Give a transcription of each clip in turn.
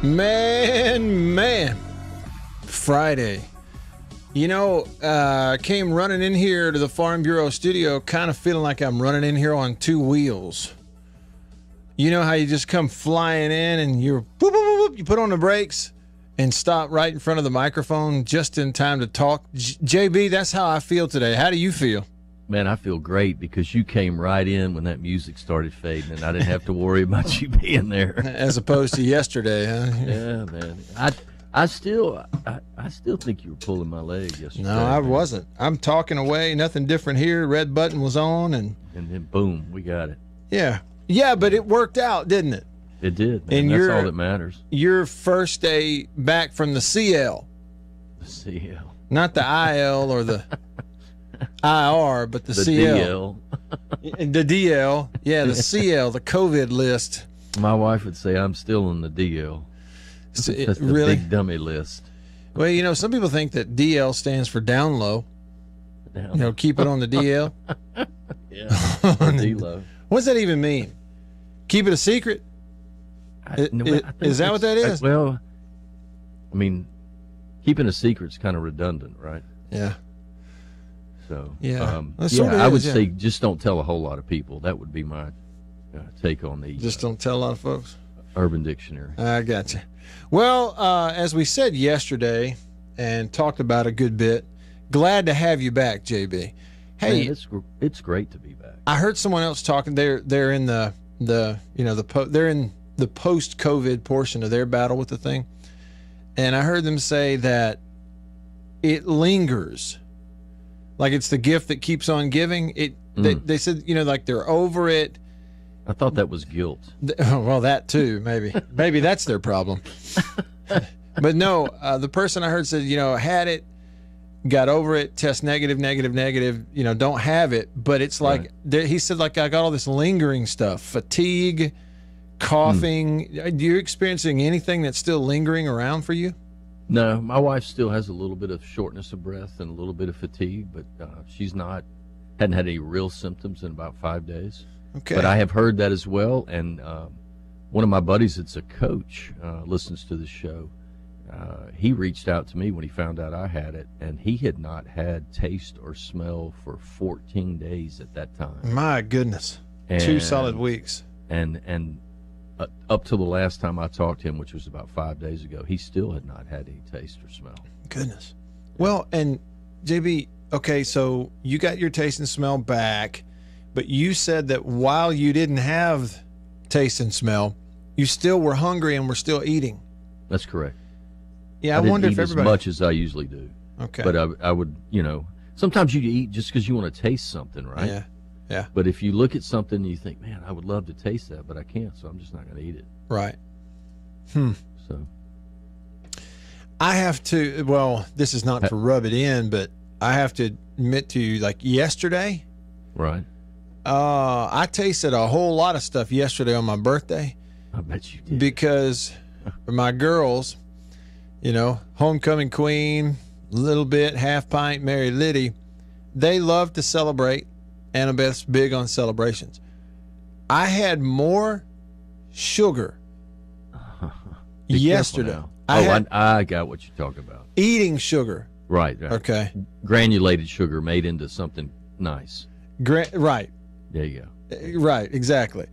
Man. Friday. You know, came running in here to the Farm Bureau studio kind of feeling like I'm running in here on two wheels. You know how you just come flying in and you're boop, boop, boop, boop, you put on the brakes and stop right in front of the microphone just in time to talk. JB, that's how I feel today. How do you feel? Man, I feel great because you came right in when that music started fading, and I didn't have to worry about you being there. As opposed to yesterday, huh? Yeah, man. I still think you were pulling my leg yesterday. No, I wasn't. I'm talking away. Nothing different here. Red button was on, and then boom, we got it. Yeah, but it worked out, didn't it? It did, man. And that's all that matters. Your first day back from the CL. The CL. Not the IL or the IR, but the CL. DL. The DL. Yeah, the CL, the COVID list. My wife would say I'm still on the DL. That's the really? big dummy list. Well, you know, some people think that DL stands for down low. You know, keep it on the DL. Yeah, D-low. What does that even mean? Keep it a secret? Is that what that is? Well, I mean, keeping a secret's kind of redundant, right? Yeah. So, I would say just don't tell a whole lot of people. That would be my take on the just don't tell a lot of folks. Urban Dictionary. I got you. Well, as we said yesterday and talked about a good bit, glad to have you back, JB. Hey, man, it's great to be back. I heard someone else talking. They're in they're in the post-COVID portion of their battle with the thing, and I heard them say that it lingers, like it's the gift that keeps on giving. They said, you know, like they're over it. I thought that was guilt. Well, that too, maybe that's their problem. But no, the person I heard said, you know, had it, got over it, test negative, you know, don't have it. But it's like, he said, like, I got all this lingering stuff, fatigue, coughing. Are you experiencing anything that's still lingering around for you? No, my wife still has a little bit of shortness of breath and a little bit of fatigue, but hadn't had any real symptoms in about 5 days. Okay. But I have heard that as well, and one of my buddies that's a coach listens to the show. He reached out to me when he found out I had it, and he had not had taste or smell for 14 days at that time. My goodness. 2 solid weeks. And up till the last time I talked to him, which was about 5 days ago, he still had not had any taste or smell. Goodness. Well, and JB, okay, so you got your taste and smell back, but you said that while you didn't have taste and smell, you still were hungry and were still eating. That's correct. Yeah, I wonder didn't if eat everybody... as much as I usually do. Okay. But I would, you know, sometimes you eat just because you want to taste something, right? Yeah. But if you look at something and you think, man, I would love to taste that, but I can't, so I'm just not going to eat it. Right. So I have to, well, this is not to rub it in, but I have to admit to you, like yesterday, right. I tasted a whole lot of stuff yesterday on my birthday. I bet you did. Because my girls, you know, homecoming queen, little bit, half pint, Mary Liddy, they love to celebrate. Annabeth's big on celebrations. I had more sugar yesterday. I got what you're talking about. Eating sugar. Right. Okay. Granulated sugar made into something nice. Right. There you go. Right, exactly.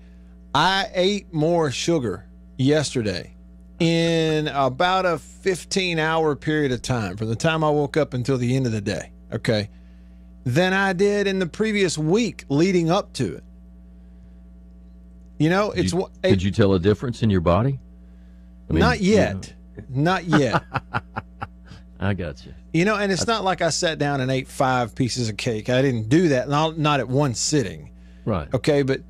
I ate more sugar yesterday in about a 15-hour period of time, from the time I woke up until the end of the day, okay, than I did in the previous week leading up to it. You know, did you tell a difference in your body? I mean, not yet. You know. Not yet. I got you. You know, and it's not like I sat down and ate 5 pieces of cake. I didn't do that, not at one sitting. Right. Okay, but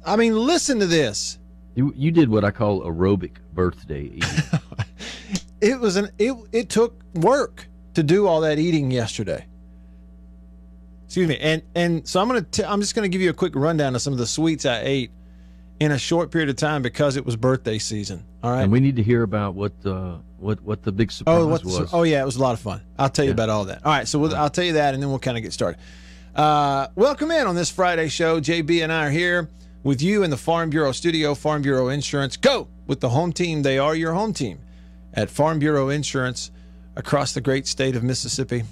I mean, listen to this. You did what I call aerobic birthday eating. It took work to do all that eating yesterday. Excuse me. And so I'm just gonna give you a quick rundown of some of the sweets I ate in a short period of time because it was birthday season. All right. And we need to hear about what the big surprise was. Oh yeah, it was a lot of fun. I'll tell you about all that. All right, so I'll tell you that, and then we'll kind of get started. Welcome in on this Friday show. JB and I are here. with you in the Farm Bureau studio. Farm Bureau Insurance, go with the home team. They are your home team at Farm Bureau Insurance across the great state of Mississippi,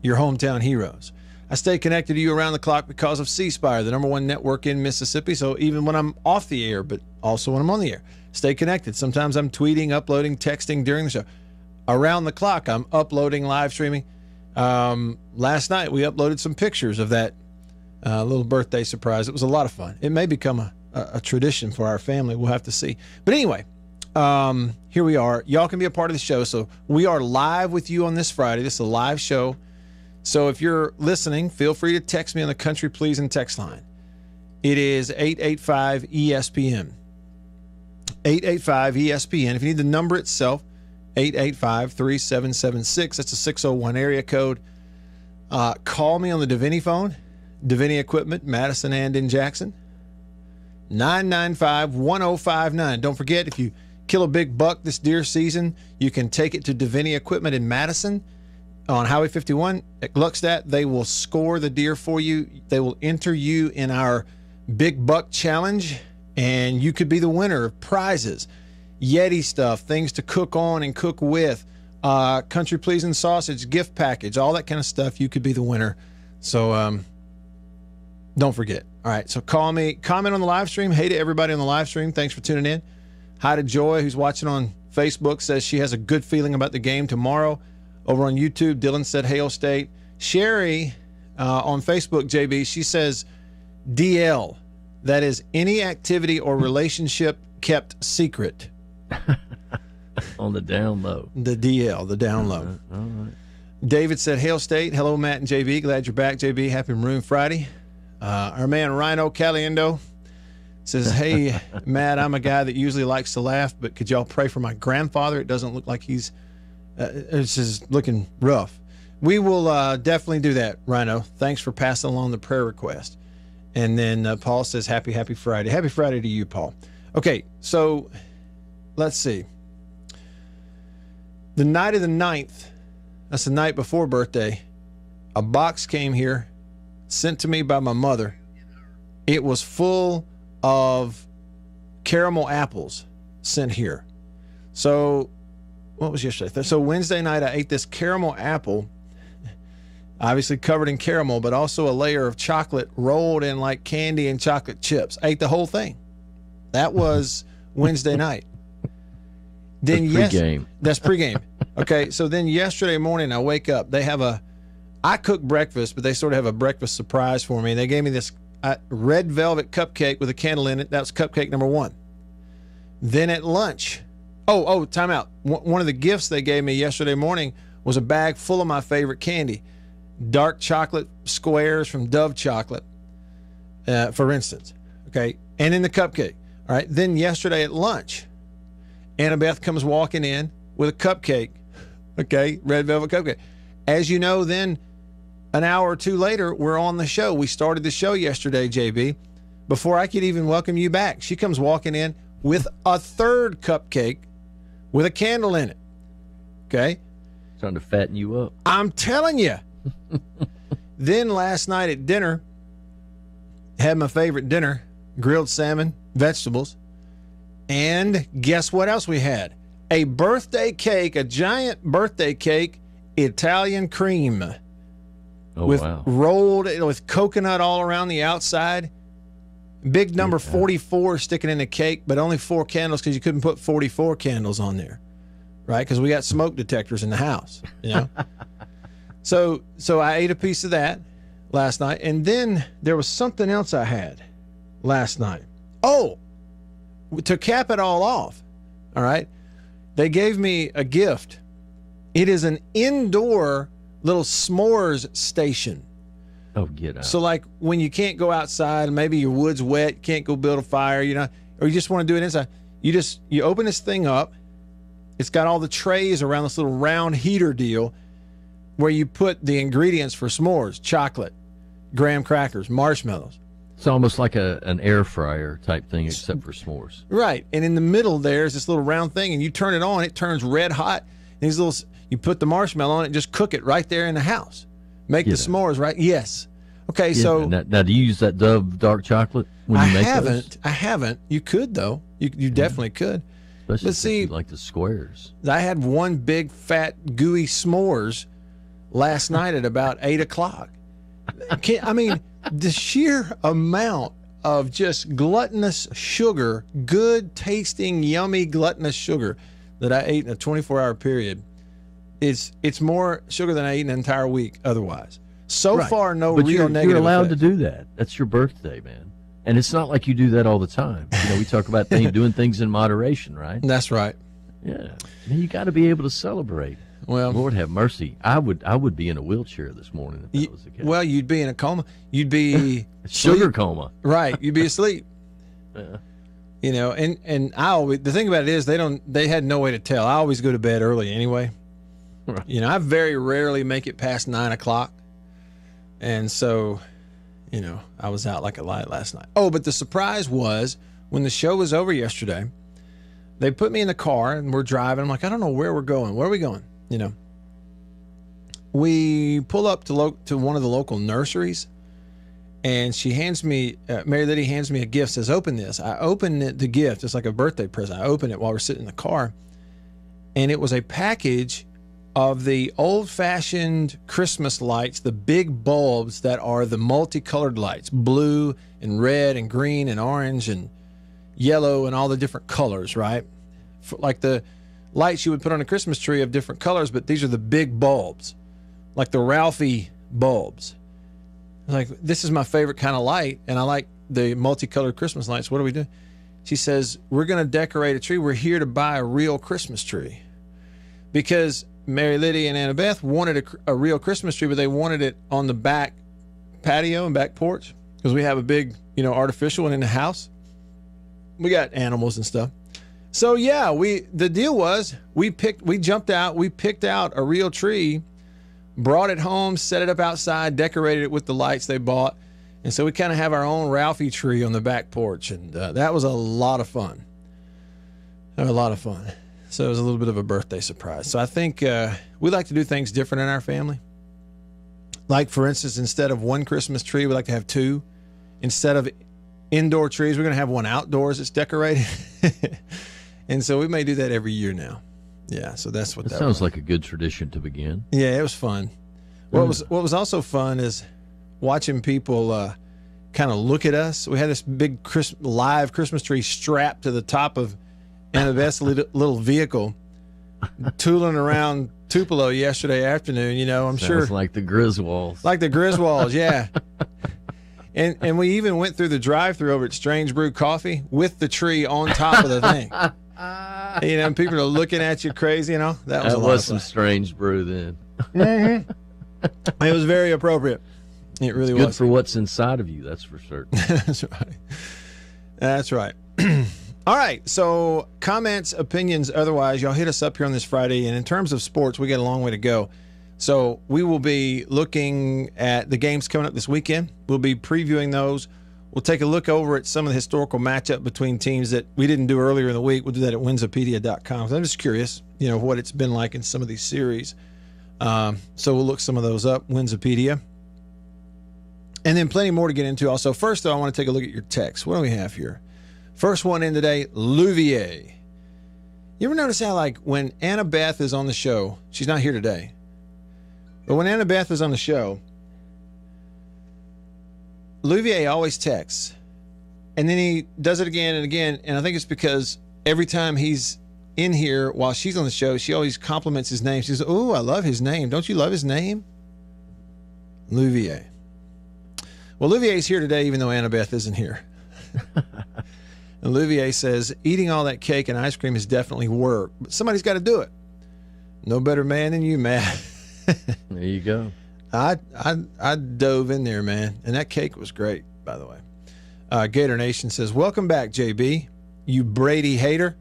your hometown heroes. I stay connected to you around the clock because of C Spire, the #1 network in Mississippi. So even when I'm off the air, but also when I'm on the air, stay connected. Sometimes I'm tweeting, uploading, texting during the show. Around the clock, I'm uploading, live streaming. Last night, we uploaded some pictures of that little birthday surprise. It was a lot of fun. It may become a tradition for our family. We'll have to see. But anyway, here we are. Y'all can be a part of the show. So we are live with you on this Friday. This is a live show. So if you're listening, feel free to text me on the Country Pleasing text line. It is 885-ESPN. 885-ESPN. If you need the number itself, 885-3776. That's a 601 area code. Call me on the Davini phone. Davini Equipment, Madison and in Jackson. 995-1059. Don't forget, if you kill a big buck this deer season, you can take it to Davini Equipment in Madison on Highway 51 at Gluckstadt. They will score the deer for you. They will enter you in our Big Buck Challenge, and you could be the winner of prizes, Yeti stuff, things to cook on and cook with, Country Pleasing sausage, gift package, all that kind of stuff. You could be the winner. So don't forget. All right, so call me, comment on the live stream. Hey to everybody on the live stream. Thanks for tuning in. Hi to Joy, who's watching on Facebook, says she has a good feeling about the game tomorrow. Over on YouTube, Dylan said Hail State. Sherry on Facebook, JB, she says DL. That is any activity or relationship kept secret. On the down low. The DL, the down low. All right. David said Hail State. Hello, Matt and JB. Glad you're back, JB. Happy Maroon Friday. Our man Rhino Caliendo says, hey, Matt, I'm a guy that usually likes to laugh, but could y'all pray for my grandfather? It doesn't look like he's it's just looking rough. We will definitely do that, Rhino. Thanks for passing along the prayer request. And then Paul says, happy Friday. Happy Friday to you, Paul. Okay, so let's see. The night of the 9th, that's the night before birthday, a box came here, sent to me by my mother. It was full of caramel apples sent here. So what was yesterday? So Wednesday night, I ate this caramel apple, obviously covered in caramel, but also a layer of chocolate rolled in like candy and chocolate chips. I ate the whole thing. That was Wednesday night. Then pregame. That's pregame. Okay, so then yesterday morning, I wake up. They have I cook breakfast, but they sort of have a breakfast surprise for me. They gave me this red velvet cupcake with a candle in it. That was cupcake number 1. Then at lunch, time out. One of the gifts they gave me yesterday morning was a bag full of my favorite candy. Dark chocolate squares from Dove Chocolate, for instance. Okay, and then the cupcake. All right, then yesterday at lunch, Annabeth comes walking in with a cupcake. Okay, red velvet cupcake. As you know, then an hour or two later, we're on the show. We started the show yesterday, JB. Before I could even welcome you back, she comes walking in with a third cupcake with a candle in it. Okay? Trying to fatten you up. I'm telling you. Then last night at dinner, had my favorite dinner, grilled salmon, vegetables, and guess what else we had? A birthday cake, a giant birthday cake, Italian cream. Oh, with wow. rolled with coconut all around the outside. Big number 44 sticking in the cake, but only 4 candles because you couldn't put 44 candles on there, right? Because we got smoke detectors in the house, you know. So I ate a piece of that last night, and then there was something else I had last night. Oh, to cap it all off, all right, they gave me a gift. It is an indoor little s'mores station. Oh, get out. So like when you can't go outside and maybe your wood's wet, you can't go build a fire, you know, or you just want to do it inside, you open this thing up. It's got all the trays around this little round heater deal where you put the ingredients for s'mores, chocolate, graham crackers, marshmallows. It's almost like an air fryer type thing, except for s'mores. Right. And in the middle there's this little round thing, and you turn it on, it turns red hot. These little, you put the marshmallow on it, just cook it right there in the house. Make the s'mores, right? Yes. Okay, so now do you use that Dove dark chocolate when you make those? I haven't. You could though. You definitely could. Especially But see, you like the squares. I had one big fat gooey s'mores last night at about 8:00. I mean, the sheer amount of just gluttonous sugar, good tasting, yummy gluttonous sugar that I ate in a 24-hour period, it's more sugar than I eat in an entire week otherwise. So Right. far, no but real negative you're allowed effects. to do that. That's your birthday, man. And it's not like you do that all the time. We talk about doing things in moderation, right? That's right. Yeah. You got to be able to celebrate. Well, Lord have mercy. I would be in a wheelchair this morning if that was the case. well, you'd be in a coma. You'd be Sugar asleep. coma. Right. You'd be asleep. Yeah. And I always, the thing about it is they had no way to tell. I always go to bed early anyway. Right. I very rarely make it past 9:00. And so, I was out like a light last night. Oh, but the surprise was when the show was over yesterday, they put me in the car and we're driving. I'm like, I don't know where we're going. Where are we going? We pull up to one of the local nurseries, and she hands me, Mary Liddy hands me a gift, says, open this. I open the gift. It's like a birthday present. I open it while we're sitting in the car, and it was a package of the old-fashioned Christmas lights, the big bulbs that are the multicolored lights, blue and red and green and orange and yellow and all the different colors, right? Like the lights you would put on a Christmas tree of different colors, but these are the big bulbs, like the Ralphie bulbs. Like, this is my favorite kind of light, and I like the multicolored Christmas lights. What do we do? She says, we're going to decorate a tree. We're here to buy a real Christmas tree. Because Mary Liddy and Annabeth wanted a real Christmas tree, but they wanted it on the back patio and back porch because we have a big, artificial one in the house. We got animals and stuff. So yeah, the deal was we jumped out, we picked out a real tree, brought it home, set it up outside, decorated it with the lights they bought. And so we kind of have our own Ralphie tree on the back porch. And that was a lot of fun. So it was a little bit of a birthday surprise. So I think we like to do things different in our family. Like, for instance, instead of one Christmas tree, we like to have two. Instead of indoor trees, we're going to have one outdoors that's decorated. And so we may do that every year now. Yeah, so that's what that sounds was. like a good tradition to begin. Yeah, it was fun. What was also fun is watching people kind of look at us. We had this big live Christmas tree strapped to the top of Annabeth's little vehicle, tooling around Tupelo yesterday afternoon. I'm Sounds sure like the Griswolds. like the Griswolds, yeah. And we even went through the drive-thru over at Strange Brew Coffee with the tree on top of the thing. People are looking at you crazy. That was some strange brew then. Mm-hmm. It was very appropriate. It really was good for what's inside of you. That's for certain. That's right. All right, so comments, opinions, otherwise, y'all hit us up here on this Friday. And in terms of sports, we got a long way to go. So we will be looking at the games coming up this weekend. We'll be previewing those. We'll take a look over at some of the historical matchup between teams that we didn't do earlier in the week. We'll do that at Winsipedia.com. So I'm just curious, what it's been like in some of these series. So we'll look some of those up, Winsipedia. And then plenty more to get into. Also, first, though, I want to take a look at your text. What do we have here? First one in today, Louvier. You ever notice how, when Annabeth is on the show, she's not here today, but when Annabeth is on the show, Louvier always texts, and then he does it again and again, and I think it's because every time he's in here while she's on the show, she always compliments his name. She says, "Oh, I love his name. Don't you love his name?" Louvier. Well, Louvier's here today, even though Annabeth isn't here. And Louvier says, eating all that cake and ice cream is definitely work, but somebody's got to do it. No better man than you, Matt. There you go. I dove in there, man, and that cake was great, by the way. Gator Nation says, welcome back, JB, you Brady hater.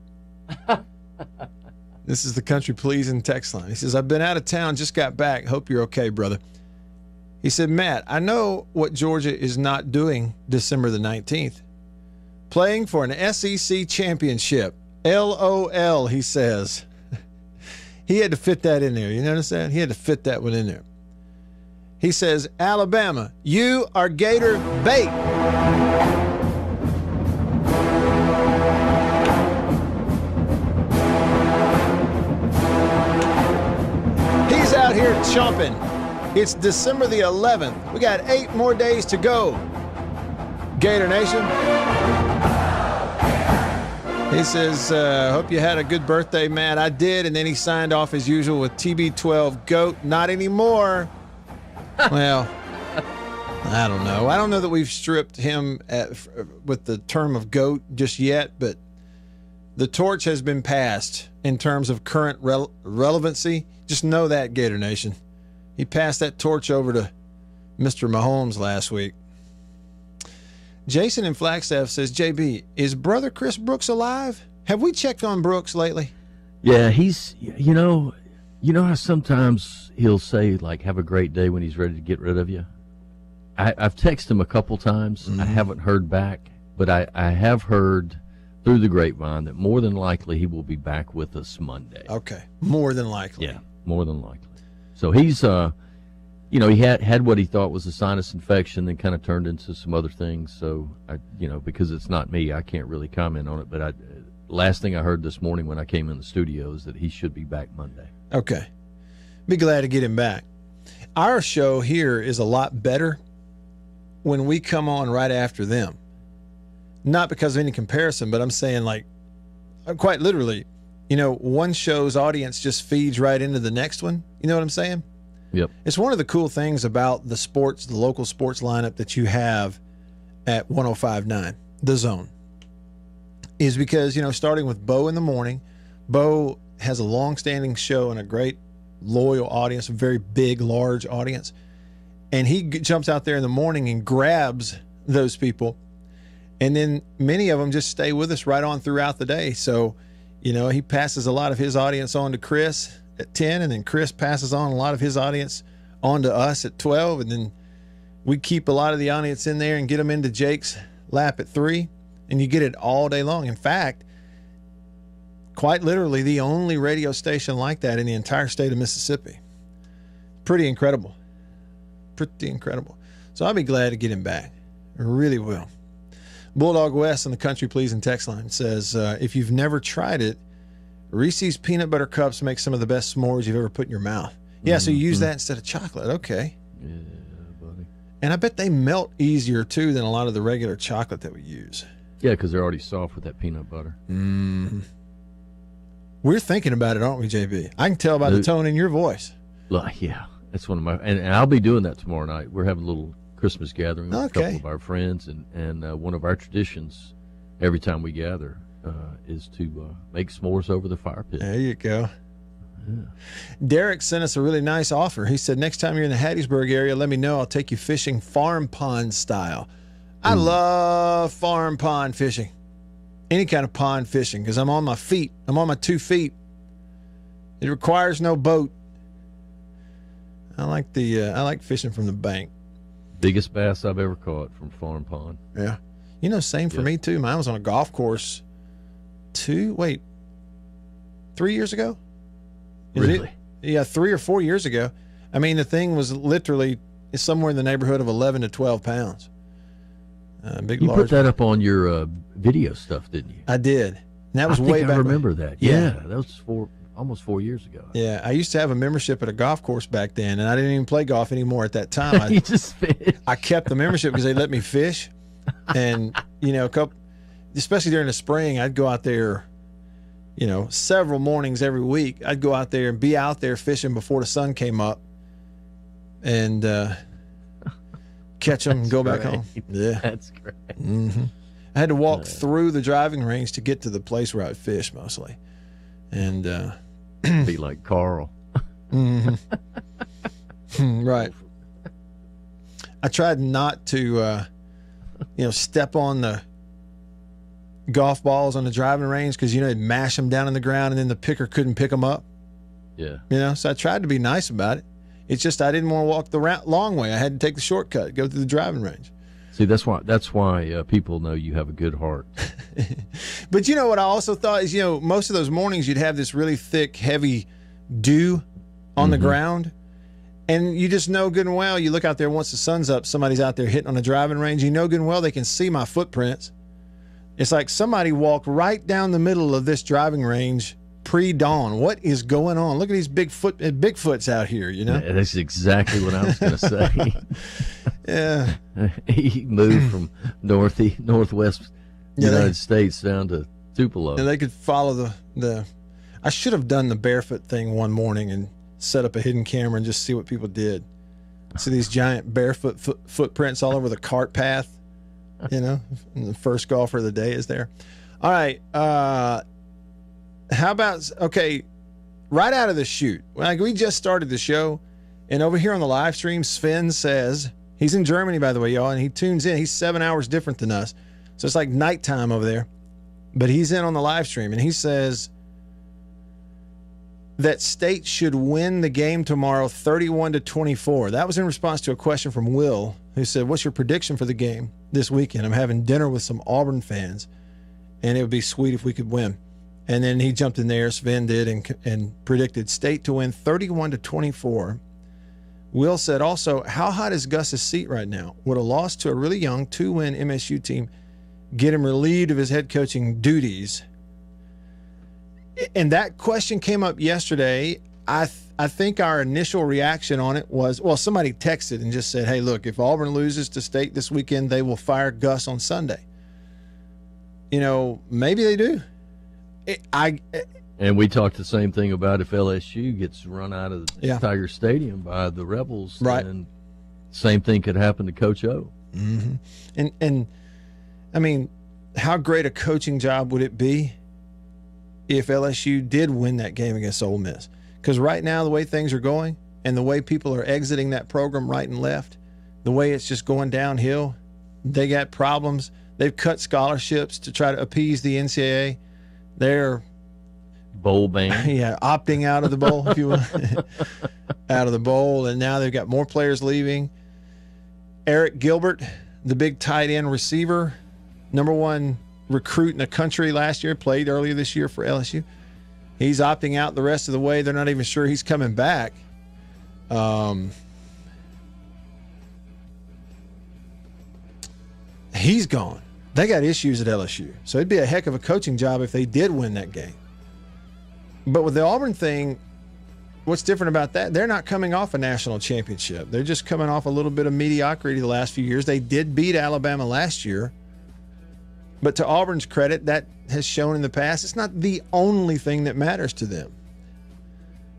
This is the country pleasing text line. He says, I've been out of town, just got back. Hope you're okay, brother. He said, Matt, I know what Georgia is not doing December the 19th. Playing for an SEC championship. LOL, he says. He had to fit that in there. You notice that? He had to fit that one in there. He says, Alabama, you are Gator bait. He's out here chomping. It's December the 11th. We got 8 more days to go. Gator Nation. He says, hope you had a good birthday, Matt. I did, and then he signed off as usual with TB12 GOAT. Not anymore. Well, I don't know. I don't know that we've stripped him with the term of GOAT just yet, but the torch has been passed in terms of current relevancy. Just know that, Gator Nation. He passed that torch over to Mr. Mahomes last week. Jason in Flagstaff says, JB, is brother Chris Brooks alive? Have we checked on Brooks lately? Yeah, he's, you know how sometimes he'll say, like, have a great day when he's ready to get rid of you? I've texted him a couple times. I haven't heard back, but I have heard through the grapevine that more than likely he will be back with us Monday. Okay, more than likely. Yeah, more than likely. So he's, he had what he thought was a sinus infection, then kind of turned into some other things. So, because it's not me, I can't really comment on it. But last thing I heard this morning when I came in the studio is that he should be back Monday. Okay. Be glad to get him back. Our show here is a lot better when we come on right after them. Not because of any comparison, but I'm saying, like, quite literally, one show's audience just feeds right into the next one. You know what I'm saying? Yep. It's one of the cool things about the local sports lineup that you have at 105.9, The Zone, is because, starting with Bo in the morning, Bo has a long-standing show and a great loyal audience, a very big, large audience. And he jumps out there in the morning and grabs those people. And then many of them just stay with us right on throughout the day. So, he passes a lot of his audience on to Chris at 10, and then Chris passes on a lot of his audience on to us at 12. And then we keep a lot of the audience in there and get them into Jake's lap at 3. And you get it all day long. In fact, quite literally the only radio station like that in the entire state of Mississippi. Pretty incredible. Pretty incredible. So I'll be glad to get him back. I really will. Bulldog West on the Country Pleasing text line says, if you've never tried it, Reese's Peanut Butter Cups make some of the best s'mores you've ever put in your mouth. Yeah, so you use that instead of chocolate. Okay. Yeah, buddy. And I bet they melt easier, too, than a lot of the regular chocolate that we use. Yeah, because they're already soft with that peanut butter. We're thinking about it, aren't we, JB? I can tell by the tone in your voice. Yeah, that's one of my, and I'll be doing that tomorrow night. We're having a little Christmas gathering with a couple of our friends, and one of our traditions every time we gather is to make s'mores over the fire pit. There you go. Yeah. Derek sent us a really nice offer. He said, next time you're in the Hattiesburg area, let me know. I'll take you fishing farm pond style. I love farm pond fishing. Any kind of pond fishing, because I'm on my feet. I'm on my 2 feet. It requires no boat. I like fishing from the bank. Biggest bass I've ever caught from farm pond. Yeah. Same for me too. Mine was on a golf course 3 years ago? Really? Yeah, 3 or 4 years ago. I mean, the thing was literally somewhere in the neighborhood of 11 to 12 pounds. You put that up on your video stuff, didn't you? I did. And that was way back. I remember that. Yeah, that was almost 4 years ago. Yeah, I used to have a membership at a golf course back then, and I didn't even play golf anymore at that time. You just fish. I kept the membership because they let me fish, and especially during the spring, I'd go out there, several mornings every week. I'd go out there and be out there fishing before the sun came up, and catch them and go back home. Yeah, that's great. Mm-hmm. I had to walk through the driving range to get to the place where I'd fish mostly, and be like Carl. Mm-hmm. Right. I tried not to, step on the golf balls on the driving range because they'd mash them down in the ground and then the picker couldn't pick them up. Yeah. So I tried to be nice about it. It's just I didn't want to walk the long way. I had to take the shortcut, go through the driving range. See, that's why people know you have a good heart. But what I also thought is, most of those mornings you'd have this really thick, heavy dew on the ground, And you just know good and well, you look out there once the sun's up, somebody's out there hitting on a driving range. You know good and well they can see my footprints. It's like somebody walked right down the middle of this driving range pre-dawn. What is going on? Look at these Bigfoots out here, you know? Yeah, that's exactly what I was going to say. Yeah. He moved from northwest United States down to Tupelo. And they could follow the I should have done the barefoot thing one morning and set up a hidden camera and just see what people did. See these giant barefoot footprints all over the cart path, you know, and the first golfer of the day is there. All right. How about, okay, right out of the chute, like we just started the show, and over here on the live stream, Sven says, he's in Germany, by the way, y'all, and he tunes in. He's 7 hours different than us. So it's like nighttime over there. But he's in on the live stream, and he says that State should win the game tomorrow 31-24. That was in response to a question from Will, who said, what's your prediction for the game this weekend? I'm having dinner with some Auburn fans, and it would be sweet if we could win. And then he jumped in there, Sven did, and predicted State to win 31-24. Will said also, how hot is Gus's seat right now? Would a loss to a really young 2-win MSU team get him relieved of his head coaching duties? And that question came up yesterday. I think our initial reaction on it was, well, somebody texted and just said, hey, look, if Auburn loses to State this weekend, they will fire Gus on Sunday. You know, maybe they do. And we talked the same thing about if LSU gets run out of Tiger Stadium by the Rebels, right? And same thing could happen to Coach O. Mm-hmm. And I mean, how great a coaching job would it be if LSU did win that game against Ole Miss? Because right now, the way things are going and the way people are exiting that program right and left, the way it's just going downhill, they got problems. They've cut scholarships to try to appease the NCAA. They're bowl ban. Yeah, opting out of the bowl, if you will. Out of the bowl, and now they've got more players leaving. Eric Gilbert, the big tight end receiver, #1 recruit in the country last year, played earlier this year for LSU. He's opting out the rest of the way. They're not even sure he's coming back. He's gone. They got issues at LSU. So it'd be a heck of a coaching job if they did win that game. But with the Auburn thing, what's different about that? They're not coming off a national championship. They're just coming off a little bit of mediocrity the last few years. They did beat Alabama last year. But to Auburn's credit, that has shown in the past, it's not the only thing that matters to them.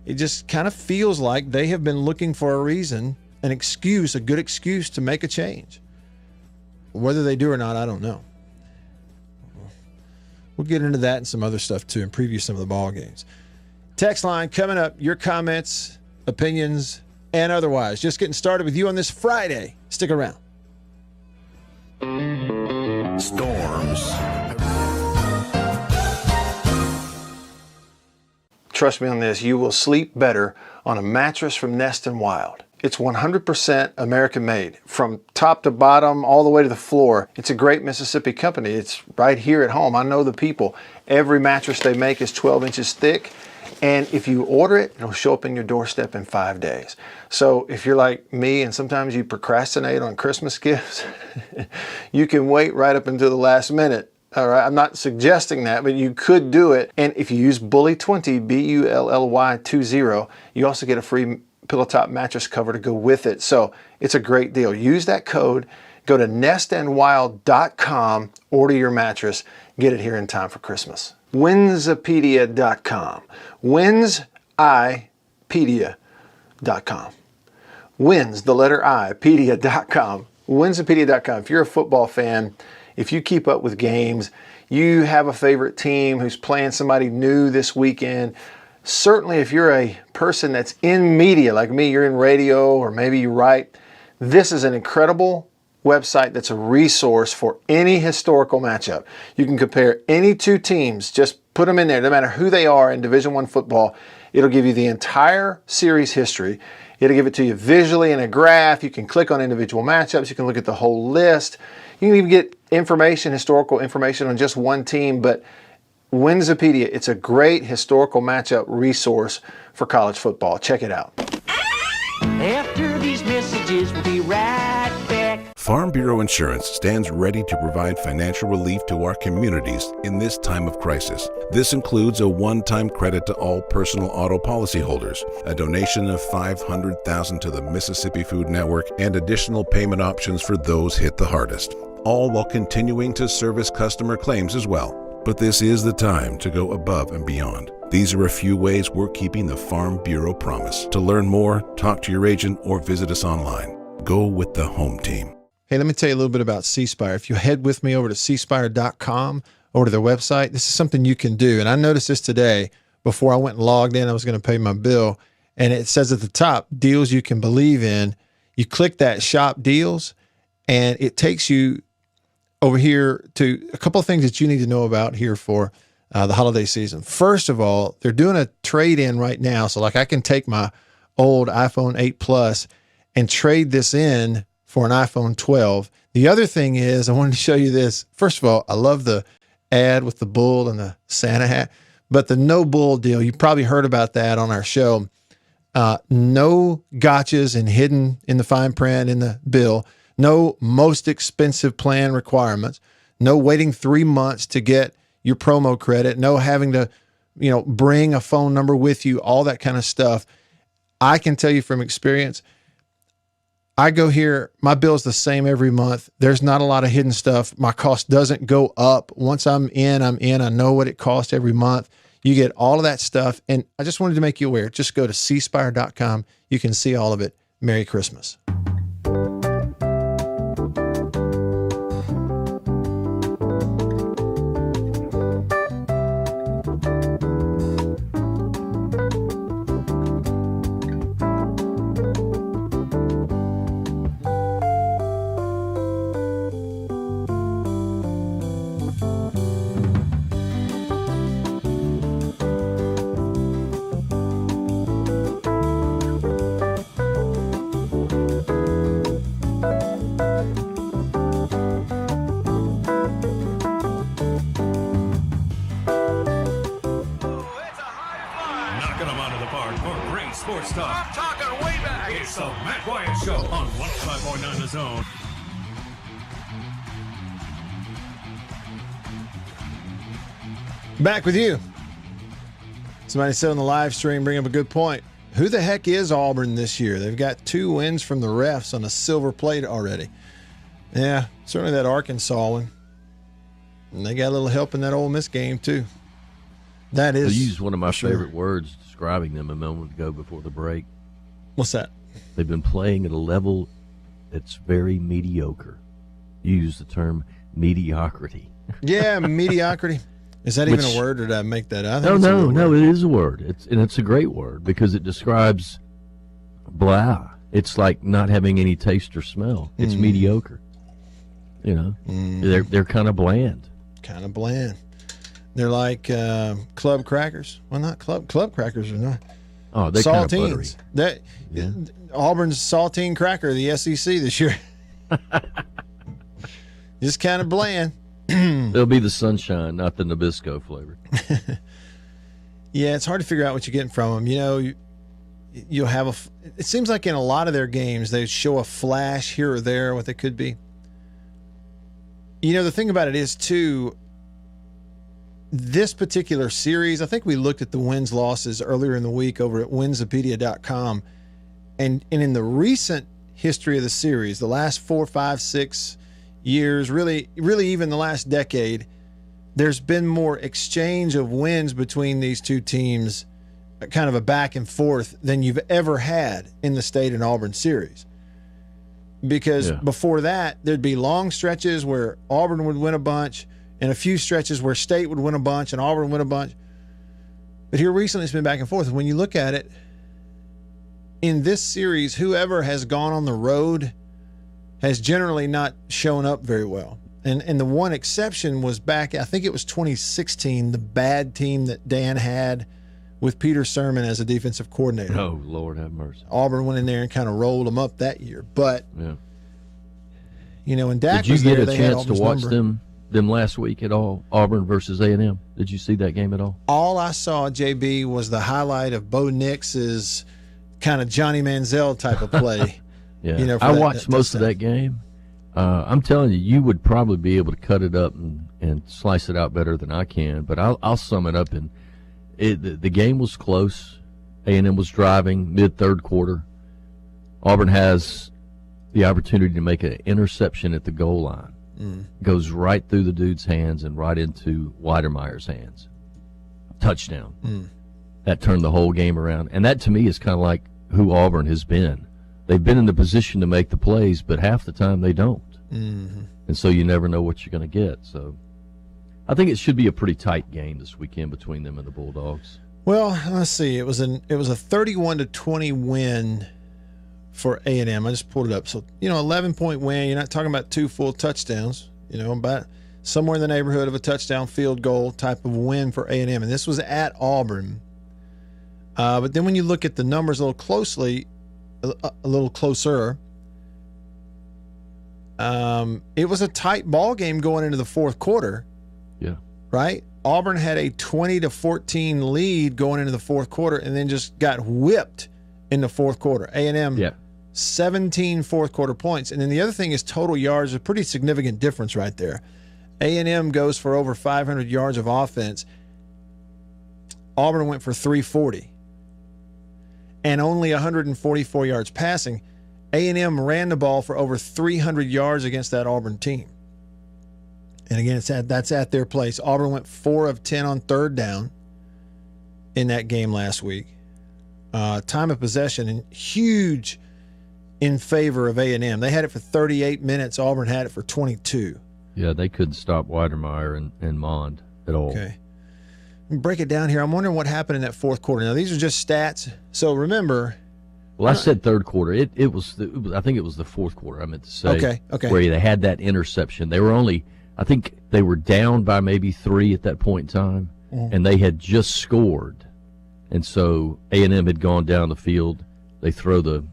It just kind of feels like they have been looking for a reason, an excuse, a good excuse to make a change. Whether they do or not, I don't know. We'll get into that and some other stuff too and preview some of the ball games. Text line coming up. Your comments, opinions, and otherwise. Just getting started with you on this Friday. Stick around. Storms. Trust me on this. You will sleep better on a mattress from Nest and Wild. It's 100% American made, from top to bottom, all the way to the floor. It's a great Mississippi company. It's right here at home. I know the people. Every mattress they make is 12 inches thick. And if you order it, it'll show up in your doorstep in 5 days. So if you're like me and sometimes you procrastinate on Christmas gifts, you can wait right up until the last minute. All right, I'm not suggesting that, but you could do it. And if you use Bully20, BULLY20, you also get a free pillow top mattress cover to go with it. So it's a great deal. Use that code. Go to nestandwild.com, order your mattress, get it here in time for Christmas. Winsipedia.com. Winsipedia.com. Wins, the letter I, pedia.com. Winsipedia.com. If you're a football fan, if you keep up with games, you have a favorite team who's playing somebody new this weekend, certainly if you're a person that's in media, like me, you're in radio or maybe you write, this is an incredible website that's a resource for any historical matchup. You can compare any two teams, just put them in there, no matter who they are in Division I football. It'll give you the entire series history. It'll give it to you visually in a graph. You can click on individual matchups. You can look at the whole list. You can even get information, historical information on just one team, but Winsipedia, it's a great historical matchup resource for college football. Check it out. After these messages, we'll be right back. Farm Bureau Insurance stands ready to provide financial relief to our communities in this time of crisis. This includes a one-time credit to all personal auto policyholders, a donation of $500,000 to the Mississippi Food Network, and additional payment options for those hit the hardest, all while continuing to service customer claims as well. But this is the time to go above and beyond. These are a few ways we're keeping the Farm Bureau promise. To learn more, talk to your agent or visit us online. Go with the home team. Hey, let me tell you a little bit about C Spire. If you head with me over to cspire.com, over to their website, this is something you can do. And I noticed this today before I went and logged in. I was going to pay my bill. And it says at the top, deals you can believe in. You click that shop deals, and it takes you over here to a couple of things that you need to know about here for the holiday season. First of all, they're doing a trade-in right now. So like I can take my old iPhone 8 Plus and trade this in for an iPhone 12. The other thing is, I wanted to show you this. First of all, I love the ad with the bull and the Santa hat, but the no bull deal, you probably heard about that on our show. No gotchas and hidden in the fine print in the bill. No most expensive plan requirements. No waiting 3 months to get your promo credit. No having to, bring a phone number with you, all that kind of stuff. I can tell you from experience, I go here, my bill's the same every month. There's not a lot of hidden stuff. My cost doesn't go up. Once I'm in. I know what it costs every month. You get all of that stuff. And I just wanted to make you aware. Just go to cspire.com. You can see all of it. Merry Christmas. Sports talk. I'm talking way back. It's the Matt Wyatt Show on 105.9 The Zone. Back with you. Somebody said on the live stream, bring up a good point. Who the heck is Auburn this year? They've got 2 wins from the refs on a silver plate already. Yeah, certainly that Arkansas one. And they got a little help in that Ole Miss game, too. That is. You used one of my favorite words describing them a moment ago before the break. What's that? They've been playing at a level that's very mediocre. You use the term mediocrity. Yeah, mediocrity. Is that even a word, or did I make that up? No, it is a word. It's a great word because it describes blah. It's like not having any taste or smell. It's mediocre. They're kind of bland. Kind of bland. They're like club crackers. Well, not club crackers are not. Oh, they're saltines. Kind of buttery. Auburn's saltine cracker of the SEC this year. Just kind of bland. They'll be the sunshine, not the Nabisco flavor. Yeah, it's hard to figure out what you're getting from them. You'll have it seems like in a lot of their games, they show a flash here or there, what they could be. The thing about it is, too, this particular series, I think we looked at the wins losses earlier in the week over at Winsipedia.com. And in the recent history of the series, the last 4, 5, 6 years, really even the last decade, there's been more exchange of wins between these two teams, kind of a back and forth, than you've ever had in the State and Auburn series. Because before that, there'd be long stretches where Auburn would win a bunch and a few stretches where State would win a bunch and Auburn would win a bunch. But here recently it's been back and forth. And when you look at it, in this series, whoever has gone on the road has generally not shown up very well. And the one exception was back, I think it was 2016, the bad team that Dan had with Peter Sermon as a defensive coordinator. Oh, Lord have mercy. Auburn went in there and kind of rolled them up that year. But, when Dak was there, did you they get a had chance to Auburn's watch number. them last week at all? Auburn versus A&M. Did you see that game at all? All I saw, JB, was the highlight of Bo Nix's kind of Johnny Manziel type of play. Yeah, you know, I watched most of that game. I'm telling you, you would probably be able to cut it up and slice it out better than I can. But I'll sum it up. And the game was close. A&M was driving mid-third quarter. Auburn has the opportunity to make an interception at the goal line. Goes right through the dude's hands and right into Weidermeyer's hands. Touchdown. That turned the whole game around. And that, to me, is kind of like who Auburn has been. They've been in the position to make the plays, but half the time they don't. And so you never know what you're going to get. So I think it should be a pretty tight game this weekend between them and the Bulldogs. Well, let's see. It was a 31-20 win for A&M. I just pulled it up. So, 11-point win. You're not talking about 2 full touchdowns. About somewhere in the neighborhood of a touchdown field goal type of win for A&M. And this was at Auburn. But then when you look at the numbers a little closer, it was a tight ball game going into the fourth quarter. Yeah. Right? Auburn had a 20-14 lead going into the fourth quarter and then just got whipped in the fourth quarter. A&M, 17 fourth quarter points. And then the other thing is total yards, a pretty significant difference right there. A&M goes for over 500 yards of offense. Auburn went for 340 and only 144 yards passing. A&M ran the ball for over 300 yards against that Auburn team. And again, that's at their place. Auburn went 4 of 10 on third down in that game last week. Time of possession, and huge in favor of A&M. They had it for 38 minutes. Auburn had it for 22. Yeah, they couldn't stop Weidermeyer and Mond at all. Okay. Break it down here. I'm wondering what happened in that fourth quarter. Now, these are just stats. So remember. Well, I said third quarter. I think it was the fourth quarter I meant to say. Okay. Where they had that interception. They were I think they were down by maybe 3 at that point in time, and they had just scored. And so A&M had gone down the field. They throw the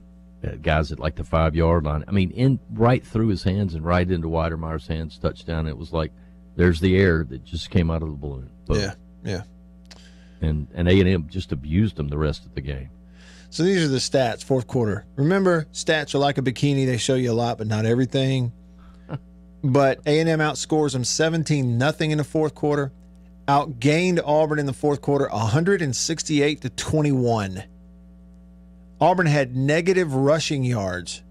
guys at like the 5-yard line. I mean, right through his hands and right into Weidermeyer's hands, touchdown. It was like there's the air that just came out of the balloon. Boom. Yeah. And A&M just abused them the rest of the game. So these are the stats, fourth quarter. Remember, stats are like a bikini. They show you a lot, but not everything. But A&M outscores them 17-0 in the fourth quarter. Outgained Auburn in the fourth quarter 168-21. Auburn had negative rushing yards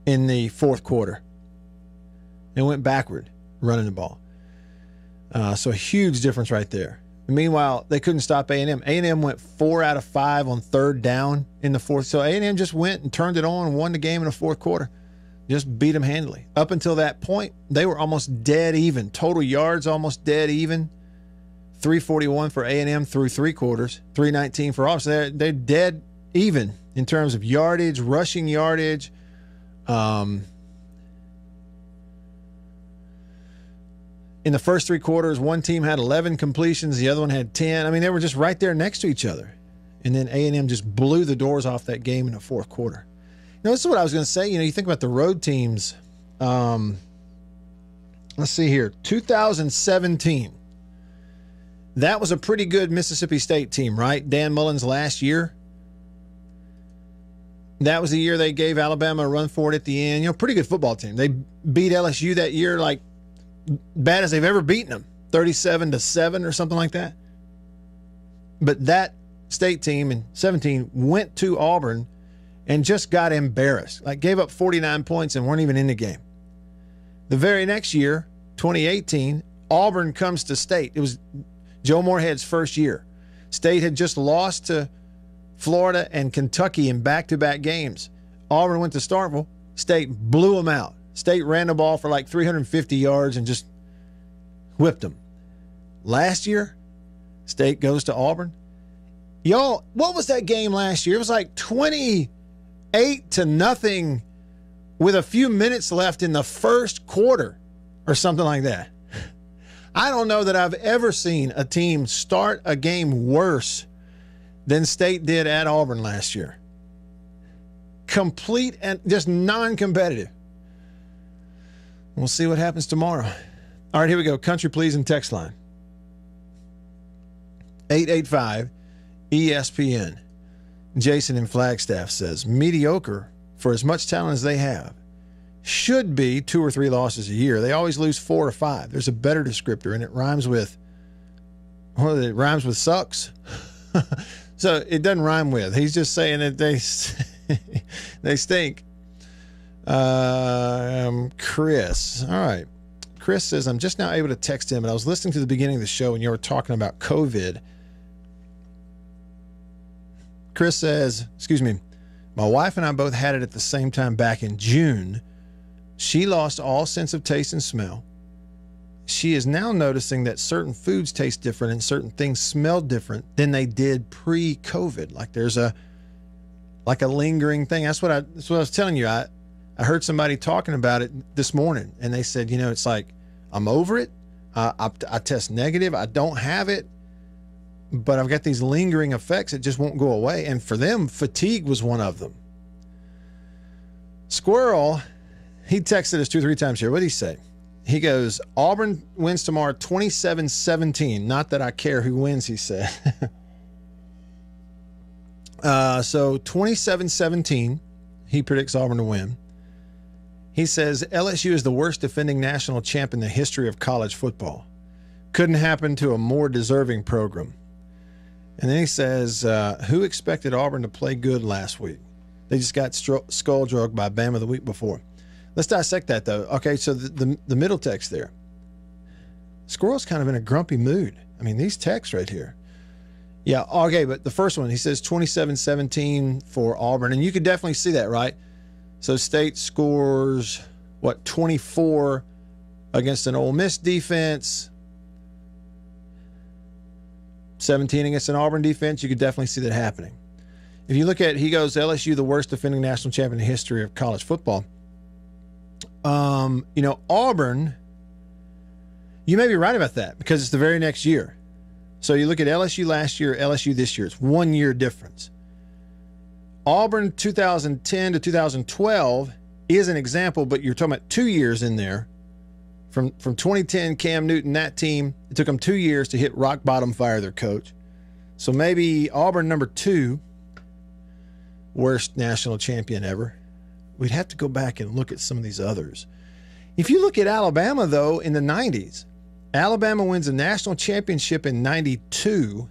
in the fourth quarter. They went backward running the ball. So a huge difference right there. Meanwhile, they couldn't stop A&M. A&M went 4 out of 5 on third down in the fourth. So A&M just went and turned it on and won the game in the fourth quarter. Just beat them handily. Up until that point, they were almost dead even. Total yards almost dead even. 341 for A&M through 3 quarters. 319 for Auburn. So they're dead even in terms of yardage, rushing yardage. In the first 3 quarters, one team had 11 completions. The other one had 10. I mean, they were just right there next to each other. And then A&M just blew the doors off that game in the fourth quarter. This is what I was going to say. You think about the road teams. Let's see here. 2017. That was a pretty good Mississippi State team, right? Dan Mullen's last year. That was the year they gave Alabama a run for it at the end. Pretty good football team. They beat LSU that year like bad as they've ever beaten them. 37-7 or something like that. But that state team in 17 went to Auburn and just got embarrassed. Like gave up 49 points and weren't even in the game. The very next year, 2018, Auburn comes to State. It was Joe Moorhead's first year. State had just lost to Florida and Kentucky in back-to-back games. Auburn went to Starkville. State blew them out. State ran the ball for like 350 yards and just whipped them. Last year, State goes to Auburn. Y'all, what was that game last year? It was like 28-0 with a few minutes left in the first quarter or something like that. I don't know that I've ever seen a team start a game worse than State did at Auburn last year. Complete and just non-competitive. We'll see what happens tomorrow. All right, here we go. Country Please and text line. 885 ESPN. Jason in Flagstaff says, mediocre for as much talent as they have. Should be 2 or 3 losses a year. They always lose 4 or 5. There's a better descriptor, and it rhymes with, it rhymes with sucks. So it doesn't rhyme with. He's just saying that they stink. Chris. All right. Chris says, I'm just now able to text him, and I was listening to the beginning of the show and you were talking about COVID. Chris says, excuse me, my wife and I both had it at the same time back in June. She lost all sense of taste and smell. She is now noticing that certain foods taste different and certain things smell different than they did pre-COVID. Like there's a lingering thing. That's what I was telling you. I heard somebody talking about it this morning, and they said, it's like, I'm over it. I test negative. I don't have it, but I've got these lingering effects that just won't go away. And for them, fatigue was one of them. Squirrel, he texted us 2 or 3 times here. What did he say? He goes, Auburn wins tomorrow 27-17. Not that I care who wins, he said. So 27-17, he predicts Auburn to win. He says LSU is the worst defending national champ in the history of college football. Couldn't happen to a more deserving program. And then he says, who expected Auburn to play good last week? They just got skull drugged by Bama the week before. Let's dissect that, though. Okay, so the middle text there. Squirrel's kind of in a grumpy mood. I mean, these texts right here. Yeah, okay, but the first one, he says 27-17 for Auburn. And you could definitely see that, right? So State scores, 24 against an Ole Miss defense, 17 against an Auburn defense. You could definitely see that happening. If you look at, he goes, LSU, the worst defending national champion in the history of college football. Auburn, you may be right about that because it's the very next year. So you look at LSU last year, LSU this year. It's 1 year difference. Auburn 2010 to 2012 is an example, but you're talking about 2 years in there. From 2010, Cam Newton, that team, it took them 2 years to hit rock bottom, fire their coach. So maybe Auburn number 2, worst national champion ever. We'd have to go back and look at some of these others. If you look at Alabama, though, in the 90s, Alabama wins a national championship in 92.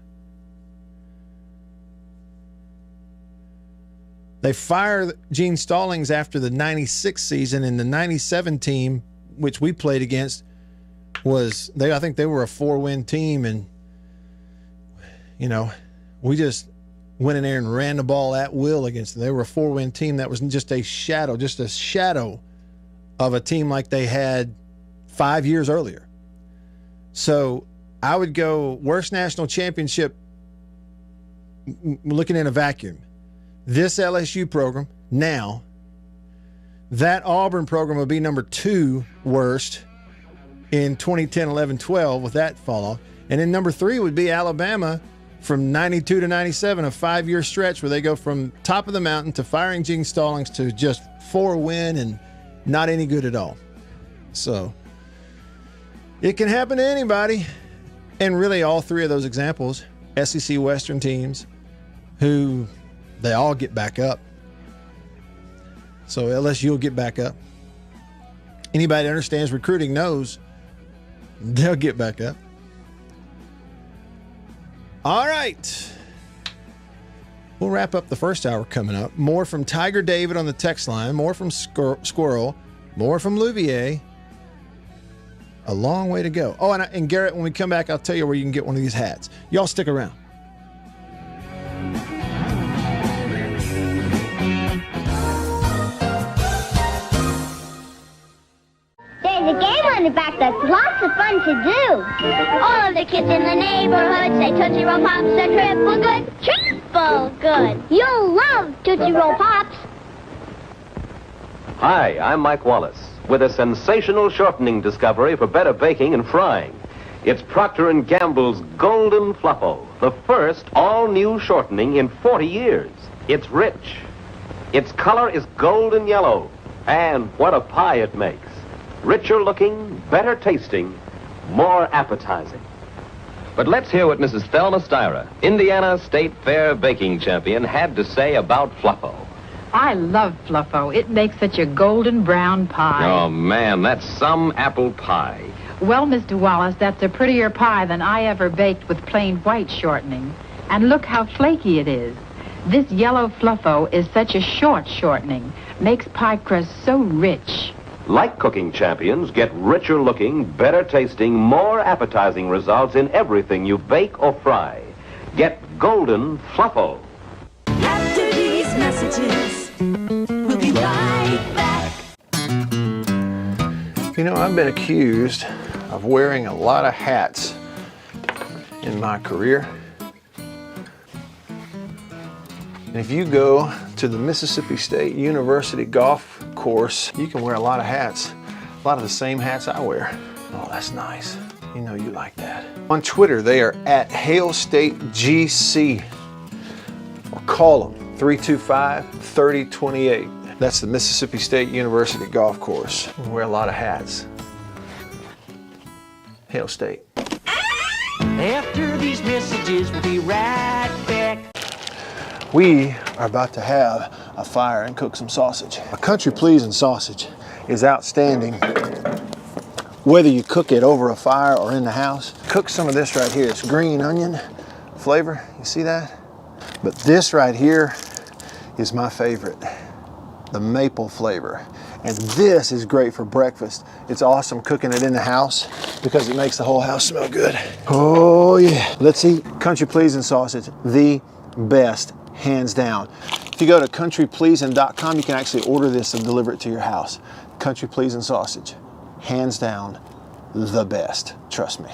They fire Gene Stallings after the 96 season, and the 97 team, which we played against, I think they were a 4-win team, and, we just went in there and ran the ball at will against them. They were a 4-win team that was just a shadow of a team like they had 5 years earlier. So I would go worst national championship looking in a vacuum. This LSU program now, that Auburn program would be number 2 worst in 2010, 11, 12 with that fall off. And then number 3 would be Alabama from 92 to 97, a 5-year stretch where they go from top of the mountain to firing Gene Stallings to just 4-win and not any good at all. So it can happen to anybody. And really all 3 of those examples, SEC Western teams who they all get back up. So LSU will get back up. Anybody that understands recruiting knows they'll get back up. All right. We'll wrap up the first hour coming up. More from Tiger David on the text line. More from Squirrel. More from Louvier. A long way to go. Oh, and Garrett, when we come back, I'll tell you where you can get one of these hats. Y'all stick around. There's a game on the back that's lots of fun to do. All of the kids in the neighborhood say Tootsie Roll Pops are triple good. Triple good. You'll love Tootsie Roll Pops. Hi, I'm Mike Wallace with a sensational shortening discovery for better baking and frying. It's Procter & Gamble's Golden Fluffo, the first all-new shortening in 40 years. It's rich. Its color is golden yellow. And what a pie it makes. Richer looking, better tasting, more appetizing. But let's hear what Mrs. Thelma Styra, Indiana State Fair baking champion, had to say about Fluffo. I love Fluffo. It makes such a golden brown pie. Oh, man, that's some apple pie. Well, Mr. Wallace, that's a prettier pie than I ever baked with plain white shortening. And look how flaky it is. This yellow Fluffo is such a short shortening. Makes pie crust so rich. Like cooking champions, get richer looking, better tasting, more appetizing results in everything you bake or fry. Get Golden Fluffo. After these messages, we'll be right back. You know, I've been accused of wearing a lot of hats in my career. And if you go to the Mississippi State University golf course, you can wear a lot of hats. A lot of the same hats I wear. Oh, that's nice. You know you like that. On Twitter, they are at HailStateGC. Or call them 325-3028. That's the Mississippi State University golf course. We wear a lot of hats. Hail State. After these messages, we'll be right back. We are about to have a fire and cook some sausage. A country pleasing sausage is outstanding whether you cook it over a fire or in the house. Cook some of this right here. It's green onion flavor. You see that? But this right here is my favorite, the maple flavor. And this is great for breakfast. It's awesome cooking it in the house because it makes the whole house smell good. Oh yeah. Let's eat country pleasing sausage, the best, hands down. If you go to countrypleasing.com, you can actually order this and deliver it to your house. Country pleasing sausage, hands down, the best. Trust me.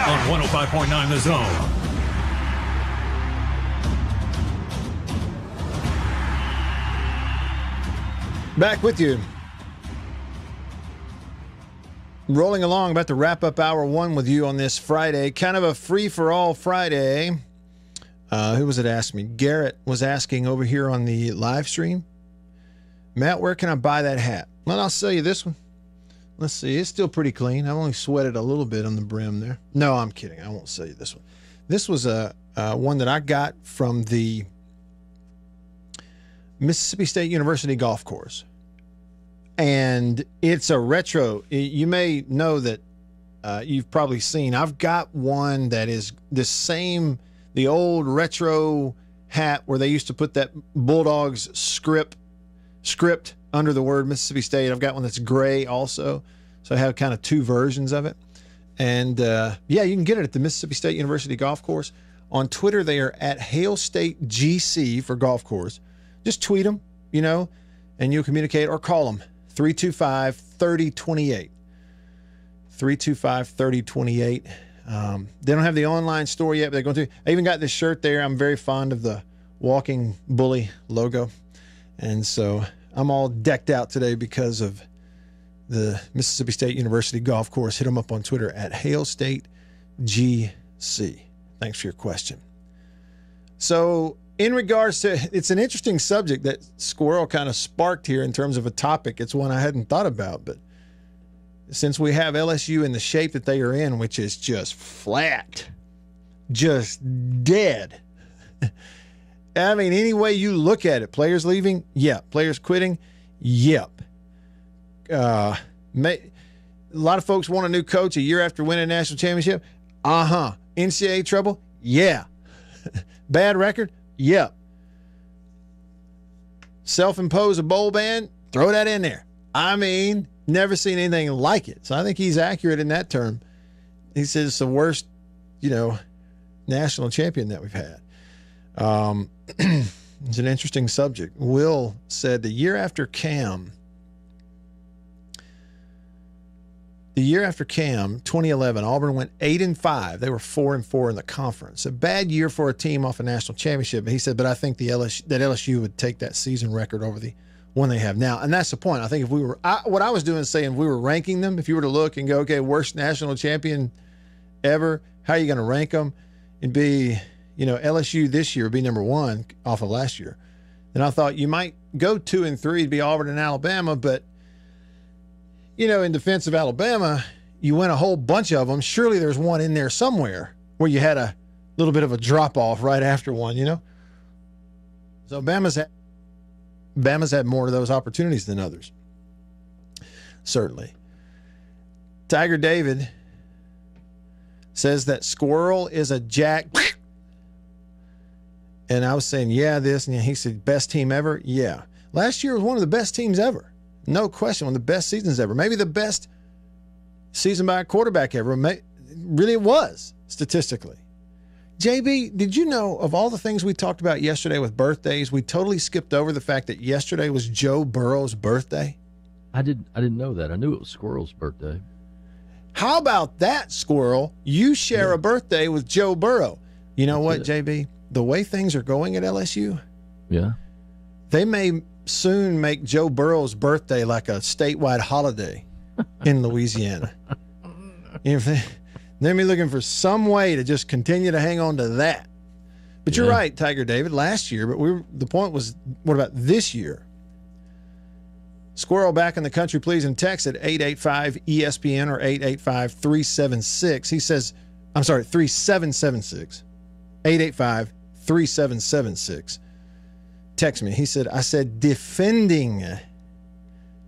On 105.9 The Zone. Back with you. Rolling along, about to wrap up hour one with you on this Friday. Kind of a free-for-all Friday. Who was it asked me? Garrett was asking over here on the live stream. Matt, where can I buy that hat? Well, I'll sell you this one. Let's see. It's still pretty clean. I've only sweated a little bit on the brim there. No, I'm kidding. I won't sell you this one. This was a one that I got from the Mississippi State University golf course. And it's a retro. You may know that you've probably seen. I've got one that is the old retro hat where they used to put that Bulldogs script under the word Mississippi State. I've got one that's gray also. So I have kind of two versions of it. And yeah, you can get it at the Mississippi State University golf course. On Twitter, they are at HailStateGC for golf course. Just tweet them, and you'll communicate, or call them 325-3028. 325-3028. They don't have the online store yet, but they're going to. I even got this shirt there. I'm very fond of the Walking Bully logo. And so I'm all decked out today because of the Mississippi State University golf course. Hit them up on Twitter at HailStateGC. Thanks for your question. So in regards to, it's an interesting subject that Squirrel kind of sparked here in terms of a topic. It's one I hadn't thought about, but since we have LSU in the shape that they are in, which is just flat, just dead. I mean, any way you look at it, players leaving, yeah. Players quitting, yep. A lot of folks want a new coach a year after winning a national championship. NCAA trouble, yeah. Bad record, yep. Self-impose a bowl ban, throw that in there. I mean, never seen anything like it. So I think he's accurate in that term. He says it's the worst, national champion that we've had. It's an interesting subject. Will said the year after Cam, 2011, Auburn went 8-5. They were 4-4 in the conference. A bad year for a team off a national championship. But he said, but I think that LSU would take that season record over the one they have now. And that's the point. I think if we were, what I was doing is saying, if we were ranking them, if you were to look and go, okay, worst national champion ever, how are you going to rank them? It'd be, LSU this year would be number one off of last year. Then I thought you might go 2 and 3 to be Auburn and Alabama, but in defense of Alabama, you win a whole bunch of them. Surely there's one in there somewhere where you had a little bit of a drop off right after one, So Bama's had more of those opportunities than others. Certainly. Tiger David says that Squirrel is a jack. And I was saying, yeah, this. And he said, best team ever? Yeah. Last year was one of the best teams ever. No question, one of the best seasons ever. Maybe the best season by a quarterback ever. Really it was, statistically. JB, did you know of all the things we talked about yesterday with birthdays, we totally skipped over the fact that yesterday was Joe Burrow's birthday? I didn't know that. I knew it was Squirrel's birthday. How about that, Squirrel? You share a birthday with Joe Burrow. You know what, JB? The way things are going at LSU, they may soon make Joe Burrow's birthday like a statewide holiday in Louisiana. They're be looking for some way to just continue to hang on to that. But you're right, Tiger David, last year, but the point was, what about this year? Squirrel back in the country, please, and text at 885-ESPN or 885-376. He says, 3776. 885-3776. Text me. He said, I said defending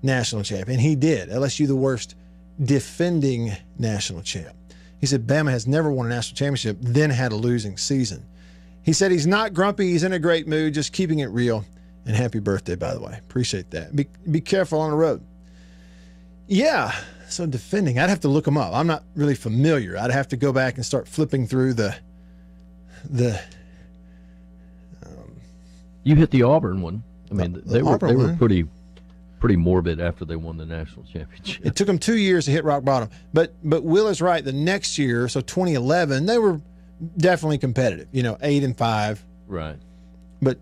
national champion. He did. LSU the worst defending national champ. He said Bama has never won a national championship, then had a losing season. He said he's not grumpy. He's in a great mood, just keeping it real. And happy birthday, by the way. Appreciate that. Be careful on the road. Yeah, so defending. I'd have to look them up. I'm not really familiar. I'd have to go back and start flipping through the you hit the Auburn one. I mean, they were pretty morbid after they won the national championship. It took them 2 years to hit rock bottom. But Will is right. The next year, so 2011, they were definitely competitive. 8-5. Right. But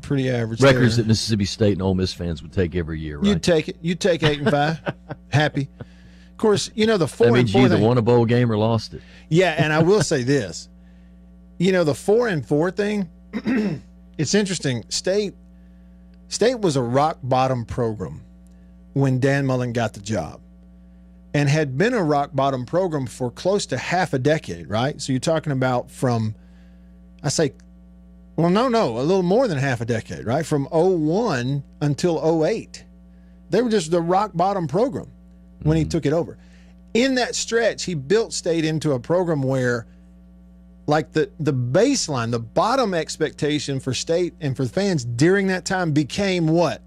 pretty average. Records there. that Mississippi State and Ole Miss fans would take every year, right? You'd take it. You'd take 8-5. Happy. Of course, the 4 that means and 4 you either won a bowl game or lost it. Yeah, and I will say this. The 4-4 thing, it's interesting. State was a rock bottom program when Dan Mullen got the job, and had been a rock bottom program for close to half a decade, right? So you're talking about from, a little more than half a decade, right? From 2001 until 2008. They were just the rock bottom program when he took it over. In that stretch, he built State into a program where, like, the baseline, the bottom expectation for State and for fans during that time became what?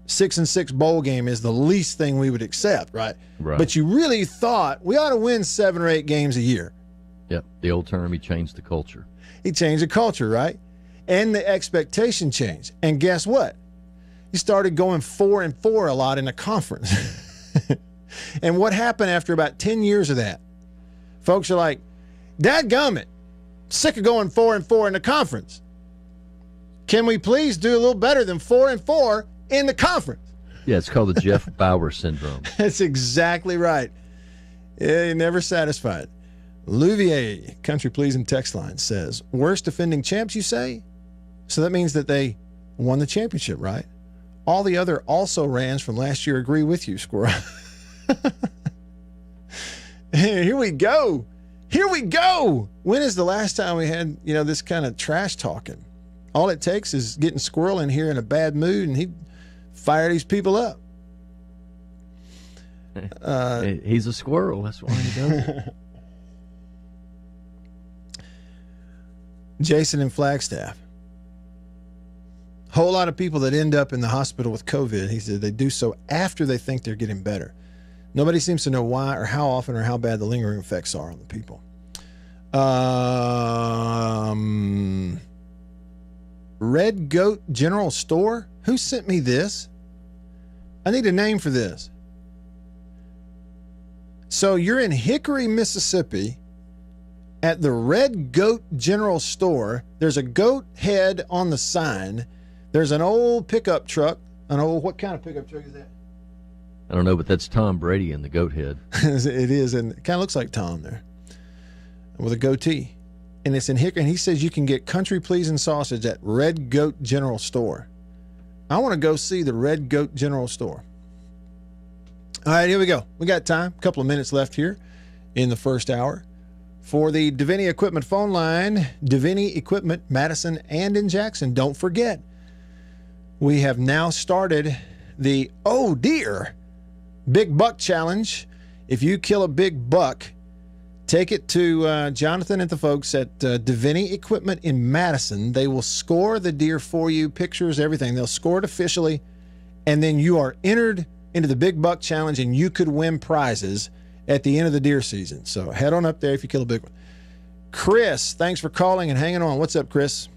6-6 bowl game is the least thing we would accept, right? But you really thought we ought to win 7 or 8 games a year. Yep. The old term, he changed the culture. He changed the culture, right? And the expectation changed. And guess what? He started going 4-4 a lot in the conference. And what happened after about 10 years of that? Folks are like, dadgummit, sick of going 4-4 in the conference. Can we please do a little better than 4-4 in the conference? Yeah, it's called the Jeff Bauer syndrome. That's exactly right. Yeah, you're never satisfied. Louvier, country pleasing text line, says, worst defending champs, you say? So that means that they won the championship, right? All the other also-rans from last year agree with you, Squirrel. Here we go. Here we go. When is the last time we had, this kind of trash talking? All it takes is getting Squirrel in here in a bad mood, and he'd fire these people up. He's a squirrel. That's why he does it. Jason in Flagstaff. Whole lot of people that end up in the hospital with COVID, he said they do so after they think they're getting better. Nobody seems to know why or how often or how bad the lingering effects are on the people. Red Goat General Store? Who sent me this? I need a name for this. So you're in Hickory, Mississippi at the Red Goat General Store. There's a goat head on the sign. There's an old pickup truck. What kind of pickup truck is that? I don't know, but that's Tom Brady in the goat head. It is, and it kind of looks like Tom there with a goatee. And it's in Hickory, and he says you can get country pleasing sausage at Red Goat General Store. I want to go see the Red Goat General Store. All right, here we go. We got time. A couple of minutes left here in the first hour. For the Davini Equipment phone line, Davini Equipment, Madison and in Jackson. Don't forget, we have now started the Oh Deer Big Buck Challenge. If you kill a big buck, take it to Jonathan and the folks at Davini Equipment in Madison. They will score the deer for you, pictures, everything. They'll score it officially, and then you are entered into the Big Buck Challenge, and you could win prizes at the end of the deer season. So head on up there if you kill a big one. Chris, thanks for calling and hanging on. What's up, Chris?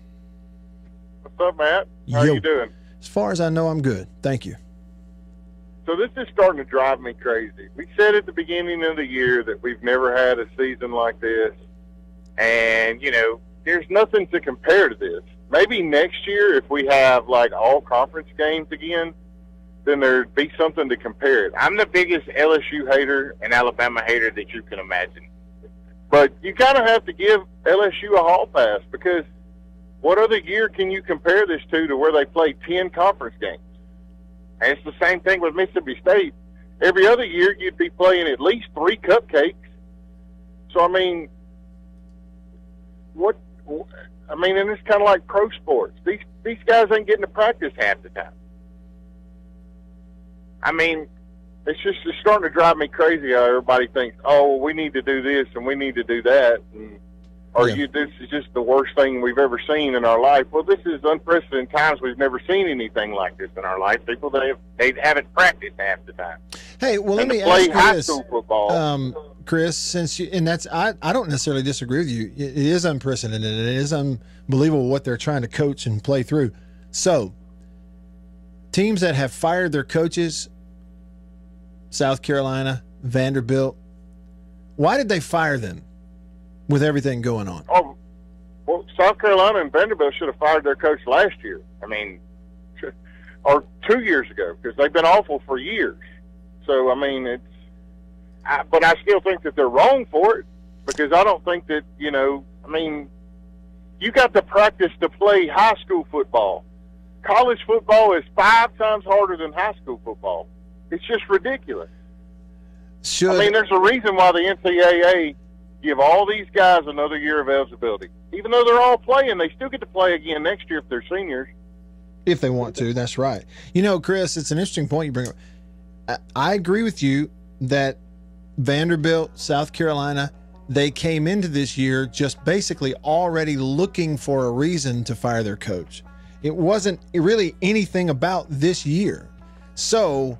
What's up, Matt? How you doing? As far as I know, I'm good. Thank you. So this is starting to drive me crazy. We said at the beginning of the year that we've never had a season like this. And, there's nothing to compare to this. Maybe next year, if we have, all conference games again, then there'd be something to compare it. I'm the biggest LSU hater and Alabama hater that you can imagine. But you kind of have to give LSU a hall pass, because what other year can you compare this to where they play 10 conference games? And it's the same thing with Mississippi State. Every other year, you'd be playing at least 3 cupcakes. So, and it's kind of like pro sports. These guys ain't getting to practice half the time. It's starting to drive me crazy how everybody thinks, we need to do this and we need to do that. This is just the worst thing we've ever seen in our life. Well, this is unprecedented times. We've never seen anything like this in our life. People, they haven't practiced half the time. Hey, well, let me ask you this, Chris, I don't necessarily disagree with you. It is unprecedented. It is unbelievable what they're trying to coach and play through. So, teams that have fired their coaches, South Carolina, Vanderbilt, why did they fire them with everything going on? Oh, well, South Carolina and Vanderbilt should have fired their coach last year. Or 2 years ago, because they've been awful for years. So, but I still think that they're wrong for it, because I don't think that, you got to practice to play high school football. College football is 5 times harder than high school football. It's just ridiculous. There's a reason why the NCAA give all these guys another year of eligibility. Even though they're all playing, they still get to play again next year if they're seniors. If they want to, that's right. Chris, it's an interesting point you bring up. I agree with you that Vanderbilt, South Carolina, they came into this year just basically already looking for a reason to fire their coach. It wasn't really anything about this year. So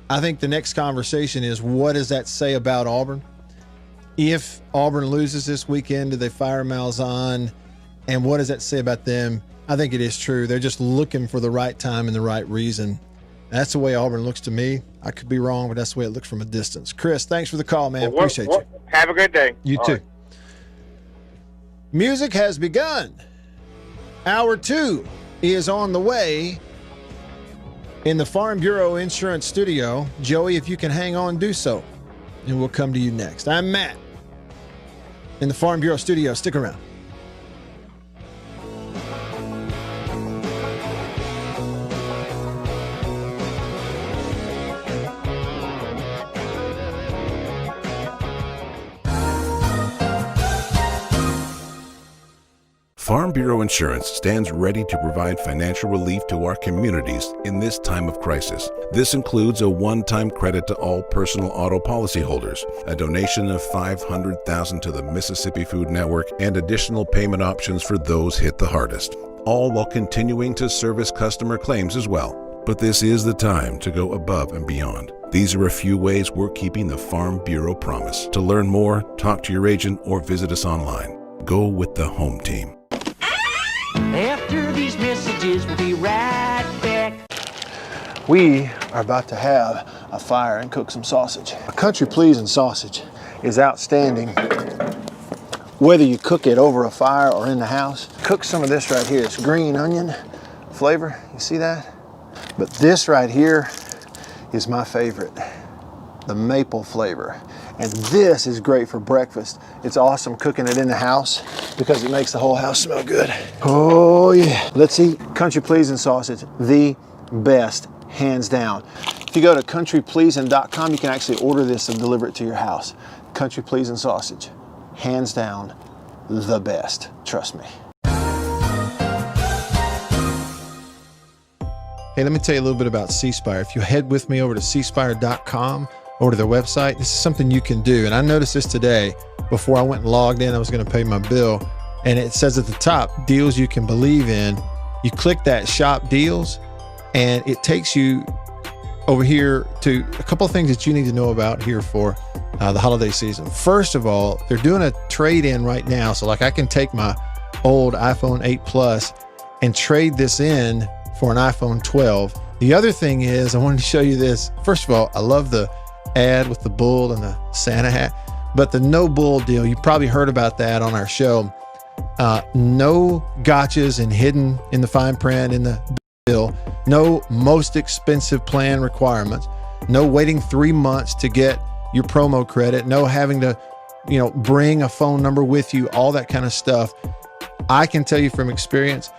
I think the next conversation is, what does that say about Auburn? If Auburn loses this weekend, do they fire Malzahn? And what does that say about them? I think it is true. They're just looking for the right time and the right reason. That's the way Auburn looks to me. I could be wrong, but that's the way it looks from a distance. Chris, thanks for the call, man. Appreciate you. Have a good day. You too. Right. Music has begun. Hour 2 is on the way. In the Farm Bureau Insurance Studio, Joey, if you can hang on, do so. And we'll come to you next. I'm Matt. In the Farm Bureau Studio, stick around. Farm Bureau Insurance stands ready to provide financial relief to our communities in this time of crisis. This includes a one-time credit to all personal auto policyholders, a donation of $500,000 to the Mississippi Food Network, and additional payment options for those hit the hardest, all while continuing to service customer claims as well. But this is the time to go above and beyond. These are a few ways we're keeping the Farm Bureau promise. To learn more, talk to your agent or visit us online. Go with the home team. After these messages, we'll be right back. We are about to have a fire and cook some sausage. A country pleasing sausage is outstanding whether you cook it over a fire or in the house. Cook some of this right here. It's green onion flavor. You see that? But this right here is my favorite, the maple flavor. And this is great for breakfast. It's awesome cooking it in the house because it makes the whole house smell good. Oh yeah. Let's eat country pleasing sausage, the best, hands down. If you go to countrypleasing.com, you can actually order this and deliver it to your house. Country pleasing sausage, hands down, the best. Trust me. Hey, let me tell you a little bit about C Spire. If you head with me over to cspire.com, over to their website, this is something you can do. And I noticed this today before I went and logged in. I was going to pay my bill, and it says at the top, deals you can believe in. You click that shop deals, and it takes you over here to a couple of things that you need to know about here for the holiday season. First of all, they're doing a trade-in right now. So like I can take my old iPhone 8 Plus and trade this in for an iPhone 12. The other thing is, I wanted to show you this. First of all, I love the ad with the bull and the Santa hat, but the no bull deal, you probably heard about that on our show. No gotchas and hidden in the fine print in the bill, no most expensive plan requirements, no waiting 3 months to get your promo credit, no having to, bring a phone number with you, all that kind of stuff. I can tell you from experience,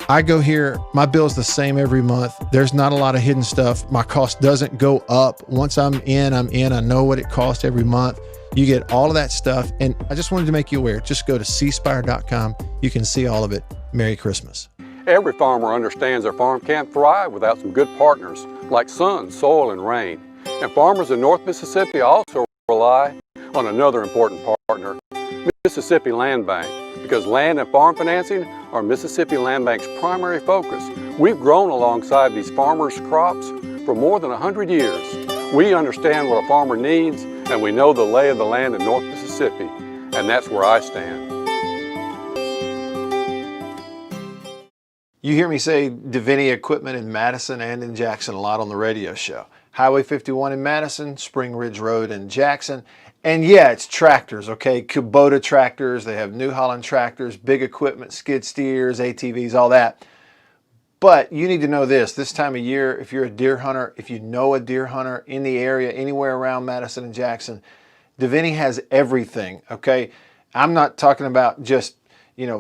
I go here, my bill's the same every month. There's not a lot of hidden stuff. My cost doesn't go up. Once I'm in. I know what it costs every month. You get all of that stuff. And I just wanted to make you aware. Just go to cspire.com. You can see all of it. Merry Christmas. Every farmer understands their farm can't thrive without some good partners like sun, soil, and rain. And farmers in North Mississippi also rely on another important partner, Mississippi Land Bank. Because land and farm financing are Mississippi Land Bank's primary focus. We've grown alongside these farmers' crops for more than 100 years. We understand what a farmer needs, and we know the lay of the land in North Mississippi, and that's where I stand. You hear me say Davini Equipment in Madison and in Jackson a lot on the radio show. Highway 51 in Madison, Spring Ridge Road in Jackson. And yeah, it's tractors, okay? Kubota tractors, they have New Holland tractors, big equipment, skid steers, ATVs, all that. But you need to know this time of year, if you're a deer hunter, if you know a deer hunter in the area, anywhere around Madison and Jackson, Davini has everything, okay? I'm not talking about just,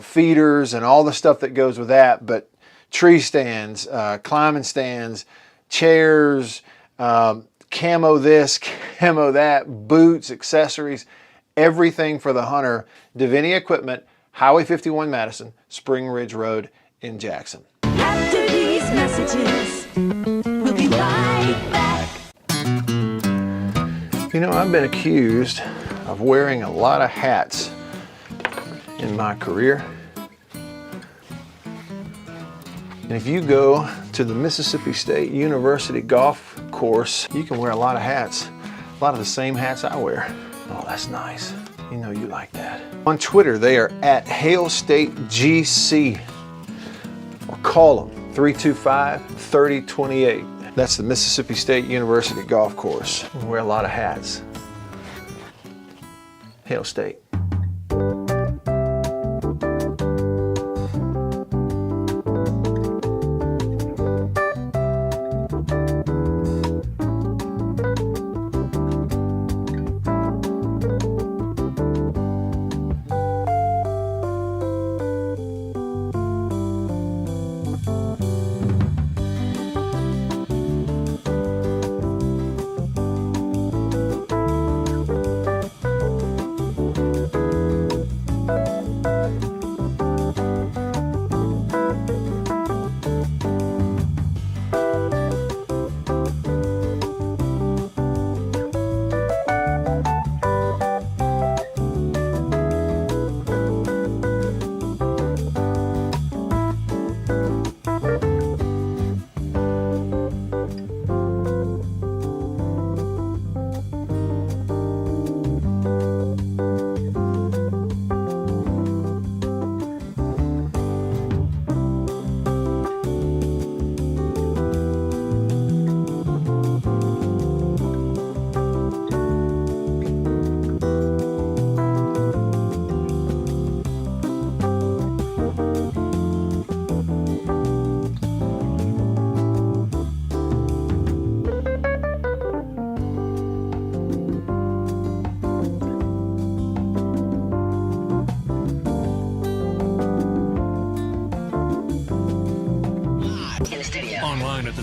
feeders and all the stuff that goes with that, but tree stands, climbing stands, chairs, camo this, camo that, boots, accessories, everything for the hunter. Davini Equipment, Highway 51 Madison, Spring Ridge Road in Jackson. After these messages, we'll be right back. I've been accused of wearing a lot of hats in my career. And if you go to the Mississippi State University golf course, you can wear a lot of hats, a lot of the same hats I wear. Oh, that's nice. You like that. On Twitter, they are at Hail State GC, or call them 325-3028. That's the Mississippi State University golf course. We wear a lot of hats. Hail State.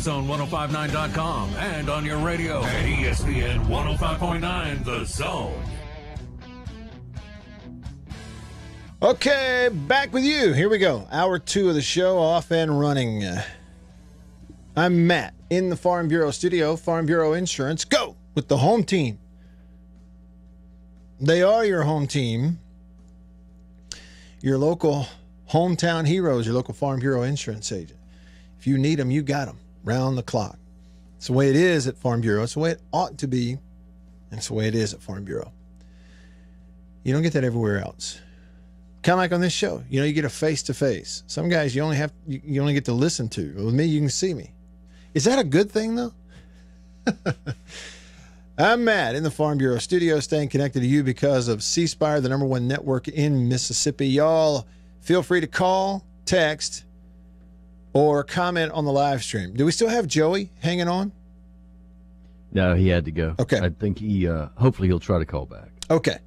thezone1059.com, and on your radio at ESPN 105.9 The Zone. Okay, back with you. Here we go. Hour 2 of the show, off and running. I'm Matt in the Farm Bureau studio. Farm Bureau Insurance. Go with the home team. They are your home team. Your local hometown heroes, your local Farm Bureau insurance agent. If you need them, you got them. Round the clock. It's the way it is at Farm Bureau. It's the way it ought to be. And it's the way it is at Farm Bureau. You don't get that everywhere else. Kind of like on this show. You know, you get a face-to-face. Some guys you only get to listen to. With me, you can see me. Is that a good thing, though? I'm Matt in the Farm Bureau studio, staying connected to you because of C Spire, the #1 network in Mississippi. Y'all, feel free to call, text, or comment on the live stream. Do we still have Joey hanging on? No, he had to go. Okay. I think hopefully he'll try to call back. Okay.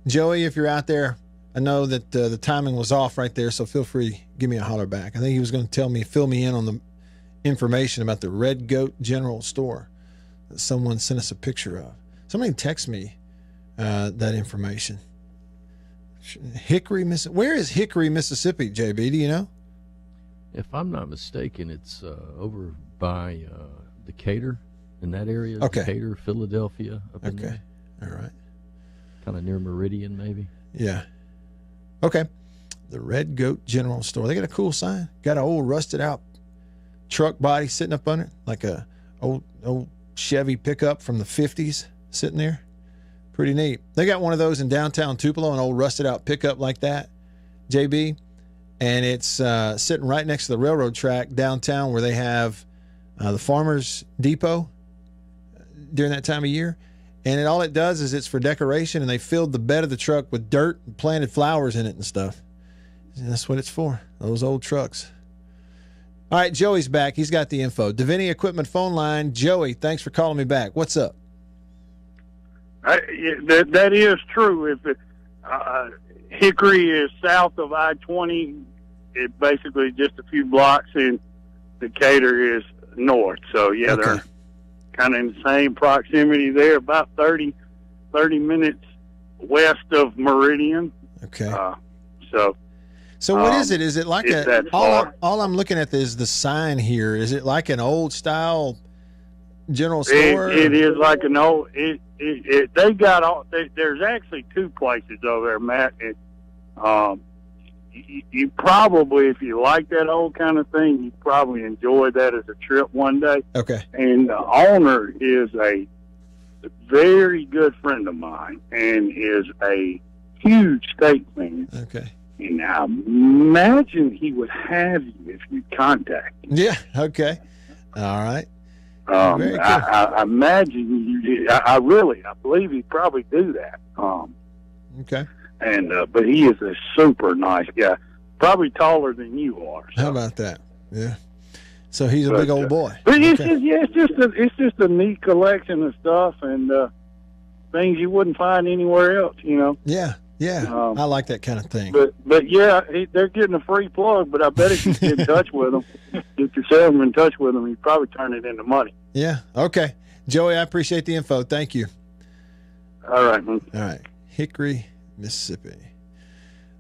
Joey, if you're out there, I know that the timing was off right there, so feel free to give me a holler back. I think he was going to fill me in on the information about the Red Goat General Store that someone sent us a picture of. Somebody text me that information. Hickory, Mississippi. Where is Hickory, Mississippi, JB? Do you know? If I'm not mistaken, it's over by Decatur, in that area. Okay. Decatur, Philadelphia, up in there. All right. Kind of near Meridian, maybe. Yeah. Okay. The Red Goat General Store. They got a cool sign. Got an old rusted out truck body sitting up on it, like a old Chevy pickup from the 50s sitting there. Pretty neat. They got one of those in downtown Tupelo, an old rusted out pickup like that, JB. And it's sitting right next to the railroad track downtown where they have the Farmers Depot during that time of year. And all it does is it's for decoration, and they filled the bed of the truck with dirt and planted flowers in it and stuff. And that's what it's for, those old trucks. All right, Joey's back. He's got the info. Davini Equipment phone line. Joey, thanks for calling me back. What's up? That is true. If Hickory is south of I-20, it basically just a few blocks, and Decatur is north. So, yeah, Okay. they're kind of in the same proximity there, about 30 minutes west of Meridian. Okay. So what is it? Is it like it's that all far. I'm looking at is the sign here. Is it like an old style general store? It is like an old. They got all. There's actually two places over there, Matt. You probably, if you like that old kind of thing, you probably enjoy that as a trip one day. Okay. And the owner is a very good friend of mine and is a huge state fan. Okay. And I imagine he would have you if you contact him. Yeah. Okay. All right. Very cool. I imagine you. I believe he'd probably do that. Okay. And but he is a super nice guy, probably taller than you are. So. How about that? Yeah. So he's a big old boy. But Okay. it's just a neat collection of stuff and things you wouldn't find anywhere else. You know. Yeah. Yeah. I like that kind of thing. But yeah, they're getting a free plug. But I bet if you get in touch with them, get your salesman in touch with them, he'd probably turn it into money. Yeah. Okay. Joey, I appreciate the info. Thank you. All right, man. All right. Hickory, Mississippi.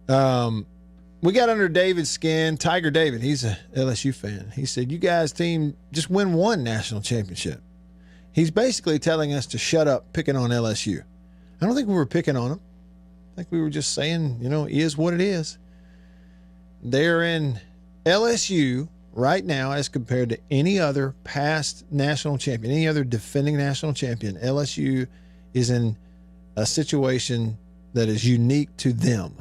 We got under David's skin. Tiger David, he's a LSU fan. He said, you guys' team just win one national championship. He's basically telling us to shut up picking on LSU. I don't think we were picking on them. I think we were just saying, is what it is. They're in LSU right now as compared to any other past national champion, any other defending national champion. LSU is in a situation that is unique to them.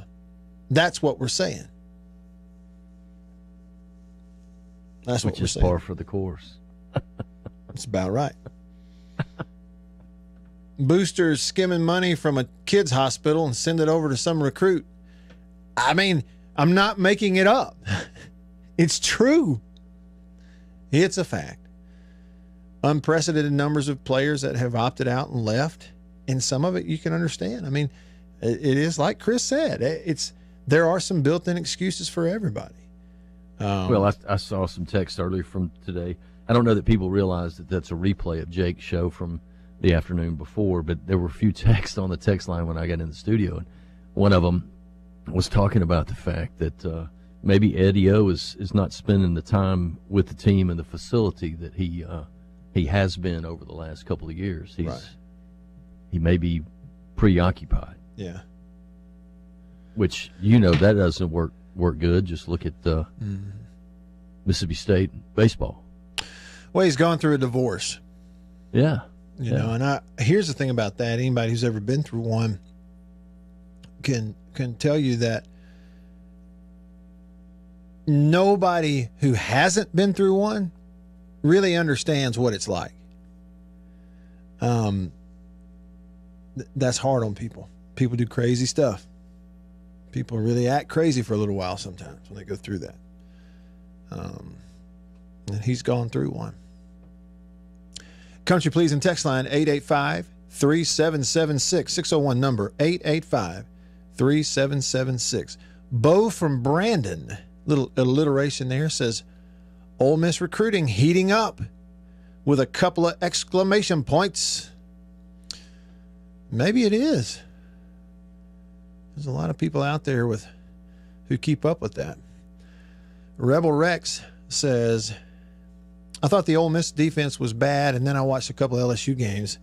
That's what we're saying. That's what we're saying. Which is par for the course. That's about right. Boosters skimming money from a kid's hospital and send it over to some recruit. I mean, I'm not making it up. It's true. It's a fact. Unprecedented numbers of players that have opted out and left, and some of it you can understand. I mean, it is like Chris said. There are some built-in excuses for everybody. Well, I saw some text earlier from today. I don't know that people realize that that's a replay of Jake's show from the afternoon before, but there were a few texts on the text line when I got in the studio, and one of them was talking about the fact that maybe Eddie O is not spending the time with the team and the facility that he has been over the last couple of years. He may be preoccupied. Yeah. Which, that doesn't work good. Just look at Mississippi State baseball. Well, he's gone through a divorce. Yeah. You know, and here's the thing about that. Anybody who's ever been through one can tell you that nobody who hasn't been through one really understands what it's like. That's hard on people. People do crazy stuff. People really act crazy for a little while sometimes when they go through that. And he's gone through one. Country Please and text line 885-3776. 601 number 885-3776. Bo from Brandon, little alliteration there, says, Ole Miss recruiting heating up with a couple of exclamation points. Maybe it is. There's a lot of people out there who keep up with that. Rebel Rex says, I thought the Ole Miss defense was bad, and then I watched a couple of LSU games.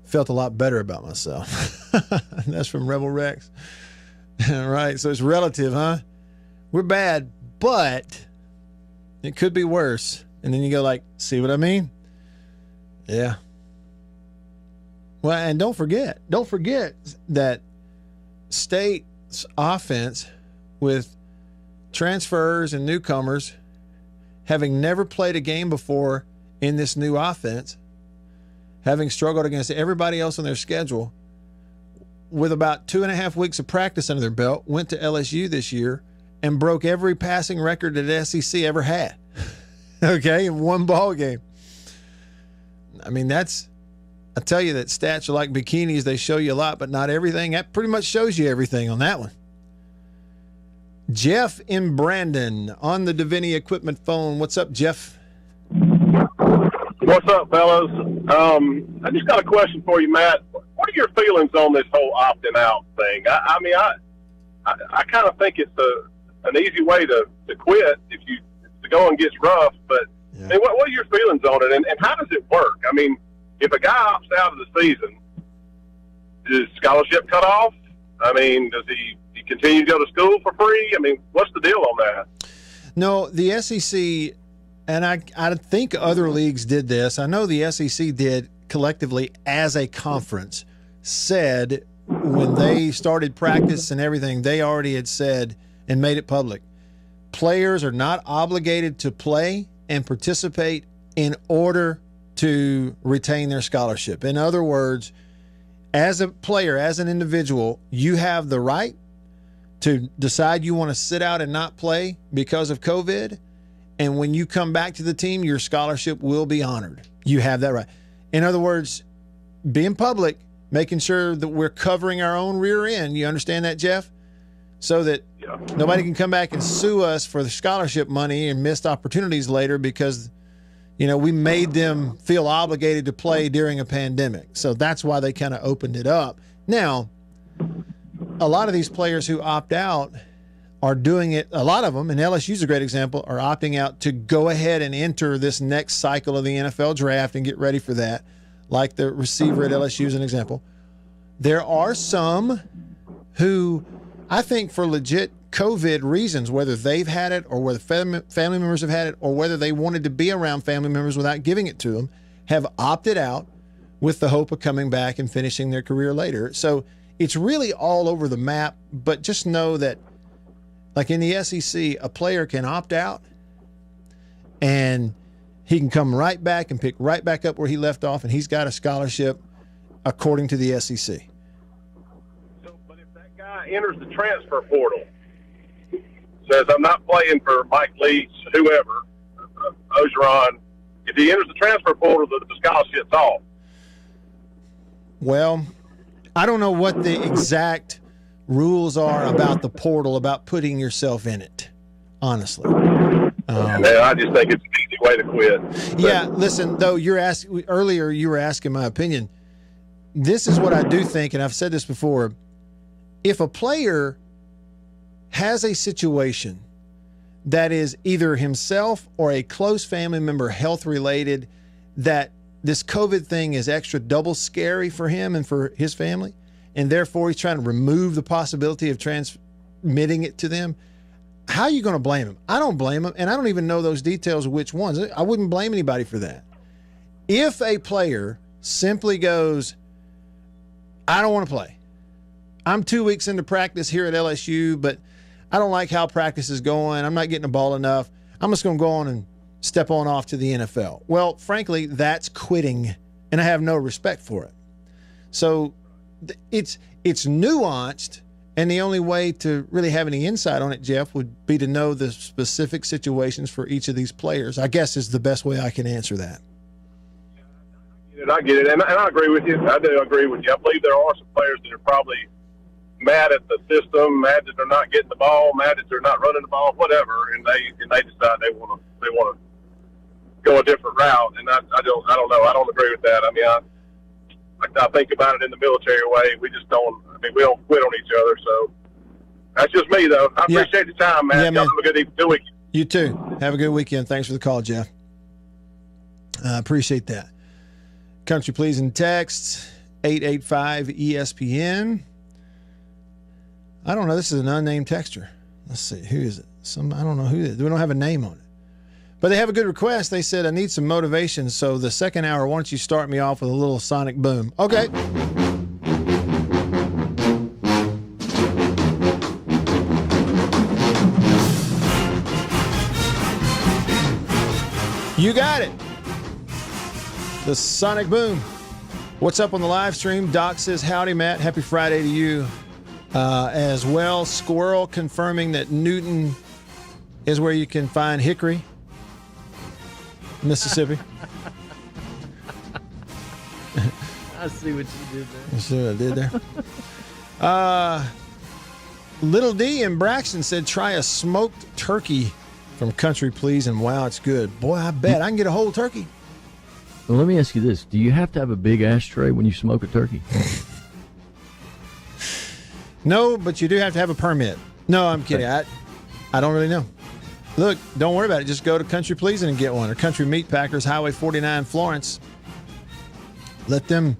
Felt a lot better about myself. That's from Rebel Rex. All right, so it's relative, huh? We're bad, but it could be worse. And then you go like, see what I mean? Yeah. Well, and don't forget that State's offense with transfers and newcomers, having never played a game before in this new offense, having struggled against everybody else on their schedule, with about 2.5 weeks of practice under their belt, went to LSU this year and broke every passing record that SEC ever had. Okay, in one ball game. I mean, I tell you that stats are like bikinis. They show you a lot, but not everything. That pretty much shows you everything on that one. Jeff in Brandon on the Davini Equipment phone. What's up, Jeff? What's up, fellas? I just got a question for you, Matt. What are your feelings on this whole opting out thing? I mean, I kind of think it's an easy way to quit if the going gets rough. But I mean, what are your feelings on it, and how does it work? I mean, if a guy opts out of the season, is scholarship cut off? I mean, does he continue to go to school for free? I mean, what's the deal on that? No, the SEC, and I think other leagues did this. I know the SEC did collectively as a conference, said when they started practice and everything, they already had said and made it public. Players are not obligated to play and participate in order to retain their scholarship. In other words, as a player, as an individual, you have the right to decide you want to sit out and not play because of COVID. And when you come back to the team, your scholarship will be honored. You have that right. In other words, being public, making sure that we're covering our own rear end. You understand that, Jeff? So that nobody can come back and sue us for the scholarship money and missed opportunities later because, we made them feel obligated to play during a pandemic. So that's why they kind of opened it up. Now, a lot of these players who opt out are doing it, a lot of them, and LSU's a great example, are opting out to go ahead and enter this next cycle of the NFL draft and get ready for that, like the receiver at LSU is an example. There are some who, I think for legit COVID reasons, whether they've had it or whether family members have had it or whether they wanted to be around family members without giving it to them, have opted out with the hope of coming back and finishing their career later. So it's really all over the map, but just know that, like in the SEC, a player can opt out and he can come right back and pick right back up where he left off, and he's got a scholarship according to the SEC. So, but if that guy enters the transfer portal, says, I'm not playing for Mike Leach, whoever, Ogeron, if he enters the transfer portal, the scholarship's off. Well, I don't know what the exact rules are about the portal, about putting yourself in it, honestly. And I just think it's an easy way to quit. Yeah, listen, though, earlier you were asking my opinion. This is what I do think, and I've said this before. If a player has a situation that is either himself or a close family member health related, that this COVID thing is extra double scary for him and for his family, and therefore he's trying to remove the possibility of transmitting it to them, how are you going to blame him? I don't blame him, and I don't even know those details of which ones. I wouldn't blame anybody for that. If a player simply goes, I don't want to play. I'm 2 weeks into practice here at LSU, but I don't like how practice is going. I'm not getting the ball enough. I'm just going to go on and step on off to the NFL. Well, frankly, that's quitting, and I have no respect for it. So it's nuanced, and the only way to really have any insight on it, Jeff, would be to know the specific situations for each of these players, I guess is the best way I can answer that. I get it, and I agree with you. I do agree with you. I believe there are some players that are probably mad at the system, mad that they're not getting the ball, mad that they're not running the ball, whatever, and they decide they want to go a different route. And I don't know. I don't agree with that. I mean, I think about it in the military way. We just don't. I mean, we don't quit on each other. So that's just me, though. I appreciate the time, man. Yeah, man. Y'all have a good weekend. You too. Have a good weekend. Thanks for the call, Jeff. I appreciate that. Country pleasing texts 885 ESPN. I don't know. This is an unnamed texter. Let's see. Who is it? I don't know who it is. We don't have a name on it. But they have a good request. They said, I need some motivation. So the second hour, why don't you start me off with a little sonic boom? Okay. You got it. The sonic boom. What's up on the live stream? Doc says, howdy, Matt. Happy Friday to you as well. Squirrel confirming that Newton is where you can find hickory, Mississippi. I see what you did there. You see what I did there? Little D in Braxton said, try a smoked turkey from Country Please, and wow, it's good. Boy, I bet I can get a whole turkey. Well, let me ask you this. Do you have to have a big ashtray when you smoke a turkey? No, but you do have to have a permit. No, I'm kidding. I don't really know. Look, don't worry about it. Just go to Country Pleasing and get one, or Country Meat Packers, Highway 49, Florence. Let them,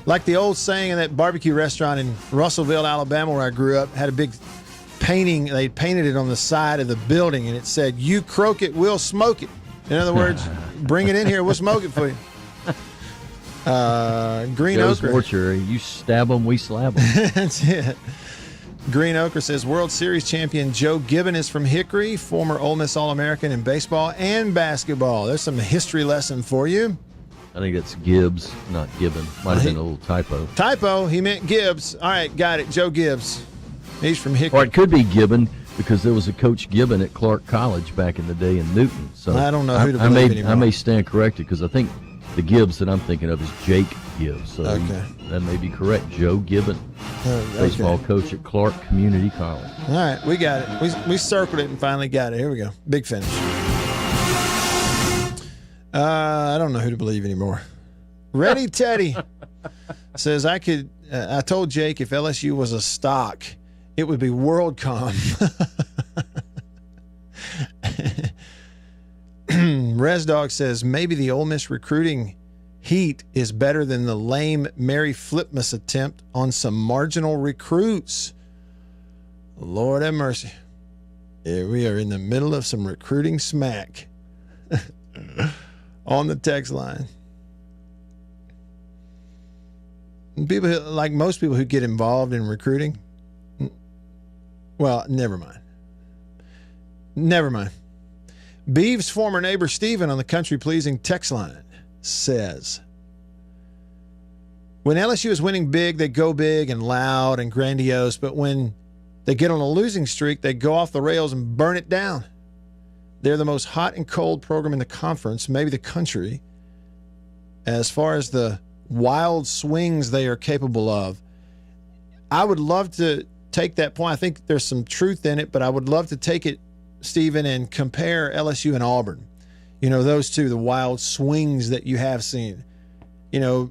like the old saying in that barbecue restaurant in Russellville, Alabama, where I grew up, had a big painting. They painted it on the side of the building, and it said, you croak it, we'll smoke it. In other words, bring it in here, we'll smoke it for you. Green Joe's Ochre. Mortuary. You stab them, we slab them. That's it. Green Ochre says World Series champion Joe Gibbon is from Hickory, former Ole Miss All-American in baseball and basketball. There's some history lesson for you. I think that's Gibbs, not Gibbon. Might have been a little typo. Typo, he meant Gibbs. All right, got it. Joe Gibbs. He's from Hickory. Or it could be Gibbon, because there was a Coach Gibbon at Clark College back in the day in Newton. So I don't know who to believe anymore. I may stand corrected, because I think the Gibbs that I'm thinking of is Jake Gibbs. So that may be correct. Joe Gibbon, baseball coach at Clark Community College. All right, we got it. We circled it and finally got it. Here we go. Big finish. I don't know who to believe anymore. Ready Teddy says, I told Jake if LSU was a stock, it would be WorldCom. ResDog says, maybe the Ole Miss recruiting heat is better than the lame Mary Flipmas attempt on some marginal recruits. Lord have mercy. Here we are in the middle of some recruiting smack on the text line. People, like most people who get involved in recruiting, well, never mind. Beeves' former neighbor Stephen on the Country Pleasing text line says, when LSU is winning big, they go big and loud and grandiose, but when they get on a losing streak, they go off the rails and burn it down. They're the most hot and cold program in the conference, maybe the country, as far as the wild swings they are capable of. I would love to take that point. I think there's some truth in it, but I would love to take it Stephen, and compare LSU and Auburn. You know, those two, the wild swings that you have seen. You know,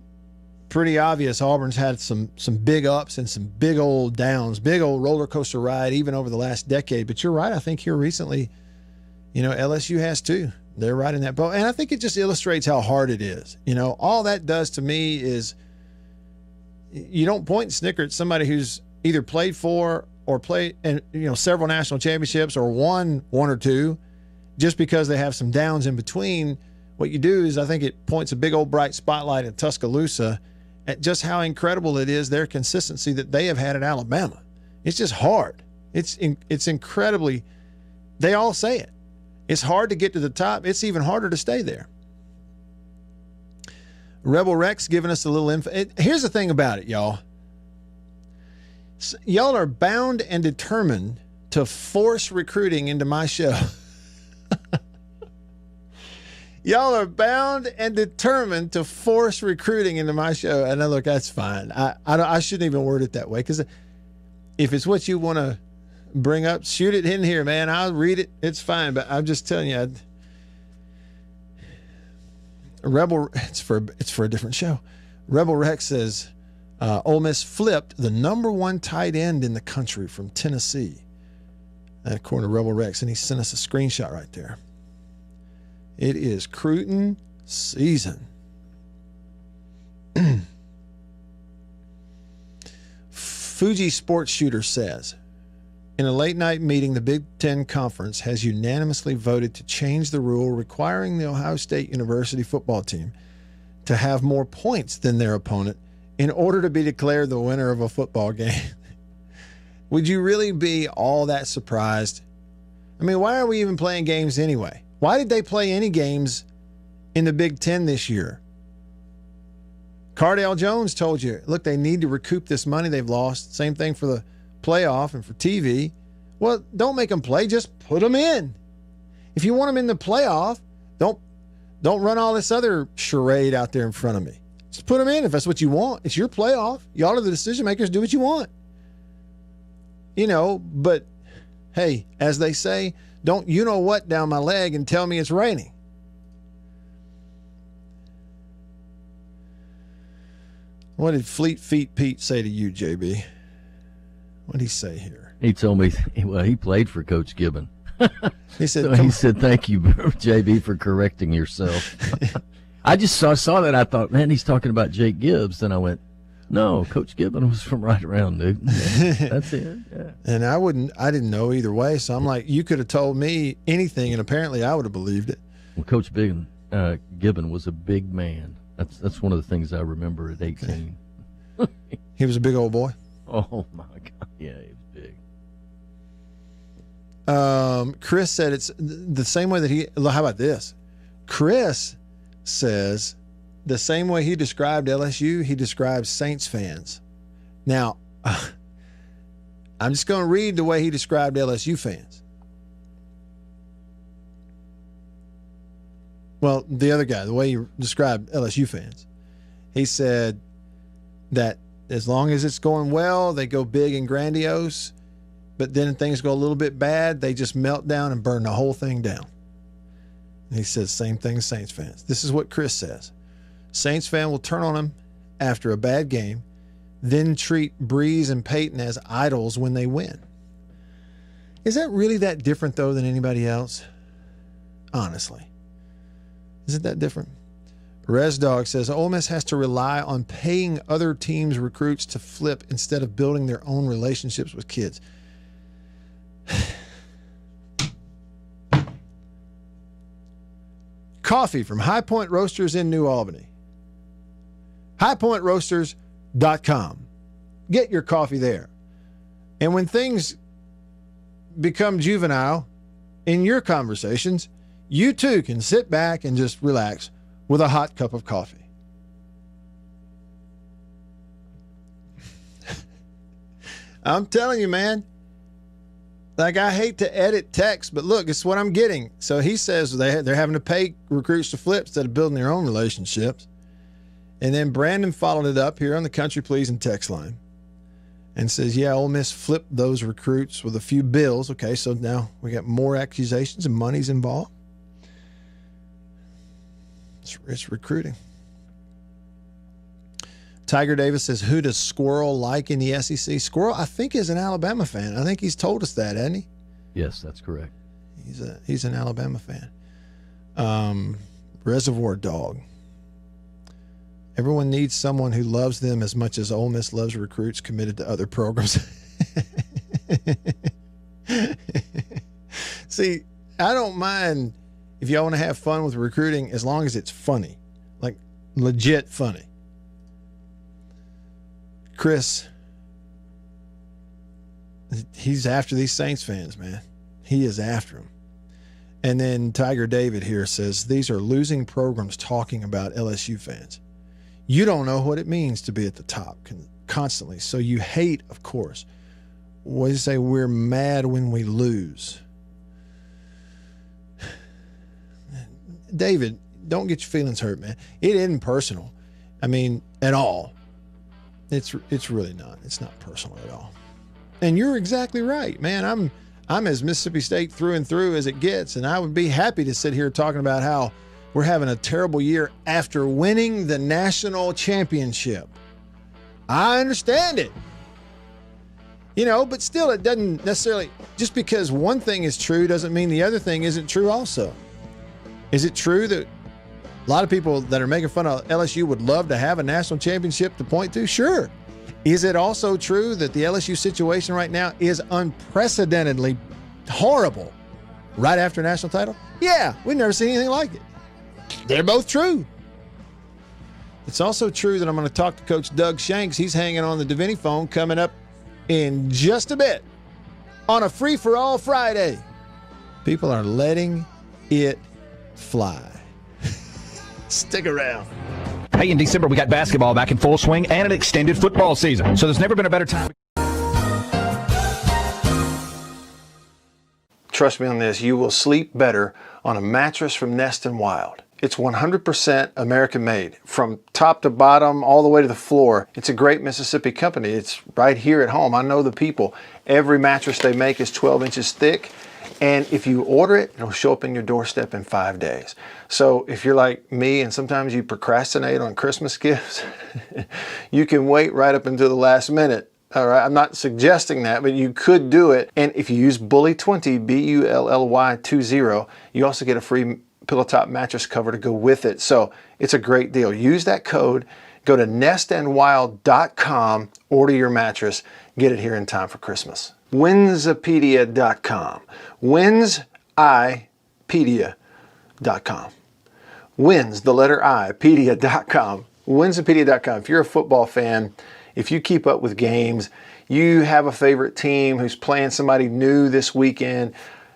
pretty obvious Auburn's had some big ups and some big old downs, big old roller coaster ride even over the last decade. But you're right, I think here recently, you know, LSU has too. They're right in that boat. And I think it just illustrates how hard it is. You know, all that does to me is you don't point and snicker at somebody who's either played for or played and several national championships or won one or two just because they have some downs in between. What you do is I think it points a big old bright spotlight at Tuscaloosa at just how incredible it is, their consistency that they have had at Alabama. It's just hard. It's incredibly, they all say it. It's hard to get to the top. It's even harder to stay there. Rebel Rex giving us a little info. Here's the thing about it, y'all. Y'all are bound and determined to force recruiting into my show. Y'all are bound and determined to force recruiting into my show. And look, that's fine. I shouldn't even word it that way, because if it's what you want to bring up, shoot it in here, man. I'll read it. It's fine. But I'm just telling you, Rebel, it's for a different show. Rebel Rex says, Ole Miss flipped the #1 tight end in the country from Tennessee. And according to Rebel Rex, and he sent us a screenshot right there. It is Cruton season. Fuji Sports Shooter says, in a late-night meeting, the Big Ten Conference has unanimously voted to change the rule requiring the Ohio State University football team to have more points than their opponent in order to be declared the winner of a football game. Would you really be all that surprised? I mean, why are we even playing games anyway? Why did they play any games in the Big Ten this year? Cardale Jones told you, look, they need to recoup this money they've lost. Same thing for the playoff and for TV. Well, don't make them play. Just put them in. If you want them in the playoff, don't run all this other charade out there in front of me. Just put them in if that's what you want. It's your playoff. Y'all are the decision makers. Do what you want. But hey, as they say, don't you-know-what down my leg and tell me it's raining. What did Fleet Feet Pete say to you, JB? What did he say here? He told me, well, he played for Coach Gibbon. He said, thank you, JB, for correcting yourself. I just saw that. I thought, man, he's talking about Jake Gibbs. Then I went, no, Coach Gibbon was from right around Newton. Yeah, that's it. Yeah. And I didn't know either way. So I'm like, you could have told me anything, and apparently I would have believed it. Well, Coach Gibbon was a big man. That's one of the things I remember at 18. He was a big old boy. Oh my God! Yeah, he was big. Chris said it's the same way that how about this? Chris says the same way he described LSU, he describes Saints fans. Now, I'm just going to read the way he described LSU fans. Well, the other guy, the way he described LSU fans, he said that as long as it's going well, they go big and grandiose, but then things go a little bit bad, they just melt down and burn the whole thing down. And he says same thing as Saints fans. This is what Chris says. Saints fan will turn on him after a bad game, then treat Breeze and Peyton as idols when they win. Is that really that different, though, than anybody else? Honestly. Is it that different? Res Dog says Ole Miss has to rely on paying other teams' recruits to flip instead of building their own relationships with kids. Coffee from High Point Roasters in New Albany. highpointroasters.com. Get your coffee there. And when things become juvenile in your conversations, you too can sit back and just relax with a hot cup of coffee. I'm telling you, man. Like, I hate to edit text, but look, it's what I'm getting. So he says they're having to pay recruits to flip instead of building their own relationships. And then Brandon followed it up here on the Country Pleasing text line and says, yeah, Ole Miss flipped those recruits with a few bills. Okay, so now we got more accusations and money's involved. It's recruiting. Tiger Davis says, who does Squirrel like in the SEC? Squirrel, I think, is an Alabama fan. I think he's told us that, hasn't he? Yes, that's correct. He's an Alabama fan. Reservoir Dog. Everyone needs someone who loves them as much as Ole Miss loves recruits committed to other programs. See, I don't mind if y'all want to have fun with recruiting as long as it's funny, like legit funny. Chris, he's after these Saints fans, man. He is after them. And then Tiger David here says, these are losing programs talking about LSU fans. You don't know what it means to be at the top constantly. So you hate, of course. What do you say? We're mad when we lose. David, don't get your feelings hurt, man. It isn't personal. I mean, at all. It's really not. It's not personal at all. And you're exactly right, man. I'm as Mississippi State through and through as it gets, and I would be happy to sit here talking about how we're having a terrible year after winning the national championship. I understand it. You know, but still, it doesn't necessarily, just because one thing is true doesn't mean the other thing isn't true also. Is it true that a lot of people that are making fun of LSU would love to have a national championship to point to? Sure. Is it also true that the LSU situation right now is unprecedentedly horrible right after a national title? Yeah, we've never seen anything like it. They're both true. It's also true that I'm going to talk to Coach Doug Shanks. He's hanging on the Davini phone coming up in just a bit on a free-for-all Friday. People are letting it fly. Stick around. Hey, in December, we got basketball back in full swing and an extended football season. So there's never been a better time. Trust me on this. You will sleep better on a mattress from Nest and Wild. It's 100% American made. From top to bottom, all the way to the floor. It's a great Mississippi company. It's right here at home. I know the people. Every mattress they make is 12 inches thick. And if you order it, it'll show up in your doorstep in 5 days. So if you're like me and sometimes you procrastinate on Christmas gifts, you can wait right up until the last minute. All right, I'm not suggesting that, but you could do it. And if you use Bully20, BULLY20, you also get a free pillow top mattress cover to go with it. So it's a great deal. Use that code. Go to nestandwild.com, order your mattress, get it here in time for Christmas. Winsipedia.com. Winsipedia.com. Wins, the letter I, pedia.com. Winsipedia.com. If you're a football fan, if you keep up with games, you have a favorite team who's playing somebody new this weekend,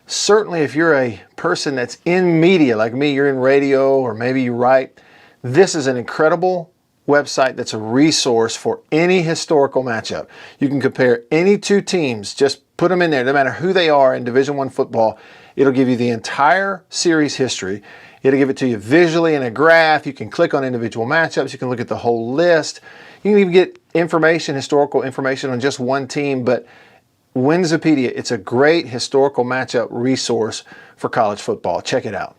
certainly if you're a person that's in media, like me, you're in radio or maybe you write, this is an incredible website that's a resource for any historical matchup. You can compare any two teams, just put them in there, no matter who they are in Division I football. It'll give you the entire series history. It'll give it to you visually in a graph. You can click on individual matchups. You can look at the whole list. You can even get information, historical information on just one team, but Winsipedia, it's a great historical matchup resource for college football. Check it out.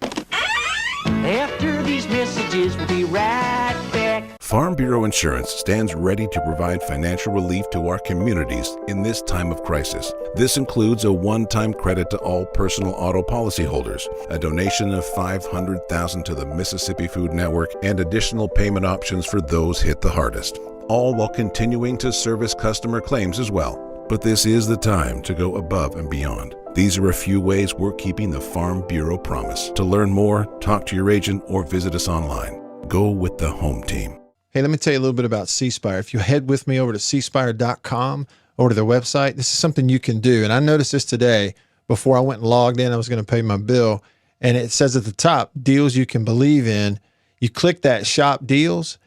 After these messages, we'll be right back. Farm Bureau Insurance stands ready to provide financial relief to our communities in this time of crisis. This includes a one-time credit to all personal auto policyholders, a donation of $500,000 to the Mississippi Food Network, and additional payment options for those hit the hardest, all while continuing to service customer claims as well. But this is the time to go above and beyond. These are a few ways we're keeping the Farm Bureau promise. To learn more, talk to your agent or visit us online. Go with the home team. Hey, let me tell you a little bit about C-Spire. If you head with me over to cspire.com, over to their website, this is something you can do. And I noticed this today before I went and logged in. I was going to pay my bill. And it says at the top, deals you can believe in. You click that shop deals,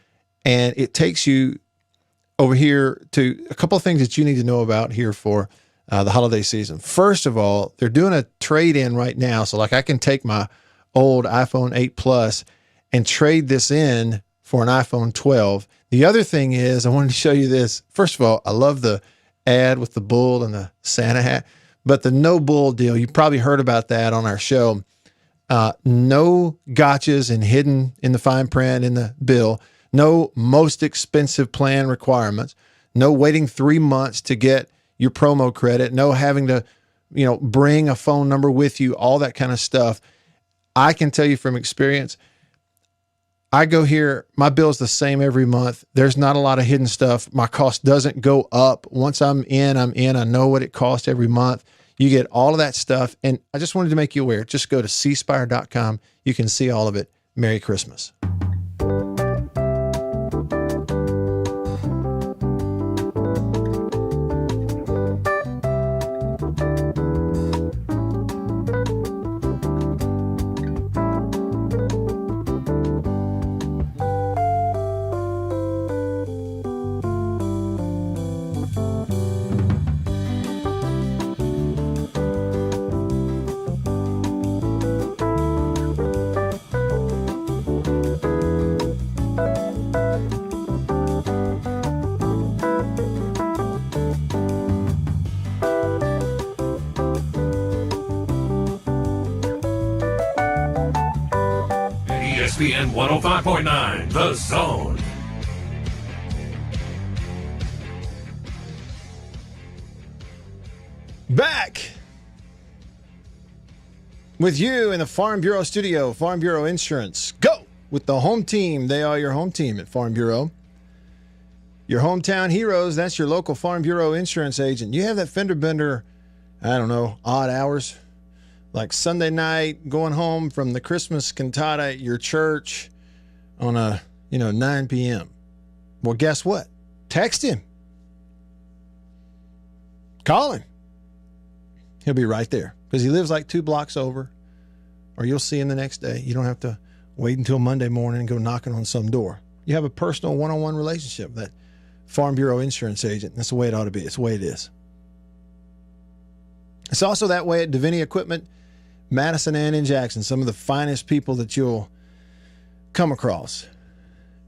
and it takes you over here to a couple of things that you need to know about here for the holiday season. First of all, they're doing a trade-in right now. So like I can take my old iPhone 8 Plus and trade this in for an iPhone 12. The other thing is I wanted to show you this. First of all, I love the ad with the bull and the Santa hat. But the no bull deal, you probably heard about that on our show. No gotchas and hidden in the fine print in the bill. No most expensive plan requirements. No waiting 3 months to get your promo credit. No having to, bring a phone number with you, all that kind of stuff. I can tell you from experience, I go here, my bill's the same every month. There's not a lot of hidden stuff. My cost doesn't go up. Once I'm in. I know what it costs every month. You get all of that stuff. And I just wanted to make you aware. Just go to cspire.com. You can see all of it. Merry Christmas. ESPN 105.9, The Zone. Back with you in the Farm Bureau studio, Farm Bureau Insurance. Go with the home team. They are your home team at Farm Bureau. Your hometown heroes, that's your local Farm Bureau insurance agent. You have that fender bender, odd hours. Like Sunday night, going home from the Christmas cantata at your church on a, 9 p.m. Well, guess what? Text him. Call him. He'll be right there because he lives like 2 blocks over, or you'll see him the next day. You don't have to wait until Monday morning and go knocking on some door. You have a personal one-on-one relationship with that Farm Bureau insurance agent. That's the way it ought to be. It's the way it is. It's also that way at Davini Equipment, Madison and in Jackson, some of the finest people that you'll come across.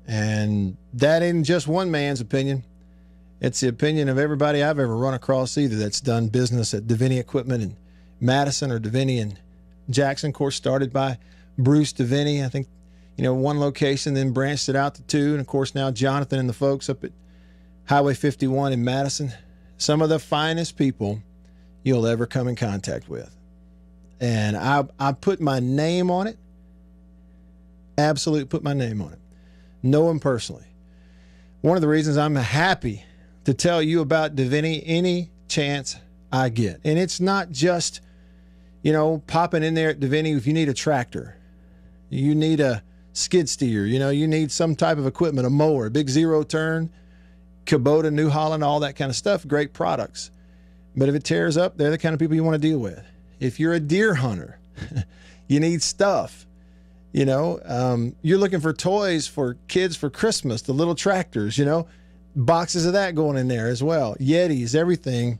And that ain't just one man's opinion. It's the opinion of everybody I've ever run across either that's done business at Davini Equipment in Madison or Davini in Jackson. Of course, started by Bruce Davini. I think, one location, then branched it out to 2. And, of course, now Jonathan and the folks up at Highway 51 in Madison. Some of the finest people you'll ever come in contact with. And I put my name on it. Absolutely put my name on it. Know him personally. One of the reasons I'm happy to tell you about Davini any chance I get. And it's not just, popping in there at Davini if you need a tractor. You need a skid steer. You need some type of equipment, a mower, a big zero turn, Kubota, New Holland, all that kind of stuff. Great products. But if it tears up, they're the kind of people you want to deal with. If you're a deer hunter, you need stuff. You're looking for toys for kids for Christmas, the little tractors, boxes of that going in there as well. Yetis, everything.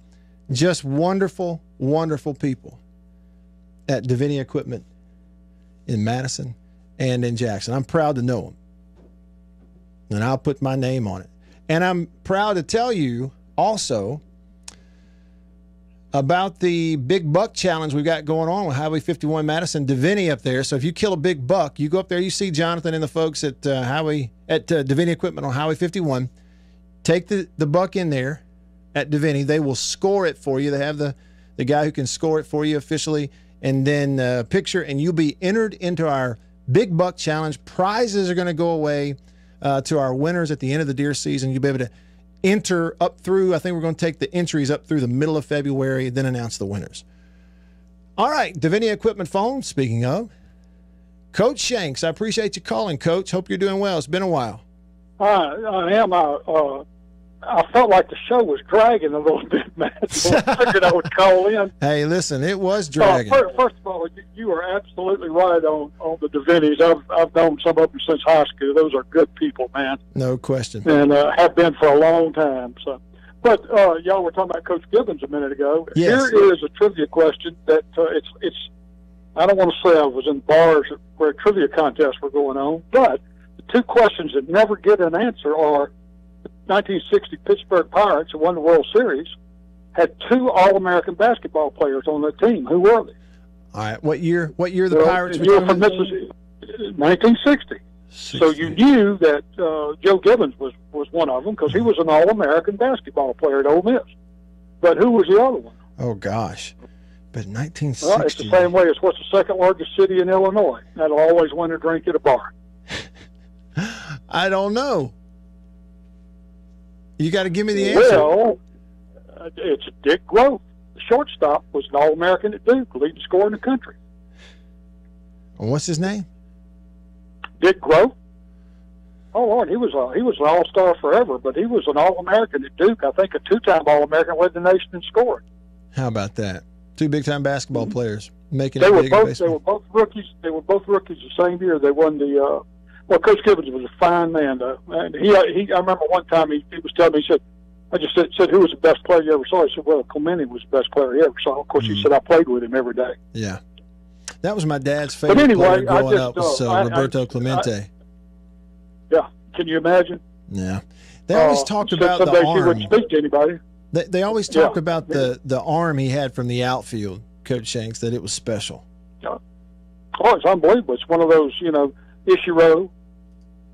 Just wonderful, wonderful people at Davini Equipment in Madison and in Jackson. I'm proud to know them. And I'll put my name on it. And I'm proud to tell you also about the big buck challenge we've got going on with Highway 51 Madison, Davini up there. So if you kill a big buck, you go up there, you see Jonathan and the folks at Davini Equipment on Highway 51. Take the buck in there at Davini. They will score it for you. They have the guy who can score it for you officially, and then picture, and you'll be entered into our big buck challenge. Prizes are going to go away to our winners at the end of the deer season. You'll be able to enter up through, I think we're going to take the entries up through the middle of February, then announce the winners. All right, Davini Equipment phone, speaking of, Coach Shanks, I appreciate you calling, Coach. Hope you're doing well. It's been a while. I am. I felt like the show was dragging a little bit, Matt, so I figured I would call in. Hey, listen, it was dragging. First of all, you are absolutely right on the Davinis. I've known some of them since high school. Those are good people, man. No question. And have been for a long time. So, but y'all were talking about Coach Gibbons a minute ago. Yes. Here is a trivia question that it's. I don't want to say I was in bars where trivia contests were going on, but the 2 questions that never get an answer are: 1960 Pittsburgh Pirates who won the World Series had 2 All-American basketball players on their team. Who were they? All right. What year the Pirates were from Mississippi? 1960. So you knew that Joe Gibbons was one of them because he was an All-American basketball player at Ole Miss. But who was the other one? Oh, gosh. But 1960. Well, it's the same way as what's the second largest city in Illinois. That'll always win a drink at a bar. I don't know. You got to give me the answer. Well, it's Dick Grove. The shortstop was an All-American at Duke, leading scorer in the country. What's his name? Dick Grove. Oh Lord, he was an All-Star forever, but he was an All-American at Duke. I think a 2-time All-American, led the nation in scoring. How about that? 2 big-time basketball players making They it were big. both. They were both rookies. They were both rookies the same year. They won the. Well, Coach Gibbons was a fine man, though. And he. I remember one time he was telling me. He said, "I just said who was the best player you ever saw?" He said, "Well, Clemente was the best player he ever saw." Of course, he said, "I played with him every day." Yeah, that was my dad's favorite anyway, player growing up. Was Roberto Clemente. Yeah, can you imagine? Yeah, they always talked about the arm. He wouldn't speak to anybody. They always talk about the arm he had from the outfield, Coach Shanks, that it was special. Oh, it's unbelievable. It's one of those, Ishiro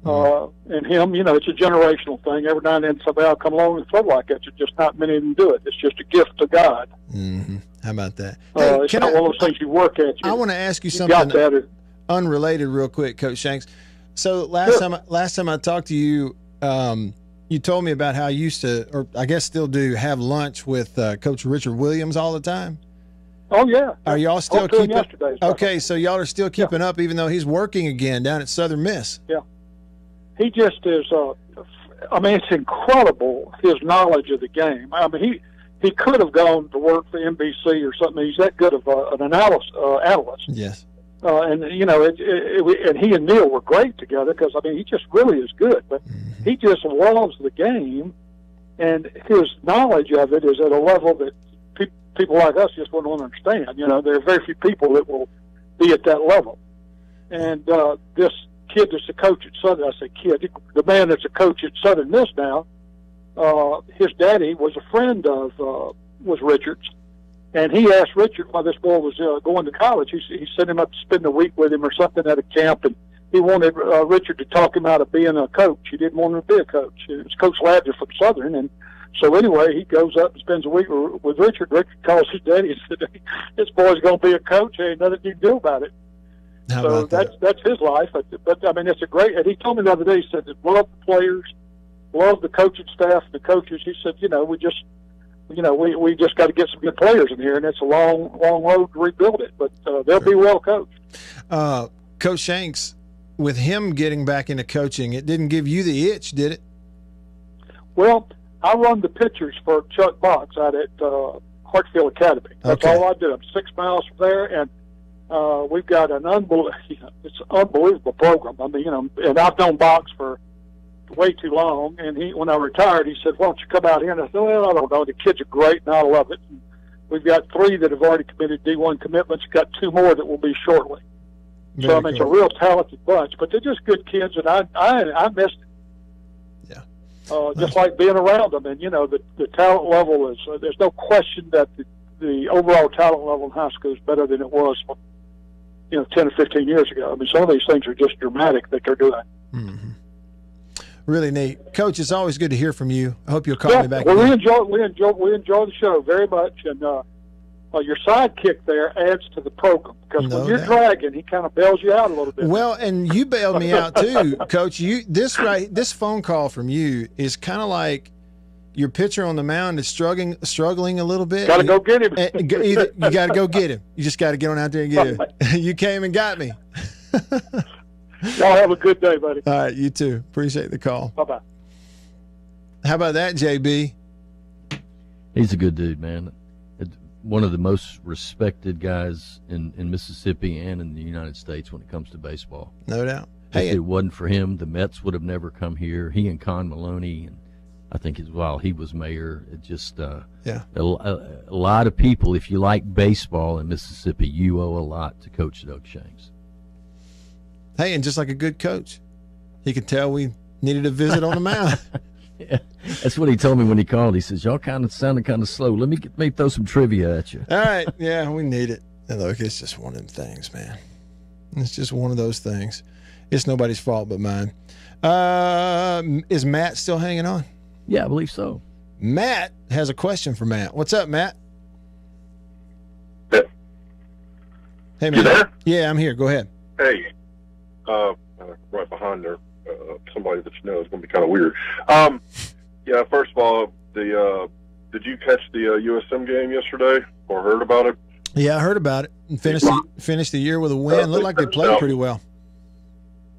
and him, it's a generational thing. Every now and then somebody will come along and throw like that. It's just not many of them do it. It's just a gift to God. Mm-hmm. How about that? Hey, it's not one of those things you work at. I want to ask you something unrelated real quick, Coach Shanks. So last time I talked to you, you told me about how you used to, or I guess still do, have lunch with Coach Richard Williams all the time. Oh yeah. Are y'all still keeping? Yesterday, okay, so y'all are still keeping up, even though he's working again down at Southern Miss. Yeah. He just is. It's incredible his knowledge of the game. I mean, he could have gone to work for NBC or something. He's that good of an analyst. Yes. And and he and Neil were great together because he just really is good. But he just loves the game, and his knowledge of it is at a level that people like us just wouldn't understand. There are very few people that will be at that level. And this kid that's a coach at Southern, I say kid, the man that's a coach at Southern Miss now, his daddy was a friend of was Richard's. And he asked Richard why this boy was going to college. He sent him up to spend a week with him or something at a camp, and he wanted Richard to talk him out of being a coach. He didn't want him to be a coach. It was Coach Ladner from Southern, and so anyway, he goes up and spends a week with Richard. Richard calls his daddy and said, "This boy's going to be a coach. There ain't nothing you can do about it." So that's his life. But it's a great. And he told me the other day. He said, "Love the players, love the coaching staff, the coaches." He said, we just got to get some good players in here, and it's a long road to rebuild it. But they'll be well coached. Coach Shanks, with him getting back into coaching, it didn't give you the itch, did it? Well, I run the pitchers for Chuck Box out at Hartsfield Academy. That's all I do. I'm 6 miles from there, and we've got an unbelievable program. And I've known Box for way too long, and when I retired, he said, "Why don't you come out here?" And I said, "Well, I don't know. The kids are great, and I love it." And we've got 3 that have already committed D1 commitments. Got 2 more that will be shortly. So it's a real talented bunch, but they're just good kids, and I missed it. Yeah. Just like being around them, and the talent level is. There's no question that the overall talent level in high school is better than it was, 10 or 15 years ago. Some of these things are just dramatic that they're doing. Mm-hmm. Really neat, Coach. It's always good to hear from you. I hope you'll call me back. Well, we enjoy the show very much, and your sidekick there adds to the program because when you're dragging, he kind of bails you out a little bit. Well, and you bailed me out too, Coach. This phone call from you is kind of like your pitcher on the mound is struggling a little bit. Got to go get him. You got to go get him. You just got to get on out there and get him. You came and got me. Y'all have a good day, buddy. All right, you too. Appreciate the call. Bye-bye. How about that, JB? He's a good dude, man. One of the most respected guys in Mississippi and in the United States when it comes to baseball. No doubt. If it wasn't for him, the Mets would have never come here. He and Con Maloney, and I think while he was mayor, it just a lot of people, if you like baseball in Mississippi, you owe a lot to Coach Doug Shanks. Hey, and just like a good coach, he could tell we needed a visit on the mound. Yeah, that's what he told me when he called. He says, y'all kind of sounded kind of slow. Let me throw some trivia at you. All right. Yeah, we need it. And look, it's just one of them things, man. It's just one of those things. It's nobody's fault but mine. Is Matt still hanging on? Yeah, I believe so. Matt has a question for Matt. What's up, Matt? Yeah. Hey, Matt. You there? Yeah, I'm here. Go ahead. Hey, right behind there, somebody that you know is going to be kind of weird. Yeah, first of all, did you catch the USM game yesterday or heard about it? Yeah, I heard about it. And finished the year with a win. Looked like they played pretty well.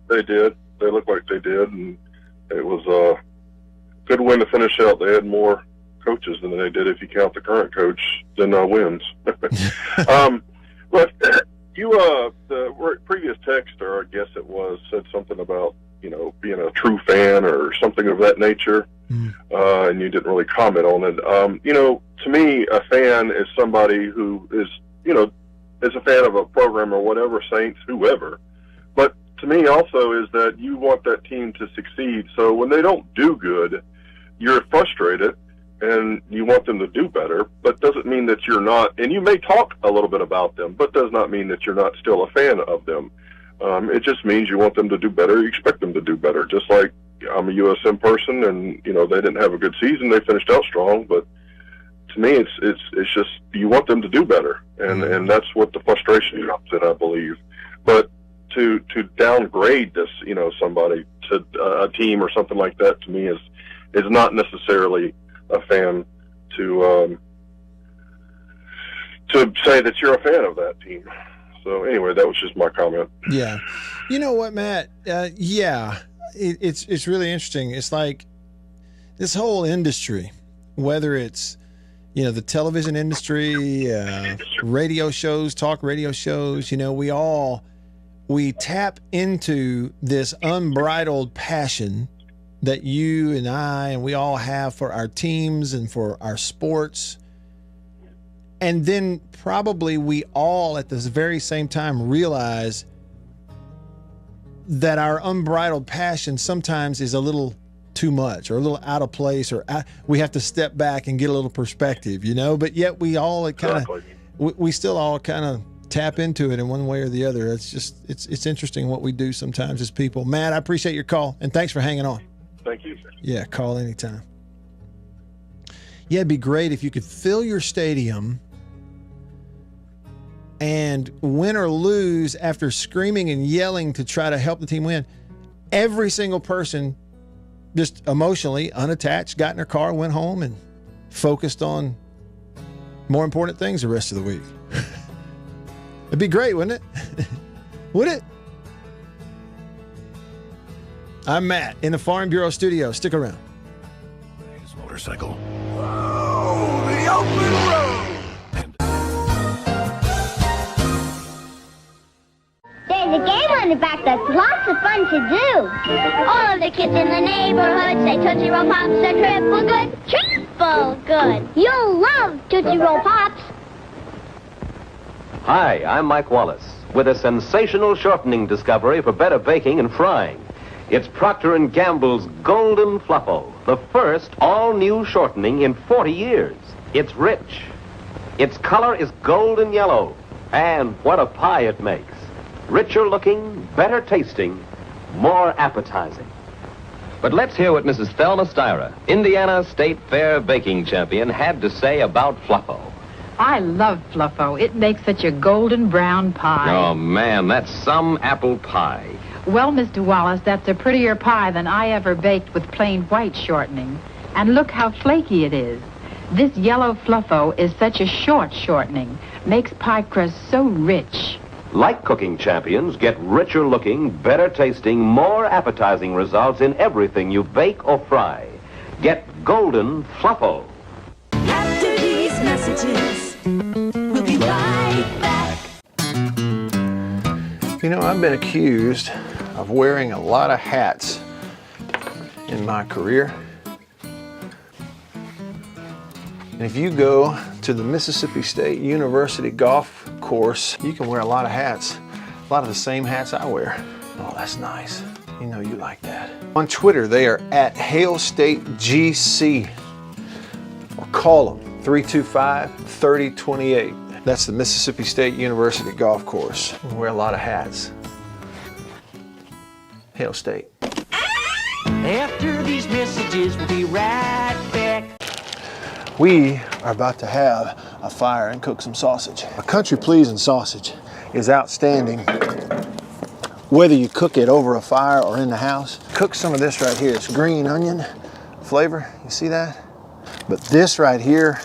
They did. They looked like they did, and it was a good win to finish out. They had more coaches than they did if you count the current coach than wins. But you, the previous texter, I guess it was, said something about, you know, being a true fan or something of that nature, and you didn't really comment on it. You know, to me, a fan is somebody who is, you know, is a fan of a program or whatever, Saints, whoever. But to me also is that you want that team to succeed. So when they don't do good, you're frustrated and you want them to do better, but doesn't mean that you're not, and you may talk a little bit about them, but does not mean that you're not still a fan of them. It just means you want them to do better. You expect them to do better. Just like I'm a USM person, and you know they didn't have a good season. They finished out strong, but to me, it's just you want them to do better, and that's what the frustration comes in, I believe. But to downgrade this, you know, somebody to a team or something like that, to me is not necessarily a fan to say that you're a fan of that team. So anyway, that was just my comment. Yeah. You know what, Matt? It's really interesting. It's like this whole industry, whether it's, you know, the television industry, radio shows, talk radio shows, you know, we tap into this unbridled passion that you and I and we all have for our teams and for our sports. And then probably we all at this very same time realize that our unbridled passion sometimes is a little too much or a little out of place, or we have to step back and get a little perspective, you know, but yet we all we still all kind of tap into it in one way or the other. It's just, it's interesting what we do sometimes as people. Matt, I appreciate your call and thanks for hanging on. Thank you. Yeah, call anytime. Yeah, it'd be great if you could fill your stadium and win or lose after screaming and yelling to try to help the team win. Every single person just emotionally unattached, got in their car, went home and focused on more important things the rest of the week. It'd be great, wouldn't it? Would it? I'm Matt in the Farm Bureau studio. Stick around. Motorcycle. Oh, the open road. There's a game on the back that's lots of fun to do. All of the kids in the neighborhood say Tootsie Roll Pops are triple good. Triple good. You'll love Tootsie Roll Pops. Hi, I'm Mike Wallace with a sensational shortening discovery for better baking and frying. It's Procter & Gamble's Golden Fluffo, the first all-new shortening in 40 years. It's rich. Its color is golden yellow, and what a pie it makes. Richer looking, better tasting, more appetizing. But let's hear what Mrs. Thelma Styra, Indiana State Fair baking champion, had to say about Fluffo. I love Fluffo. It makes such a golden brown pie. Oh, man, that's some apple pie. Well, Mr. Wallace, that's a prettier pie than I ever baked with plain white shortening. And look how flaky it is. This yellow Fluffo is such a short shortening. Makes pie crust so rich. Like cooking champions, get richer looking, better tasting, more appetizing results in everything you bake or fry. Get Golden Fluffo. After these messages, we'll be right back. You know, I've been accused of wearing a lot of hats in my career. And if you go to the Mississippi State University golf course, you can wear a lot of hats, a lot of the same hats I wear. Oh, that's nice. You know you like that. On Twitter, they are at Hail State GC. Or call them 325-3028. That's the Mississippi State University golf course. We wear a lot of hats. Hail State. After these messages, we'll be right back. We are about to have a fire and cook some sausage. A country pleasing sausage is outstanding, whether you cook it over a fire or in the house. Cook some of this right here. It's green onion flavor. You see that? But this right here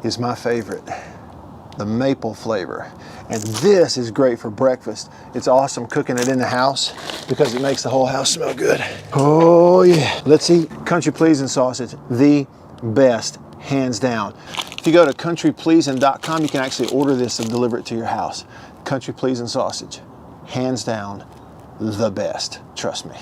is my favorite, the maple flavor. And this is great for breakfast. It's awesome cooking it in the house because it makes the whole house smell good. Oh yeah. Let's eat country pleasing sausage, the best, hands down. If you go to countrypleasing.com, you can actually order this and deliver it to your house. Country pleasing sausage, hands down, the best. Trust me.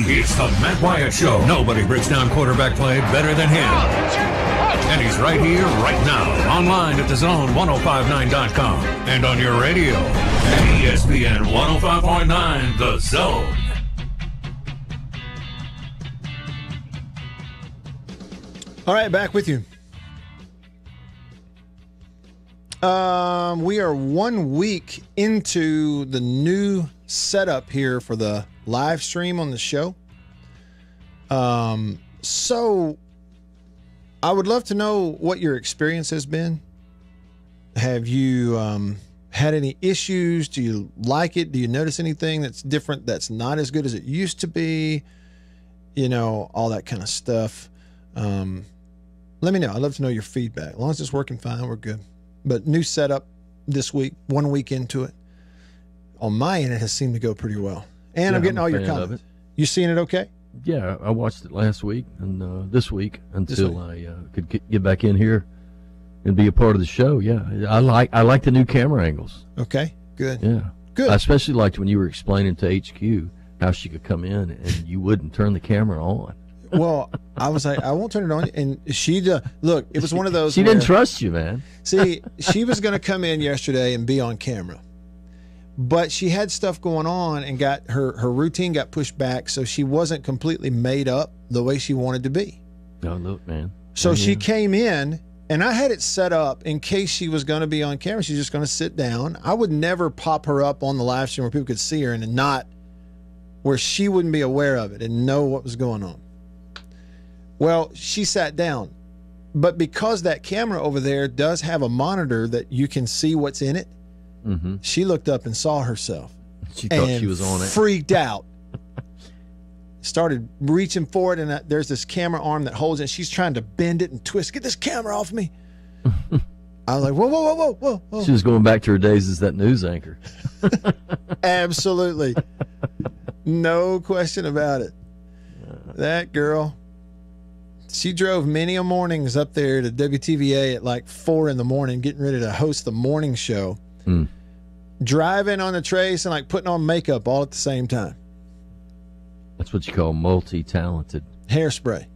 It's the Matt Wyatt Show. Nobody breaks down quarterback play better than him. And he's right here, right now, online at thezone1059.com and on your radio at ESPN 105.9 The Zone. All right, back with you. We are 1 week into the new setup here for the live stream on the show. So I would love to know what your experience has been. Have you had any issues? Do you like it? Do you notice anything that's different, that's not as good as it used to be? You know, all that kind of stuff. Let me know. I'd love to know your feedback. As long as it's working fine, we're good. But new setup this week, 1 week into it. On my end, it has seemed to go pretty well. And I'm getting all your comments. You seeing it okay? Yeah, I watched it last week and this week until I could get back in here and be a part of the show. Yeah, I like the new camera angles. Okay, good. Yeah, good. I especially liked when you were explaining to HQ how she could come in and you wouldn't turn the camera on. Well, I was like, I won't turn it on. And she, look, it was one of those. She didn't trust you, man. See, she was going to come in yesterday and be on camera. But she had stuff going on and got her routine got pushed back, so she wasn't completely made up the way she wanted to be. Oh, look, man. So she came in, and I had it set up in case she was going to be on camera. She's just going to sit down. I would never pop her up on the live stream where people could see her and not where she wouldn't be aware of it and know what was going on. Well, she sat down. But because that camera over there does have a monitor that you can see what's in it, she looked up and saw herself. She thought she was on it. Freaked out. Started reaching for it, and there's this camera arm that holds it. She's trying to bend it and twist. Get this camera off me. I was like, whoa, whoa, whoa, whoa, whoa. She was going back to her days as that news anchor. Absolutely. No question about it. That girl. She drove many a mornings up there to WTVA at like 4 a.m, getting ready to host the morning show. Driving on the trace and like putting on makeup all at the same time. That's what you call multi-talented. Hairspray.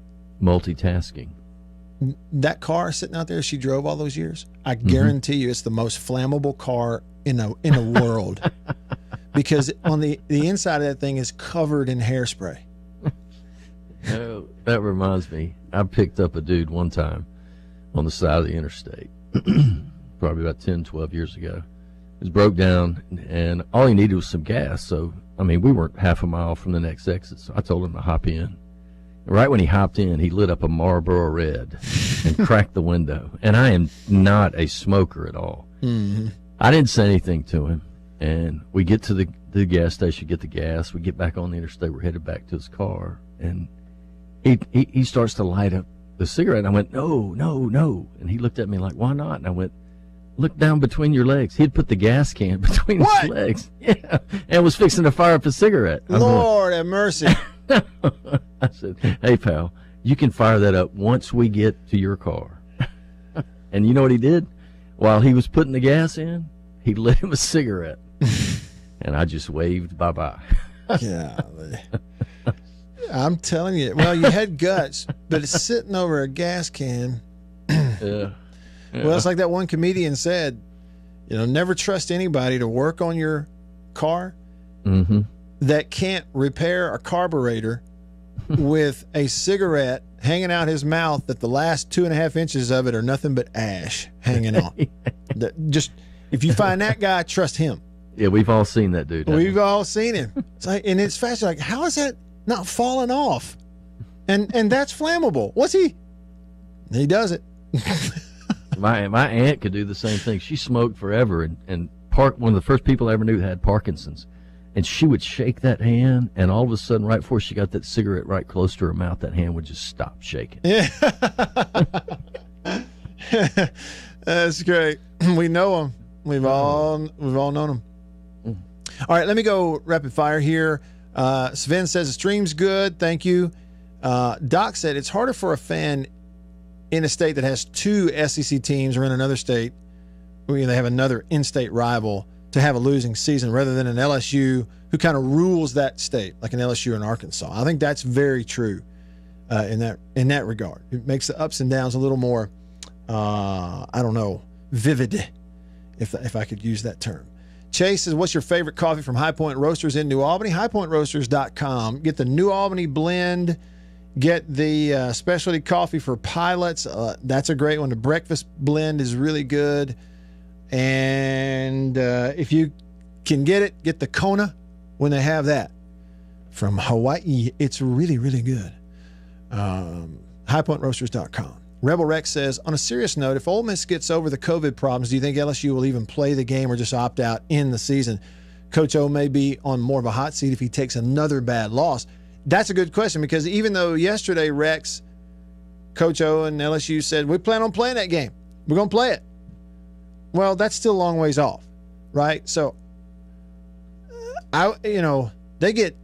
Multitasking. That car sitting out there she drove all those years, I guarantee you it's the most flammable car in the world because on the inside of that thing is covered in hairspray. Oh, that reminds me. I picked up a dude one time on the side of the interstate, probably about 10, 12 years ago. It was broke down, and all he needed was some gas. So, I mean, we weren't half a mile from the next exit, so I told him to hop in. Right when he hopped in, he lit up a Marlboro Red and cracked the window. And I am not a smoker at all. Mm-hmm. I didn't say anything to him. And we get to the gas station, get the gas. We get back on the interstate. We're headed back to his car. And he starts to light up the cigarette. And I went, no. And he looked at me like, why not? And I went, look down between your legs. He'd put the gas can between his legs. Yeah. And was fixing to fire up a cigarette. Lord have mercy. I said, hey, pal, you can fire that up once we get to your car. And you know what he did? While he was putting the gas in, he lit him a cigarette. And I just waved bye-bye. Golly. I'm telling you. Well, you had guts, but it's sitting over a gas can. Yeah. Well, it's like that one comedian said, never trust anybody to work on your car that can't repair a carburetor with a cigarette hanging out his mouth that the last 2.5 inches of it are nothing but ash hanging on. Just if you find that guy, trust him. Yeah, we've all seen that dude. We've all seen him. It's like, and it's fascinating. Like, how is that not falling off? And that's flammable. What's he? He does it. My aunt could do the same thing. She smoked forever and one of the first people I ever knew had Parkinson's. And she would shake that hand, and all of a sudden, right before she got that cigarette right close to her mouth, that hand would just stop shaking. Yeah. That's great. We know him. We've all known him. All right, let me go rapid fire here. Sven says the stream's good. Thank you. Doc said it's harder for a fan in a state that has 2 SEC teams or in another state where they have another in-state rival to have a losing season rather than an LSU who kind of rules that state, like an LSU in Arkansas. I think that's very true in that regard. It makes the ups and downs a little more, vivid, if I could use that term. Chase says, what's your favorite coffee from High Point Roasters in New Albany? HighPointRoasters.com. Get the New Albany blend. Get the specialty coffee for pilots. That's a great one. The breakfast blend is really good. And if you can get the Kona when they have that from Hawaii. It's really, really good. HighPointRoasters.com. Rebel Rex says, on a serious note, if Ole Miss gets over the COVID problems, do you think LSU will even play the game or just opt out in the season? Coach O may be on more of a hot seat if he takes another bad loss. That's a good question because even though yesterday, Rex, Coach O and LSU said, we plan on playing that game. We're going to play it. Well, that's still a long ways off, right? So, they get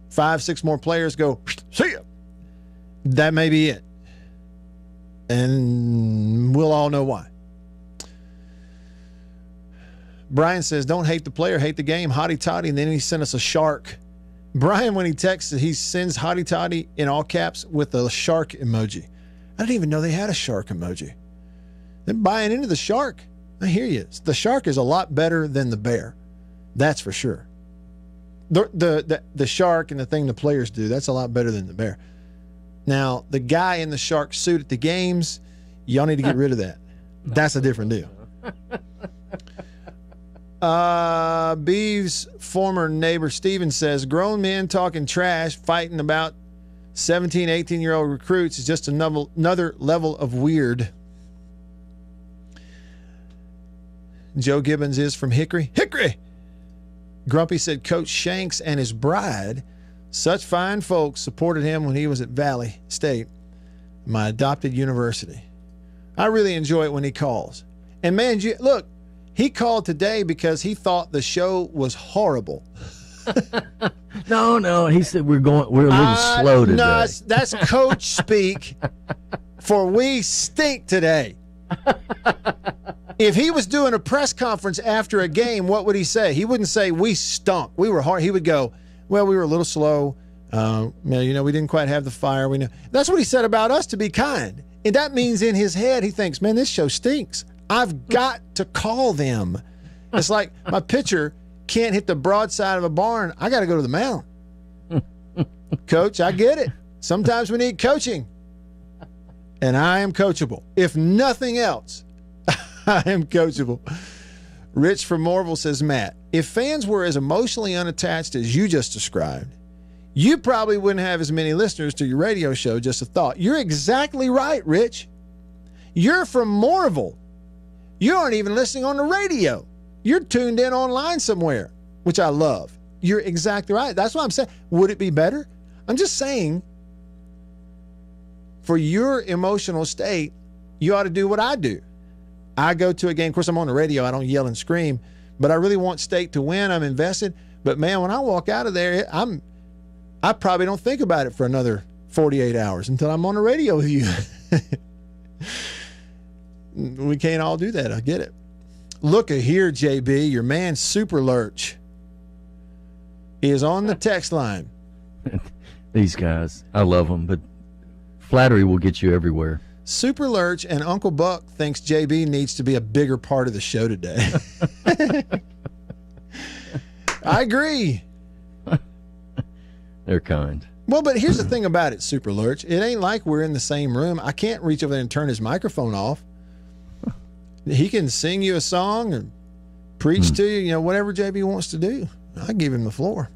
5-6 more players go, see ya. That may be it. And we'll all know why. Brian says, don't hate the player, hate the game, hotty toddy. And then he sent us a shark. Brian, when he texts, he sends hotty toddy in all caps with a shark emoji. I didn't even know they had a shark emoji. They're buying into the shark. I hear you. The shark is a lot better than the bear. That's for sure. The shark and the thing the players do, that's a lot better than the bear. Now, the guy in the shark suit at the games, y'all need to get rid of that. That's a different deal. Beeves' former neighbor Steven says, grown men talking trash, fighting about 17, 18-year-old recruits is just another level of weird. Joe Gibbons is from Hickory. Hickory! Grumpy said Coach Shanks and his bride, such fine folks, supported him when he was at Valley State, my adopted university. I really enjoy it when he calls. And man, look, he called today because he thought the show was horrible. No, he said we're a little slow today. No, that's coach speak for we stink today. If he was doing a press conference after a game, what would he say? He wouldn't say we stunk. We were hard. He would go, well, we were a little slow. We didn't quite have the fire. We know. That's what he said about us, to be kind. And that means in his head, he thinks, man, this show stinks. I've got to call them. It's like my pitcher can't hit the broadside of a barn. I got to go to the mound. Coach, I get it. Sometimes we need coaching. And I am coachable. If nothing else, I am coachable. Rich from Morville says, Matt, if fans were as emotionally unattached as you just described, you probably wouldn't have as many listeners to your radio show. Just a thought. You're exactly right, Rich. You're from Morville. You aren't even listening on the radio. You're tuned in online somewhere, which I love. You're exactly right. That's what I'm saying. Would it be better? I'm just saying, for your emotional state, you ought to do what I do. I go to a game. Of course, I'm on the radio. I don't yell and scream, but I really want State to win. I'm invested. But, man, when I walk out of there, I probably don't think about it for another 48 hours until I'm on the radio with you. We can't all do that. I get it. Look at here, JB. Your man, Super Lurch, is on the text line. These guys, I love them, but flattery will get you everywhere. Super Lurch and Uncle Buck thinks JB needs to be a bigger part of the show today. I agree. They're kind. Well, but here's the thing about it, Super Lurch. It ain't like we're in the same room. I can't reach over there and turn his microphone off. He can sing you a song and preach to you, whatever JB wants to do. I give him the floor.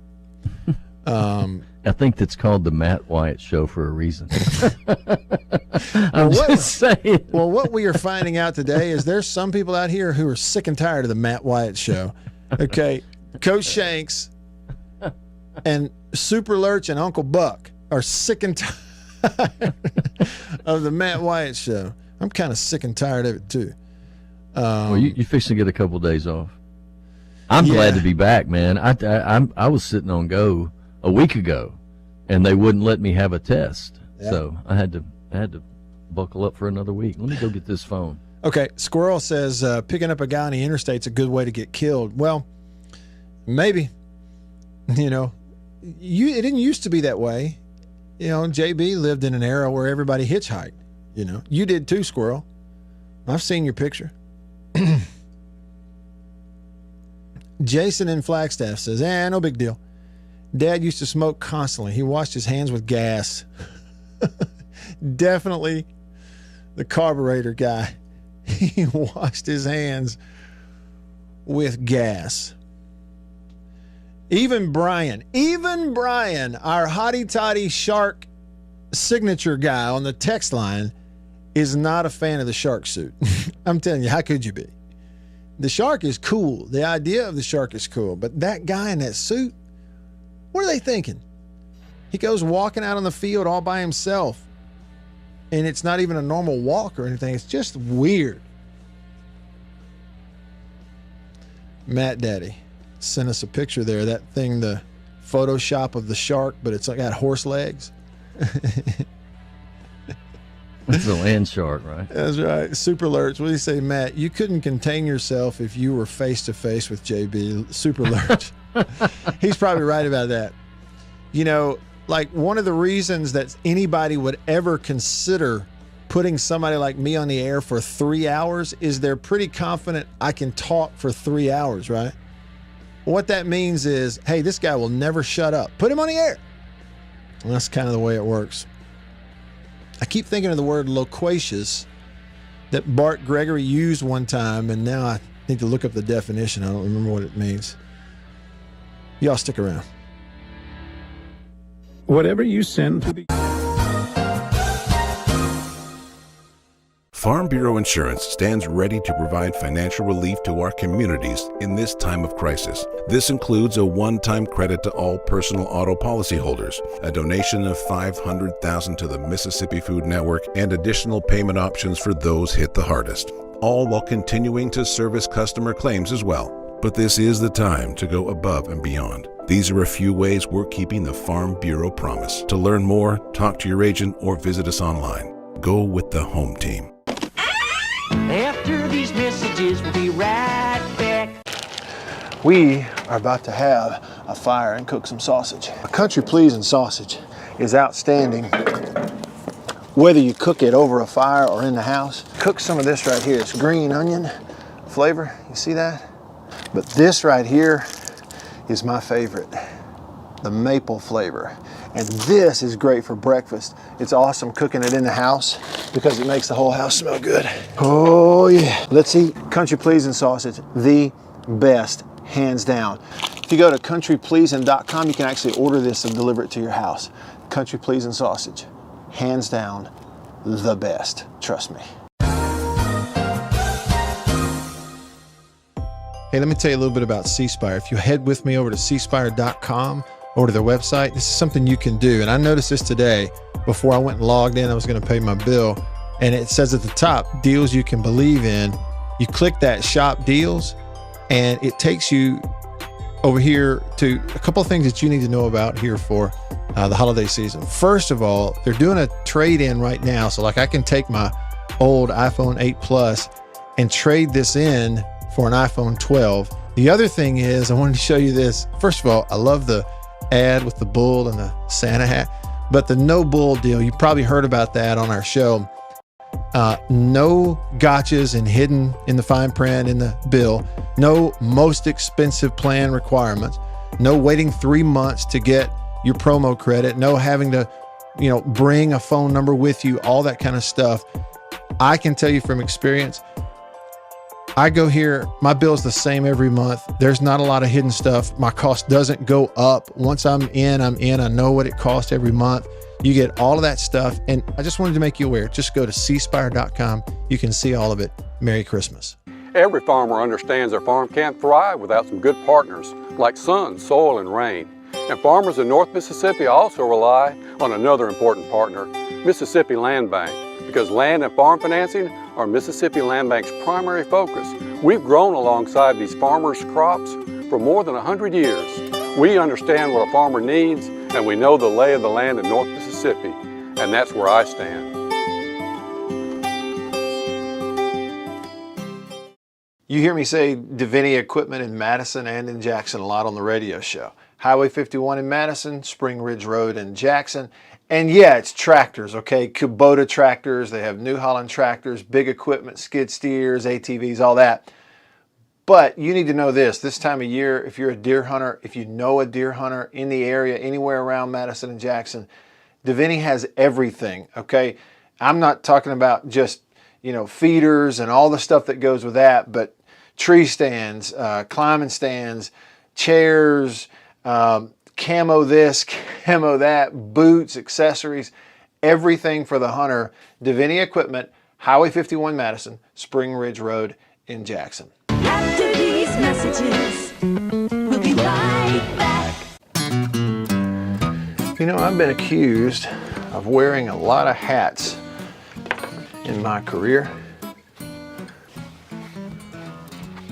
I think that's called the Matt Wyatt Show for a reason. I'm just saying. Well, what we are finding out today is there's some people out here who are sick and tired of the Matt Wyatt Show. Okay, Coach Shanks and Super Lurch and Uncle Buck are sick and tired of the Matt Wyatt Show. I'm kind of sick and tired of it too. Well, you fixing to get a couple days off. I'm glad to be back, man. I was sitting on go a week ago, and they wouldn't let me have a test, so I had to buckle up for another week. Let me go get this phone. Okay, Squirrel says picking up a guy on the interstate's a good way to get killed. Well, maybe. It didn't used to be that way. JB lived in an era where everybody hitchhiked. You did too, Squirrel. I've seen your picture. Jason in Flagstaff says, no big deal. Dad used to smoke constantly. He washed his hands with gas. Definitely the carburetor guy. He washed his hands with gas. Even Brian, our hotty-toddy shark signature guy on the text line, is not a fan of the shark suit. I'm telling you, how could you be? The shark is cool. The idea of the shark is cool. But that guy in that suit, what are they thinking? He goes walking out on the field all by himself, and it's not even a normal walk or anything. It's just weird. Matt Daddy sent us a picture there. That thing, the Photoshop of the shark, but it's got horse legs. It's a land shark, right? That's right. Super Lurch. What do you say, Matt? You couldn't contain yourself if you were face-to-face with JB. Super Lurch. He's probably right about that. One of the reasons that anybody would ever consider putting somebody like me on the air for 3 hours is they're pretty confident I can talk for 3 hours, right? What that means is, hey, this guy will never shut up. Put him on the air. And that's kind of the way it works. I keep thinking of the word loquacious that Bart Gregory used one time, and now I need to look up the definition. I don't remember what it means. Y'all stick around. Whatever you send to the... Farm Bureau Insurance stands ready to provide financial relief to our communities in this time of crisis. This includes a one-time credit to all personal auto policyholders, a donation of $500,000 to the Mississippi Food Network, and additional payment options for those hit the hardest, all while continuing to service customer claims as well. But this is the time to go above and beyond. These are a few ways we're keeping the Farm Bureau promise. To learn more, talk to your agent or visit us online. Go with the home team. After these messages, we'll be right back. We are about to have a fire and cook some sausage. A country pleasing sausage is outstanding whether you cook it over a fire or in the house. Cook some of this right here. It's green onion flavor. You see that? But this right here is my favorite, the maple flavor. And this is great for breakfast. It's awesome cooking it in the house because it makes the whole house smell good. Oh yeah. Let's eat country pleasing sausage, the best, hands down. If you go to countrypleasing.com, you can actually order this and deliver it to your house. Country pleasing sausage, hands down, the best. Trust me. Hey, let me tell you a little bit about C Spire. If you head with me over to cspire.com, over to their website, this is something you can do. And I noticed this today before I went and logged in. I was going to pay my bill, and it says at the top, deals you can believe in. You click that shop deals, and it takes you over here to a couple of things that you need to know about here for the holiday season. First of all, they're doing a trade-in right now. So like I can take my old iPhone 8 Plus and trade this in for an iPhone 12. The other thing is, I wanted to show you this. First of all, I love the ad with the bull and the Santa hat, but the no bull deal, you probably heard about that on our show. No gotchas and hidden in the fine print in the bill, no most expensive plan requirements, no waiting 3 months to get your promo credit, no having to, bring a phone number with you, all that kind of stuff. I can tell you from experience, I go here, my bill's the same every month. There's not a lot of hidden stuff. My cost doesn't go up. Once I'm in. I know what it costs every month. You get all of that stuff. And I just wanted to make you aware. Just go to cspire.com. You can see all of it. Merry Christmas. Every farmer understands their farm can't thrive without some good partners like sun, soil, and rain. And farmers in North Mississippi also rely on another important partner, Mississippi Land Bank, because land and farm financing are Mississippi Land Bank's primary focus. We've grown alongside these farmers' crops for more than 100 years. We understand what a farmer needs, and we know the lay of the land in North Mississippi, and that's where I stand. You hear me say Davini Equipment in Madison and in Jackson a lot on the radio show. Highway 51 in Madison, Spring Ridge Road in Jackson. And yeah, it's tractors, okay? Kubota tractors, they have New Holland tractors, big equipment, skid steers, ATVs, all that. But you need to know this time of year, if you're a deer hunter, if you know a deer hunter in the area, anywhere around Madison and Jackson, Davini has everything, okay? I'm not talking about just, feeders and all the stuff that goes with that, but tree stands, climbing stands, chairs, camo this, camo that, boots, accessories, everything for the hunter. Davini Equipment, Highway 51 Madison, Spring Ridge Road in Jackson. After these messages, we'll be right back. I've been accused of wearing a lot of hats in my career. And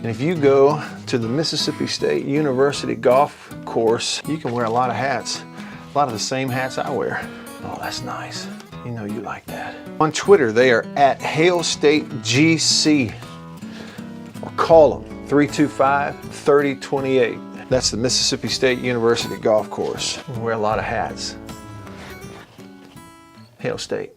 if you go to the Mississippi State University golf course, you can wear a lot of hats, a lot of the same hats I wear. Oh, that's nice. You like that. On Twitter, they are at Hail State GC, or call them 325-3028. That's the Mississippi State University golf course. We wear a lot of hats. Hail State.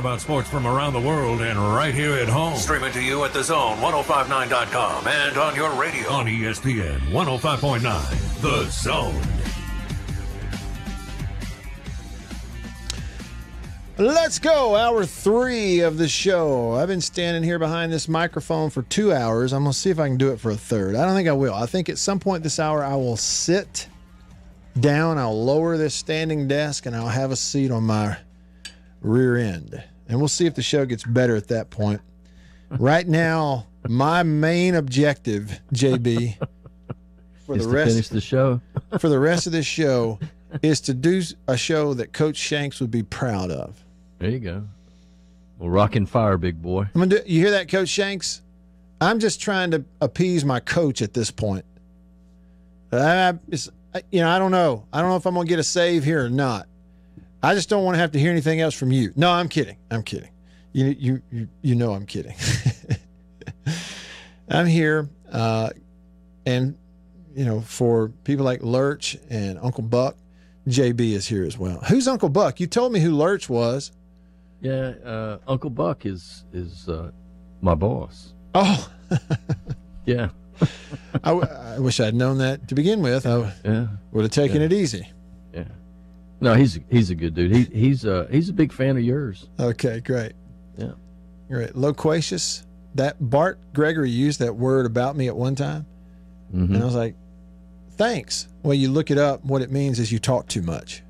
about sports from around the world and right here at home. Streaming to you at thezone1059.com and on your radio on ESPN 105.9. The Zone. Let's go. Hour 3 of the show. I've been standing here behind this microphone for 2 hours. I'm going to see if I can do it for a third. I don't think I will. I think at some point this hour I will sit down. I'll lower this standing desk and I'll have a seat on my rear end. And we'll see if the show gets better at that point. Right now, my main objective, JB, for is to finish the show. For the rest of this show is to do a show that Coach Shanks would be proud of. There you go. Well, rockin' fire, big boy. You hear that, Coach Shanks? I'm just trying to appease my coach at this point. I don't know. I don't know if I'm going to get a save here or not. I just don't want to have to hear anything else from you. No, I'm kidding. I'm kidding. You know I'm kidding. I'm here, and for people like Lurch and Uncle Buck, JB is here as well. Who's Uncle Buck? You told me who Lurch was. Yeah, Uncle Buck is my boss. Oh, yeah. I wish I'd known that to begin with. I would have taken it easy. Yeah. No, he's a good dude. He's a big fan of yours. Okay, great. Yeah. Great. Loquacious. That Bart Gregory used that word about me at one time, and I was like, thanks. Well, you look it up. What it means is you talk too much.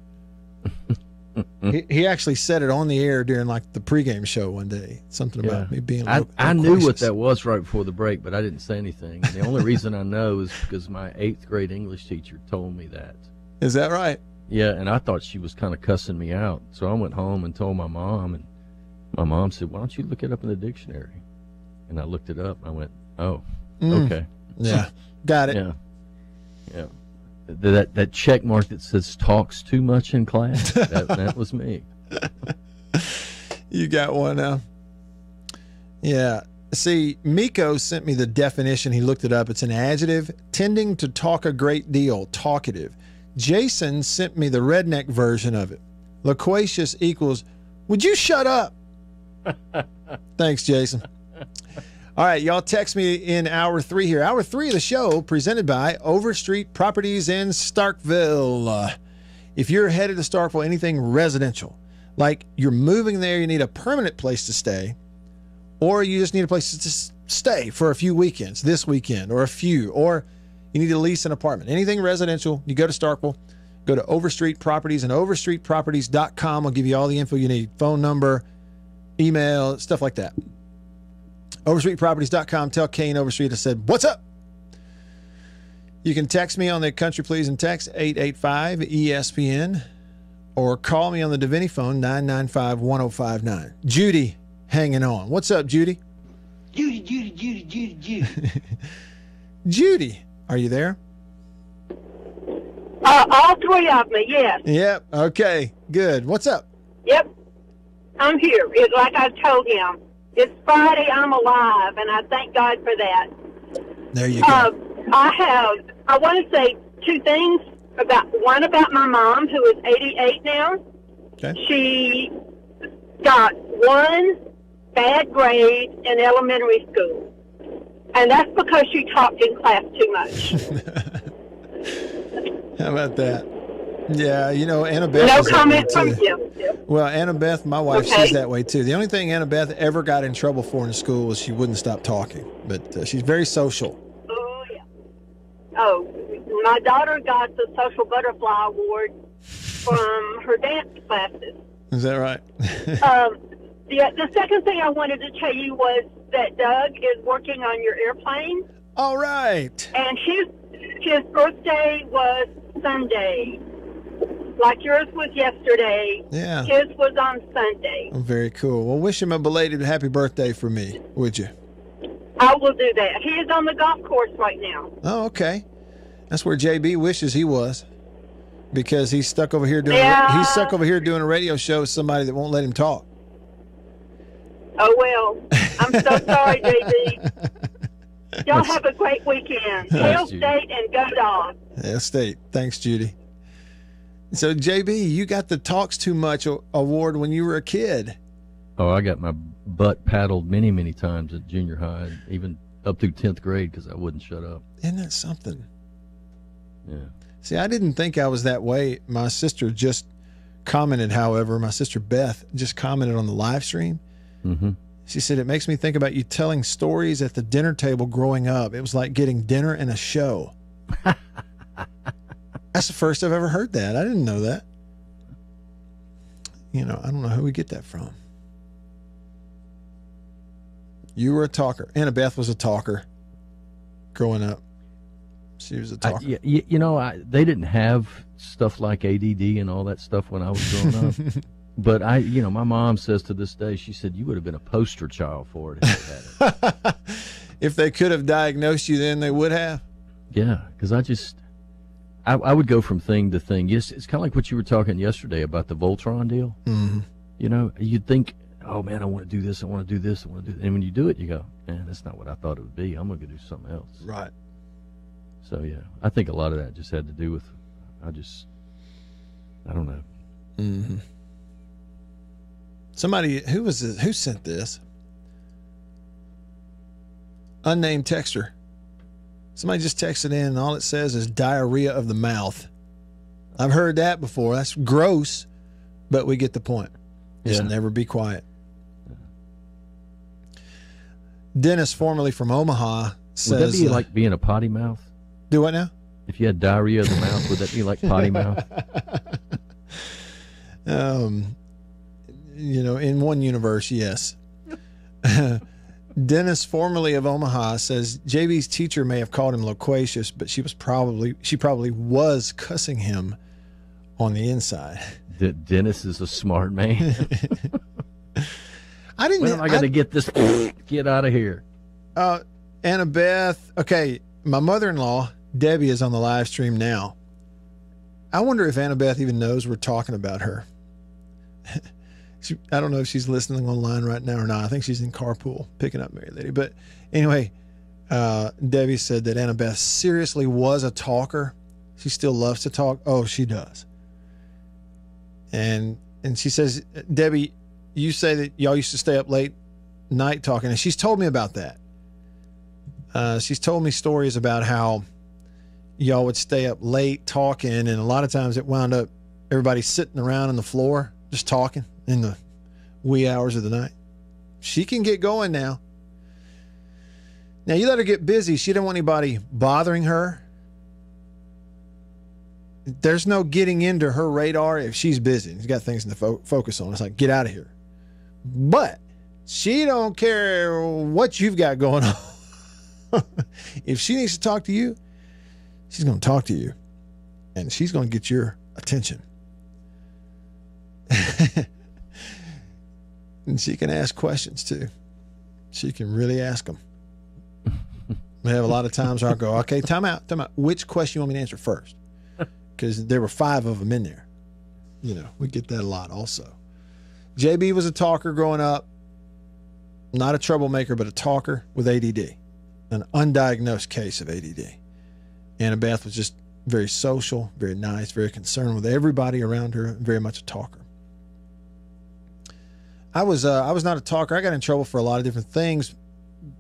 He actually said it on the air during the pregame show one day. Something about me being I knew what that was right before the break, but I didn't say anything. And the only reason I know is because my 8th grade English teacher told me that. Is that right? Yeah, and I thought she was kind of cussing me out. So I went home and told my mom, and my mom said, why don't you look it up in the dictionary? And I looked it up. I went, oh, okay. Yeah, got it. Yeah. That check mark that says talks too much in class, that was me. You got one now. Yeah. See, Miko sent me the definition. He looked it up. It's an adjective tending to talk a great deal, talkative. Jason sent me the redneck version of it. Loquacious equals, would you shut up? Thanks, Jason. All right, y'all text me in hour 3 here. Hour 3 of the show presented by Overstreet Properties in Starkville. If you're headed to Starkville, anything residential, like you're moving there, you need a permanent place to stay, or you just need a place to stay for a few weekends, this weekend, or or you need to lease an apartment. Anything residential, you go to Starkville, go to Overstreet Properties, and overstreetproperties.com will give you all the info you need. Phone number, email, stuff like that. Overstreetproperties.com. Tell Kane Overstreet I said, what's up? You can text me on the Country Please and Text 885-ESPN or call me on the Davini phone 995-1059. Judy hanging on. What's up, Judy? Judy. Judy, are you there? All 3 of me, yes. Yep. Okay, good. What's up? Yep. I'm here. It's like I told him. It's Friday, I'm alive, and I thank God for that. There you go. I want to say 2 things. One about my mom, who is 88 now. Okay. She got 1 bad grade in elementary school, and that's because she talked in class too much. How about that? Yeah, Annabeth. No comment from you. Well, Annabeth, my wife, she's that way too. The only thing Annabeth ever got in trouble for in school was she wouldn't stop talking. But she's very social. Oh, yeah. Oh, my daughter got the Social Butterfly Award from her dance classes. Is that right? The second thing I wanted to tell you was that Doug is working on your airplane. All right. And his birthday was Sunday. Like yours was yesterday. Yeah. His was on Sunday. Oh, very cool. Well, wish him a belated happy birthday for me, would you? I will do that. He is on the golf course right now. Oh, okay. That's where JB wishes he was, because he's stuck over here doing a radio show with somebody that won't let him talk. Oh well, I'm so sorry, JB. Y'all have a great weekend. Hail State and go Dogs. Hail State. Thanks, Judy. So, JB, you got the Talks Too Much award when you were a kid. Oh, I got my butt paddled many, many times at junior high, even up through 10th grade because I wouldn't shut up. Isn't that something? Yeah. See, I didn't think I was that way. My sister just commented, however, my sister Beth just commented on the live stream. Mm-hmm. She said, it makes me think about you telling stories at the dinner table growing up. It was like getting dinner and a show. That's the first I've ever heard that. I didn't know that. You know, I don't know who we get that from. You were a talker. Annabeth was a talker growing up. She was a talker. They didn't have stuff like ADD and all that stuff when I was growing up. But my mom says to this day, she said, you would have been a poster child for it if you had it. If they could have diagnosed you then, they would have? Yeah, because I would go from thing to thing. Yes, it's kind of like what you were talking yesterday about the Voltron deal. Mm-hmm. You know, you'd think, oh, man, I want to do this, I want to do this, I want to do that. And when you do it, you go, man, that's not what I thought it would be. I'm going to go do something else. Right. So, yeah, I think a lot of that just had to do with, I don't know. Mm-hmm. Somebody, who sent this? Unnamed texter. Somebody just texted in and all it says is diarrhea of the mouth. I've heard that before. That's gross, but we get the point. Just never be quiet. Dennis, formerly from Omaha, says... Would that be like being a potty mouth? Do what now? If you had diarrhea of the mouth, would that be like potty mouth? In one universe, yes. Dennis, formerly of Omaha, says JB's teacher may have called him loquacious, but she probably was cussing him on the inside. Dennis is a smart man. I didn't. When am I going to get this? Get out of here. Annabeth. Okay, my mother-in-law Debbie is on the live stream now. I wonder if Annabeth even knows we're talking about her. I don't know if she's listening online right now or not. I think she's in carpool picking up Mary Lady. But anyway, Debbie said that Annabeth seriously was a talker. She still loves to talk. Oh, she does. And she says, Debbie, you say that y'all used to stay up late night talking, and she's told me about that. She's told me stories about how y'all would stay up late talking, and a lot of times it wound up everybody sitting around on the floor just talking in the wee hours of the night. She can get going now. Now, you let her get busy. She don't want anybody bothering her. There's no getting into her radar if she's busy. She's got things to focus on. It's like, get out of here. But she don't care what you've got going on. If she needs to talk to you, she's going to talk to you. And she's going to get your attention. And she can ask questions too. She can really ask them. We have a lot of times where I'll go, okay, time out. Which question you want me to answer first? Because there were 5 of them in there. You know, we get that a lot also. JB was a talker growing up. Not a troublemaker, but a talker with ADD. An undiagnosed case of ADD. Annabeth was just very social, very nice, very concerned with everybody around her, very much a talker. I was not a talker. I got in trouble for a lot of different things,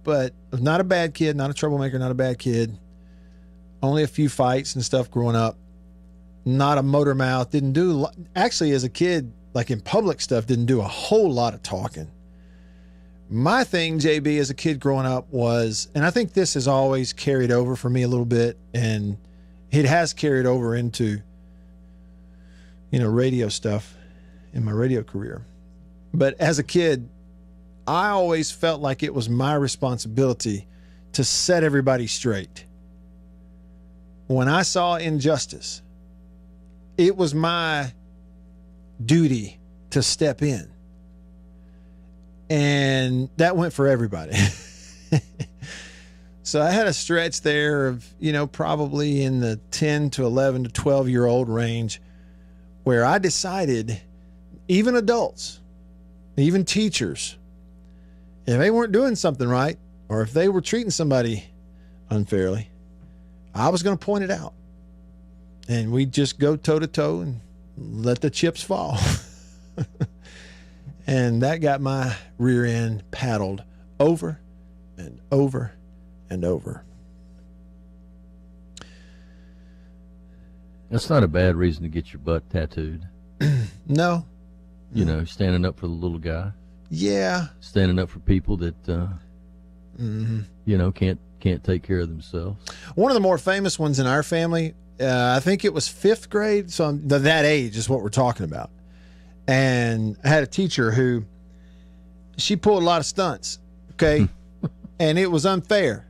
but not a bad kid, not a troublemaker, not a bad kid. Only a few fights and stuff growing up. Not a motor mouth. Didn't do, actually as a kid, like in public stuff, didn't do a whole lot of talking. My thing, JB, as a kid growing up was, and I think this has always carried over for me a little bit, and it has carried over into, radio stuff in my radio career. But as a kid, I always felt like it was my responsibility to set everybody straight. When I saw injustice, it was my duty to step in. And that went for everybody. So I had a stretch there of, probably in the 10 to 11 to 12-year-old range where I decided, even adults, even teachers, if they weren't doing something right, or if they were treating somebody unfairly, I was going to point it out. And we'd just go toe to toe and let the chips fall. And that got my rear end paddled over and over and over. That's not a bad reason to get your butt tattooed. No. You know, standing up for the little guy. Yeah. Standing up for people that, you know, can't take care of themselves. One of the more famous ones in our family, I think it was 5th grade, so that age is what we're talking about. And I had a teacher who, she pulled a lot of stunts, okay? And it was unfair.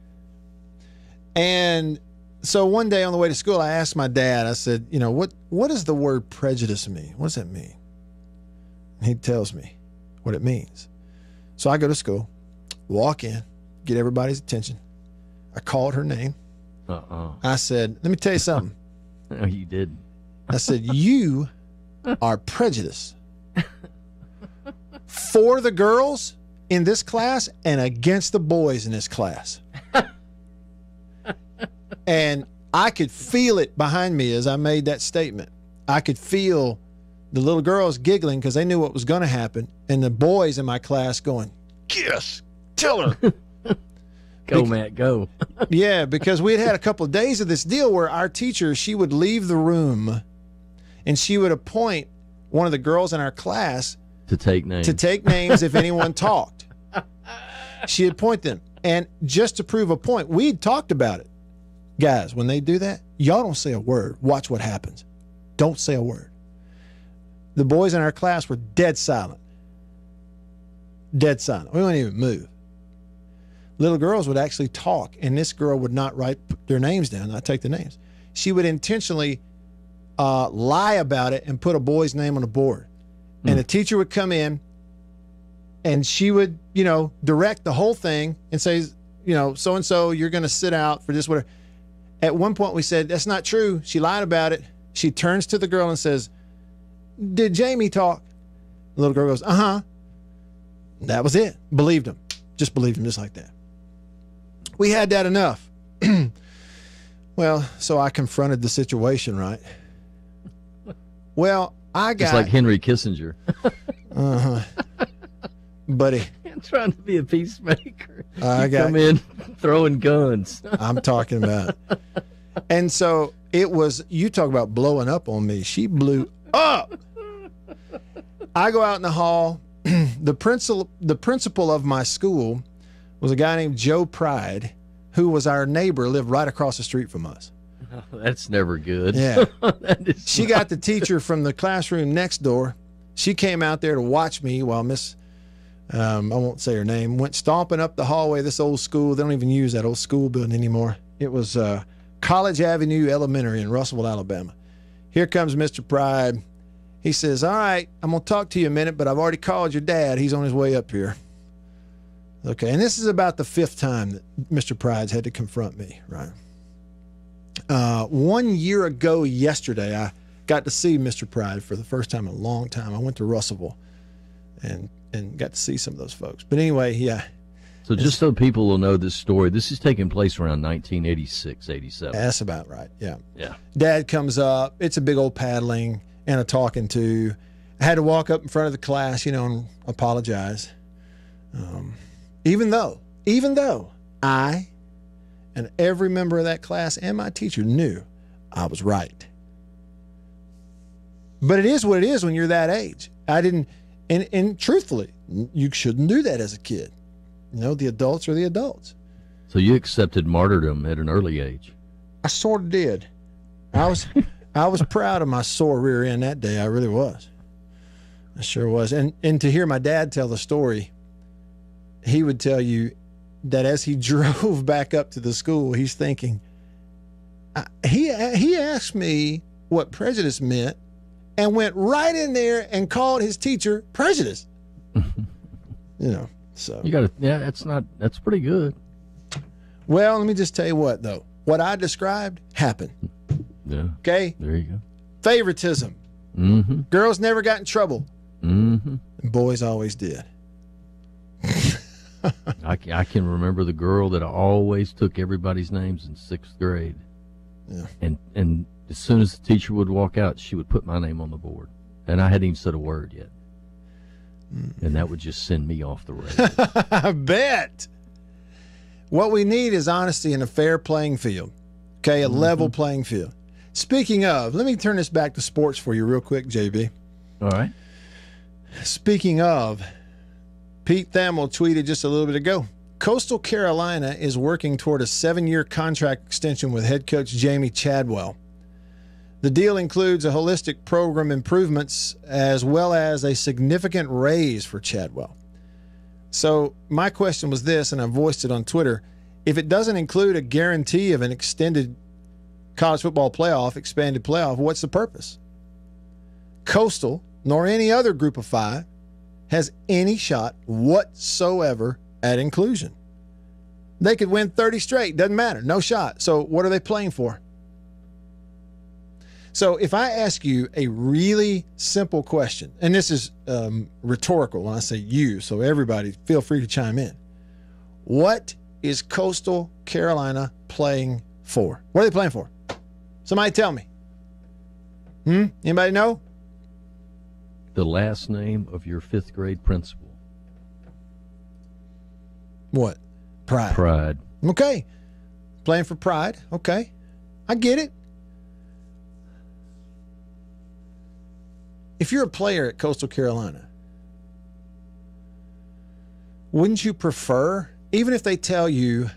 And so one day on the way to school, I asked my dad, I said, you know, what does the word prejudice mean? What does that mean? And he tells me what it means. So I go to school, walk in, get everybody's attention. I called her name. I said, let me tell you something. No, you didn't. I said, you are prejudiced for the girls in this class and against the boys in this class. And I could feel it behind me as I made that statement. I could feel the little girls giggling because they knew what was going to happen, and the boys in my class going, yes, tell her. Go, Matt, go. Yeah, because we had a couple of days of this deal where our teacher, she would leave the room and she would appoint one of the girls in our class to take names if anyone talked. She'd appoint them. And just to prove a point, we'd talked about it. Guys, when they do that, y'all don't say a word. Watch what happens. Don't say a word. The boys in our class were dead silent. Dead silent. We wouldn't even move. Little girls would actually talk, and this girl would not write their names down, not take the names. She would intentionally lie about it and put a boy's name on the board. And the teacher would come in, and she would, you know, direct the whole thing and say, you know, so-and-so, you're going to sit out for this, whatever. At one point, we said, that's not true. She lied about it. She turns to the girl and says, did Jamie talk? The little girl goes, uh-huh. That was it. Believed him. Just believed him just like that. We had that enough. Well, so I confronted the situation, right? Well, I got... It's like Henry Kissinger. Uh-huh. Buddy. I'm trying to be a peacemaker. Come in throwing guns. I'm talking about. And so it was, you talk about blowing up on me. She blew up. I go out in the hall. The principal of my school was a guy named Joe Pride, who was our neighbor, lived right across the street from us. Oh, that's never good. Yeah. She got the teacher from the classroom next door. She came out there to watch me while Miss, I won't say her name, went stomping up the hallway of this old school. They don't even use that old school building anymore. It was College Avenue Elementary in Russellville, Alabama. Here comes Mr. Pride. He says, all right, I'm going to talk to you a minute, but I've already called your dad. He's on his way up here. Okay, and this is about the 5th time that Mr. Pride's had to confront me, right? 1 year ago yesterday, I got to see Mr. Pride for the first time in a long time. I went to Russellville and got to see some of those folks. But anyway, yeah. So just so people will know this story, this is taking place around 1986, 87. That's about right, yeah. Yeah. Dad comes up. It's a big old paddling and a talking to. I had to walk up in front of the class, you know, and apologize. Even though I and every member of that class and my teacher knew I was right. But it is what it is when you're that age. I didn't, and truthfully, you shouldn't do that as a kid. You know, the adults are the adults. So you accepted martyrdom at an early age. I sort of did. I was proud of my sore rear end that day. I really was. I sure was. And to hear my dad tell the story, he would tell you that as he drove back up to the school, he's thinking, he asked me what prejudice meant and went right in there and called his teacher prejudice. You know, so. You got to, yeah, that's pretty good. Well, let me just tell you what, though. What I described happened. Yeah. Okay? There you go. Favoritism. Mm-hmm. Girls never got in trouble. Mm-hmm. And boys always did. I can remember the girl that always took everybody's names in 6th grade. Yeah. And as soon as the teacher would walk out, she would put my name on the board. And I hadn't even said a word yet. and that would just send me off the rails. I bet. What we need is honesty and a fair playing field. Okay, a level playing field. Speaking of, let me turn this back to sports for you real quick, JB. All right. Speaking of, Pete Thamel tweeted just a little bit ago, Coastal Carolina is working toward a 7-year contract extension with head coach Jamie Chadwell. The deal includes a holistic program improvements as well as a significant raise for Chadwell. So my question was this, and I voiced it on Twitter. If it doesn't include a guarantee of an extended college football playoff, expanded playoff, what's the purpose? Coastal, nor any other group of 5, has any shot whatsoever at inclusion. They could win 30 straight, doesn't matter, no shot. So what are they playing for? So if I ask you a really simple question, and this is rhetorical when I say you, so everybody feel free to chime in. What is Coastal Carolina playing for? What are they playing for? Somebody tell me. Anybody know? The last name of your 5th grade principal. What? Pride. Pride. Okay. Playing for pride. Okay. I get it. If you're a player at Coastal Carolina, wouldn't you prefer, even if they tell you,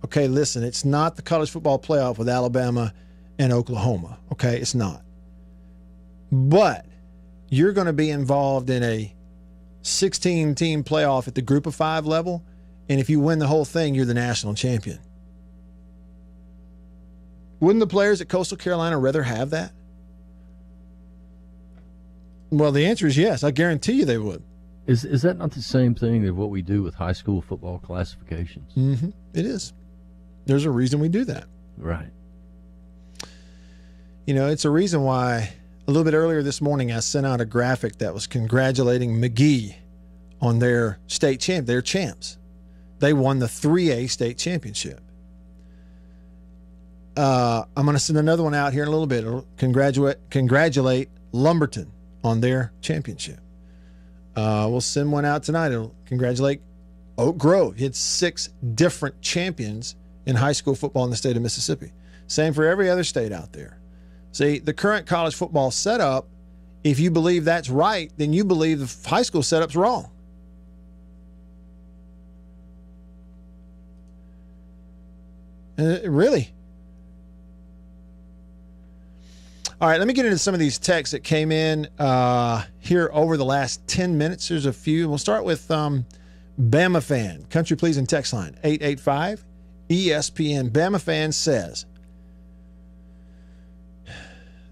okay, listen, it's not the college football playoff with Alabama and Oklahoma. Okay, it's not. But you're going to be involved in a 16-team playoff at the group of 5 level, and if you win the whole thing, you're the national champion. Wouldn't the players at Coastal Carolina rather have that? Well, the answer is yes. I guarantee you they would. Is that not the same thing as what we do with high school football classifications? Mm-hmm. It is. There's a reason we do that. Right. You know, it's a reason why a little bit earlier this morning I sent out a graphic that was congratulating McGee on their state champ. They're champs. They won the 3A state championship. I'm going to send another one out here in a little bit. It'll congratulate Lumberton on their championship. We'll send one out tonight. It'll congratulate Oak Grove. He had 6 different champions in high school football in the state of Mississippi. Same for every other state out there. See, the current college football setup, if you believe that's right, then you believe the high school setup's wrong. Really? All right, let me get into some of these texts that came in here over the last 10 minutes. There's a few. We'll start with Bama Fan. Country Pleasing text line, 885 ESPN. Bama Fan says,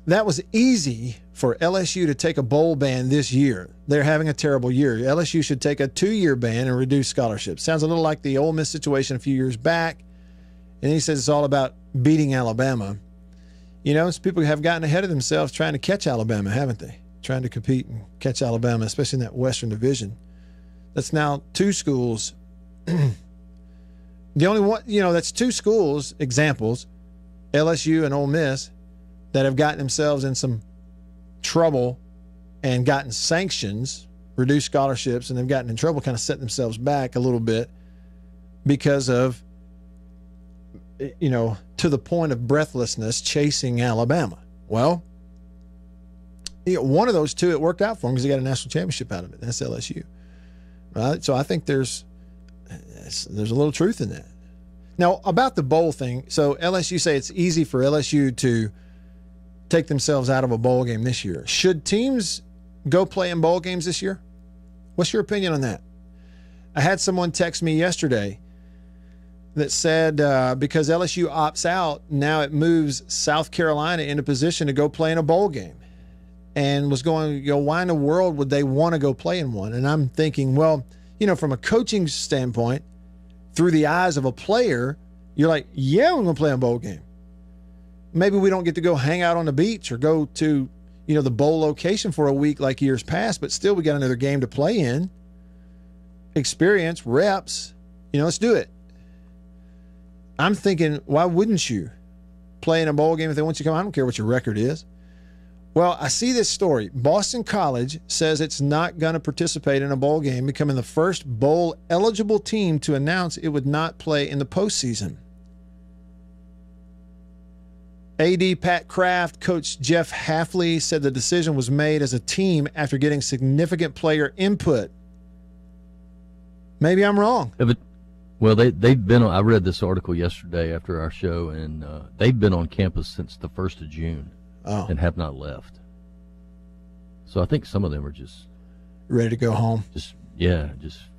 that was easy for LSU to take a bowl ban this year. They're having a terrible year. LSU should take a 2-year ban and reduce scholarships. Sounds a little like the Ole Miss situation a few years back. And he says it's all about beating Alabama. You know, people have gotten ahead of themselves trying to catch Alabama, haven't they? Trying to compete and catch Alabama, especially in that Western Division. That's now 2 schools. The only one, you know, that's 2 schools, examples, LSU and Ole Miss, that have gotten themselves in some trouble and gotten sanctions, reduced scholarships, and they've gotten in trouble, kind of set themselves back a little bit because of, you know, to the point of breathlessness chasing Alabama. Well, you know, one of those 2, it worked out for them because they got a national championship out of it. That's LSU. Right? So I think there's a little truth in that. Now, about the bowl thing, so LSU say it's easy for LSU to take themselves out of a bowl game this year. Should teams go play in bowl games this year? What's your opinion on that? I had someone text me yesterday that said because LSU opts out, now it moves South Carolina into position to go play in a bowl game, and was going, you know, why in the world would they want to go play in one? And I'm thinking, well, you know, from a coaching standpoint, through the eyes of a player, you're like, yeah, we're going to play a bowl game. Maybe we don't get to go hang out on the beach or go to, you know, the bowl location for a week like years past, but still we got another game to play in. Experience, reps, you know, let's do it. I'm thinking, why wouldn't you play in a bowl game if they want you to come? I don't care what your record is. Well, I see this story. Boston College says it's not going to participate in a bowl game, becoming the first bowl-eligible team to announce it would not play in the postseason. AD Pat Kraft, Coach Jeff Hafley said the decision was made as a team after getting significant player input. Maybe I'm wrong. Yeah, but, well, they've been on, I read this article yesterday after our show, and they've been on campus since the 1st of June and have not left. So I think some of them are just ready to go home. Just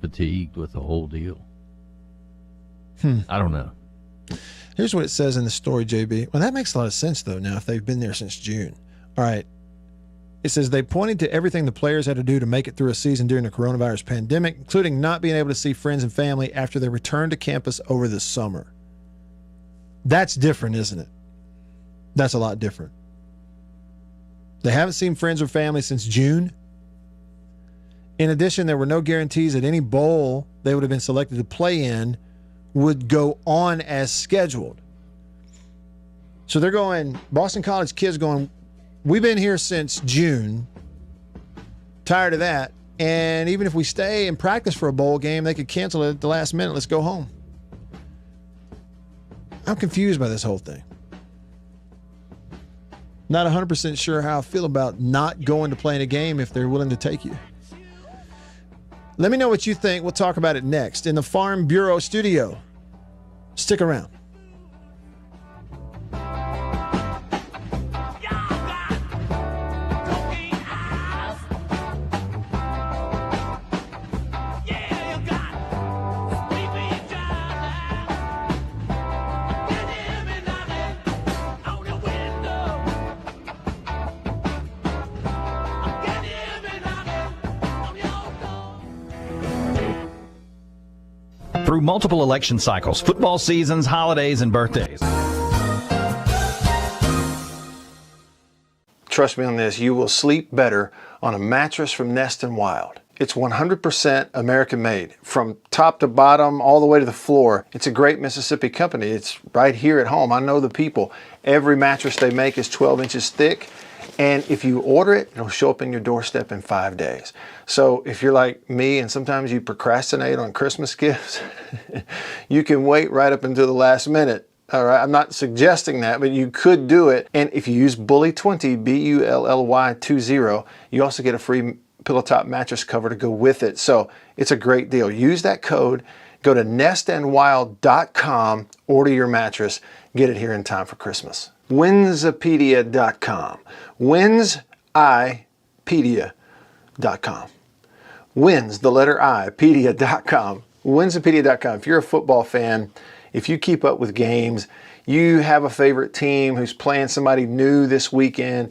fatigued with the whole deal. I don't know. Here's what it says in the story, JB. Well, that makes a lot of sense, though, now, if they've been there since June. All right. It says they pointed to everything the players had to do to make it through a season during the coronavirus pandemic, including not being able to see friends and family after they returned to campus over the summer. That's different, isn't it? That's a lot different. They haven't seen friends or family since June. In addition, there were no guarantees that any bowl they would have been selected to play in would go on as scheduled. So they're going, Boston College kids going, we've been here since June, tired of that, and even if we stay and practice for a bowl game, they could cancel it at the last minute. Let's go home. I'm confused by this whole thing. Not 100% sure how I feel about not going to play in a game if they're willing to take you. Let me know what you think. We'll talk about it next in the Farm Bureau studio. Stick around. Through multiple election cycles, football seasons, holidays, and birthdays. Trust me on this, you will sleep better on a mattress from Nest and Wild. It's 100% American made, from top to bottom, all the way to the floor. It's a great Mississippi company. It's right here at home. I know the people. Every mattress they make is 12 inches thick. And if you order it, it'll show up in your doorstep in 5 days. So if you're like me and sometimes you procrastinate on Christmas gifts, you can wait right up until the last minute. All right, I'm not suggesting that, but you could do it. And if you use Bully20, BULLY20, you also get a free pillow top mattress cover to go with it. So it's a great deal. Use that code. Go to nestandwild.com, order your mattress, get it here in time for Christmas. Winsipedia.com. Winsipedia.com. Wins, the letter I, pedia.com. Winsipedia.com. If you're a football fan, if you keep up with games, you have a favorite team who's playing somebody new this weekend,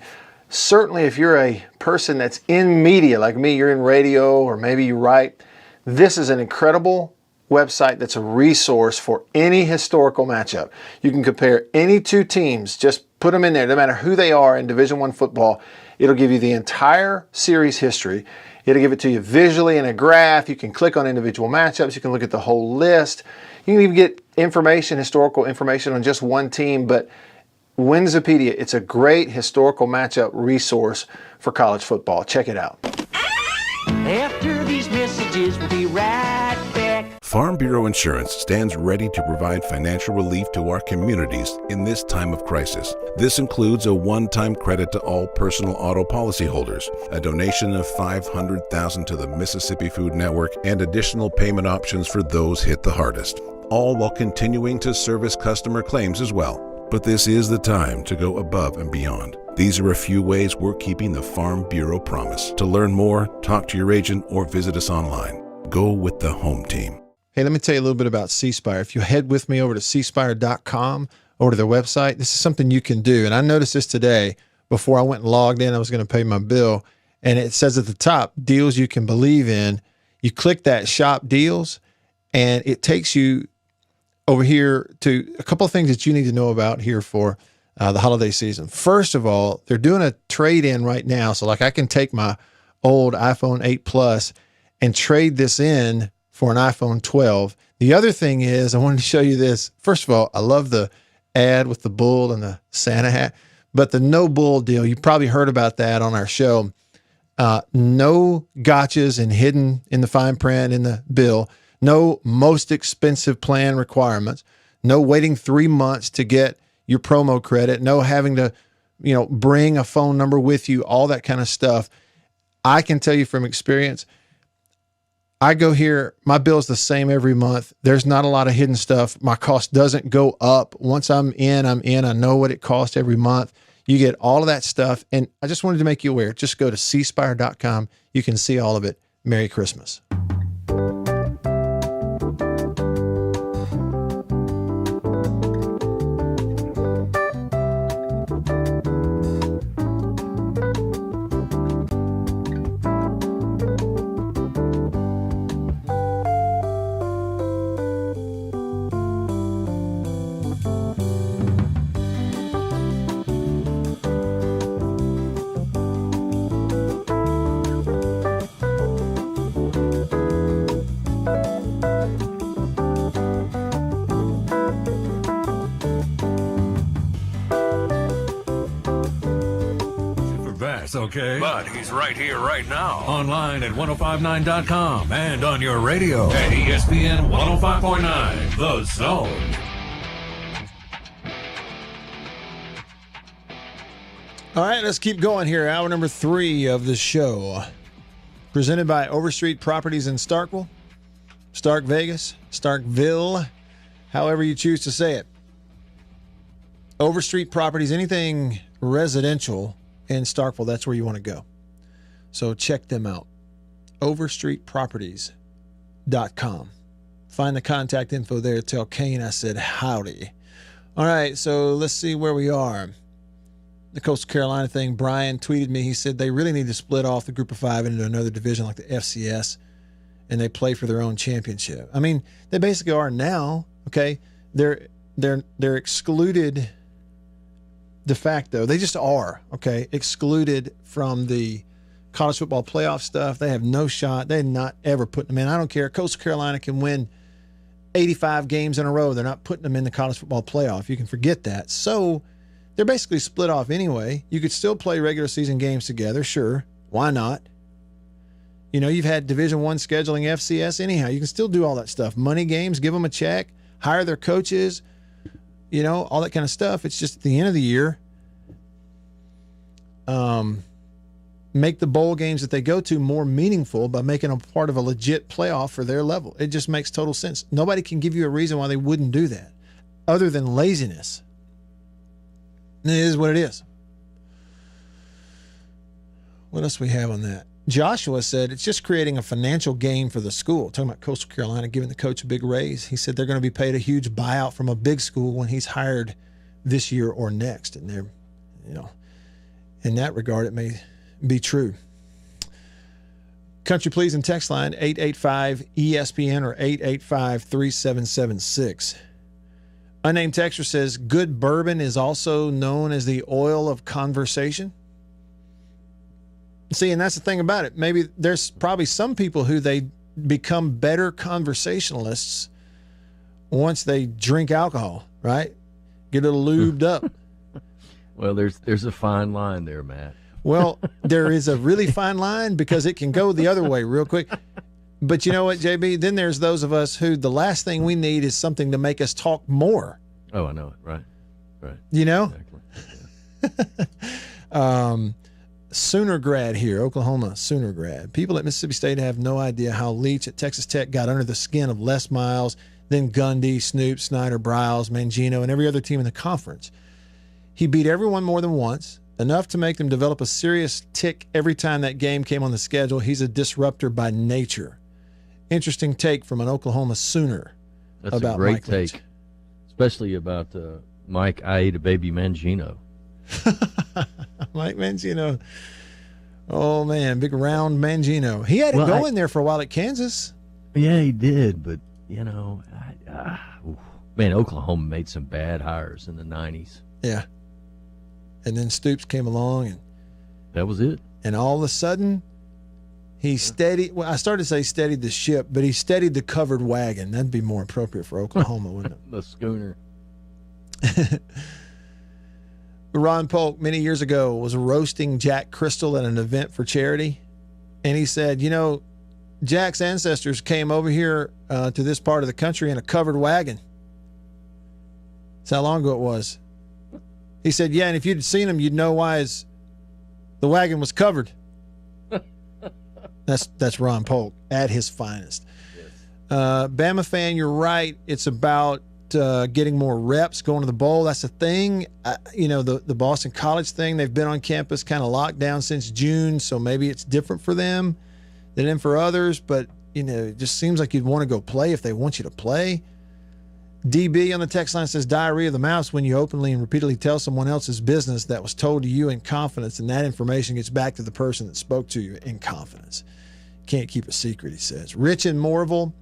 certainly if you're a person that's in media, like me, you're in radio or maybe you write, this is an incredible website that's a resource for any historical matchup. You can compare any two teams, just put them in there, no matter who they are in Division I football. It'll give you the entire series history. It'll give it to you visually in a graph. You can click on individual matchups. You can look at the whole list. You can even get information, historical information on just one team. But Winsipedia, it's a great historical matchup resource for college football. Check it out. After these messages, we'll be right back. Farm Bureau Insurance stands ready to provide financial relief to our communities in this time of crisis. This includes a one-time credit to all personal auto policyholders, a donation of $500,000 to the Mississippi Food Network, and additional payment options for those hit the hardest, all while continuing to service customer claims as well. But this is the time to go above and beyond. These are a few ways we're keeping the Farm Bureau promise. To learn more, talk to your agent or visit us online. Go with the home team. Hey, let me tell you a little bit about C Spire. If you head with me over to cspire.com, over to their website, this is something you can do. And I noticed this today before I went and logged in. I was going to pay my bill. And it says at the top, deals you can believe in. You click that shop deals, and it takes you over here to a couple of things that you need to know about here for the holiday season. First of all, they're doing a trade-in right now. So like I can take my old iPhone 8 Plus and trade this in for an iPhone 12. The other thing is I wanted to show you this. First of all, I love the ad with the bull and the Santa hat, But the no bull deal, you probably heard about that on our show. No gotchas and hidden in the fine print in the bill. No most expensive plan requirements. No waiting 3 months to get your promo credit. No having to, bring a phone number with you, all that kind of stuff. I can tell you from experience, I go here, my bill's the same every month. There's not a lot of hidden stuff. My cost doesn't go up. Once I'm in. I know what it costs every month. You get all of that stuff. And I just wanted to make you aware. Just go to cspire.com. You can see all of it. Merry Christmas. Okay, but he's right here, right now. Online at 1059.com and on your radio at ESPN 105.9, The Zone. All right, let's keep going here. Hour number 3 of the show. Presented by Overstreet Properties in Starkville, Stark Vegas, Starkville, however you choose to say it. Overstreet Properties, anything residential in Starkville, that's where you want to go. So check them out. Overstreetproperties.com. Find the contact info there. Tell Kane I said howdy. All right, so let's see where we are. The Coastal Carolina thing, Brian tweeted me. He said they really need to split off the group of 5 into another division like the FCS, and they play for their own championship. I mean, they basically are now, okay? They're excluded de facto. They just are, okay, excluded from the college football playoff stuff. They have no shot. They're not ever putting them in. I don't care. Coastal Carolina can win 85 games in a row. They're not putting them in the college football playoff. You can forget that. So they're basically split off anyway. You could still play regular season games together. Sure. Why not? You've had Division I scheduling, FCS anyhow. You can still do all that stuff. Money games, give them a check, hire their coaches, all that kind of stuff. It's just at the end of the year, make the bowl games that they go to more meaningful by making them part of a legit playoff for their level. It just makes total sense. Nobody can give you a reason why they wouldn't do that other than laziness. It is what it is. What else we have on that? Joshua said it's just creating a financial gain for the school. Talking about Coastal Carolina giving the coach a big raise. He said they're going to be paid a huge buyout from a big school when he's hired this year or next. And they're, in that regard, it may be true. Country Please and text line 885-ESPN or 885-3776. Unnamed texter says good bourbon is also known as the oil of conversation. See, and that's the thing about it. Maybe there's probably some people who they become better conversationalists once they drink alcohol, right? Get a little lubed up. Well, there's a fine line there, Matt. Well, there is a really fine line because it can go the other way real quick. But you know what, JB? Then there's those of us who the last thing we need is something to make us talk more. Oh, I know it. Right. Exactly. Sooner grad here, Oklahoma Sooner grad. People at Mississippi State have no idea how Leach at Texas Tech got under the skin of Les Miles, then Gundy, Snoop, Snyder, Briles, Mangino, and every other team in the conference. He beat everyone more than once, enough to make them develop a serious tick every time that game came on the schedule. He's a disruptor by nature. Interesting take from an Oklahoma Sooner. That's about a great Mike Leach. take, especially about Mike, I ate a baby Mangino. Mike Mangino. Oh, man, big round Mangino. He had it going there for a while at Kansas. Yeah, he did, but, man, Oklahoma made some bad hires in the 90s. Yeah. And then Stoops came along. And that was it. And all of a sudden, he steadied. Well, I started to say steadied the ship, but he steadied the covered wagon. That'd be more appropriate for Oklahoma, wouldn't it? The schooner. Ron Polk many years ago was roasting Jack Crystal at an event for charity. And he said, you know, Jack's ancestors came over here to this part of the country in a covered wagon. That's how long ago it was. He said, yeah, and if you'd seen him, you'd know why the wagon was covered. That's Ron Polk at his finest. Yes. Bama fan, you're right. It's about getting more reps, going to the bowl. That's the thing. The Boston College thing, they've been on campus kind of locked down since June, so maybe it's different for them than for others, but it just seems like you'd want to go play if they want you to play. DB on the text line says diarrhea of the mouth when you openly and repeatedly tell someone else's business that was told to you in confidence, and that information gets back to the person that spoke to you in confidence. Can't keep a secret, he says. Rich in Moorville,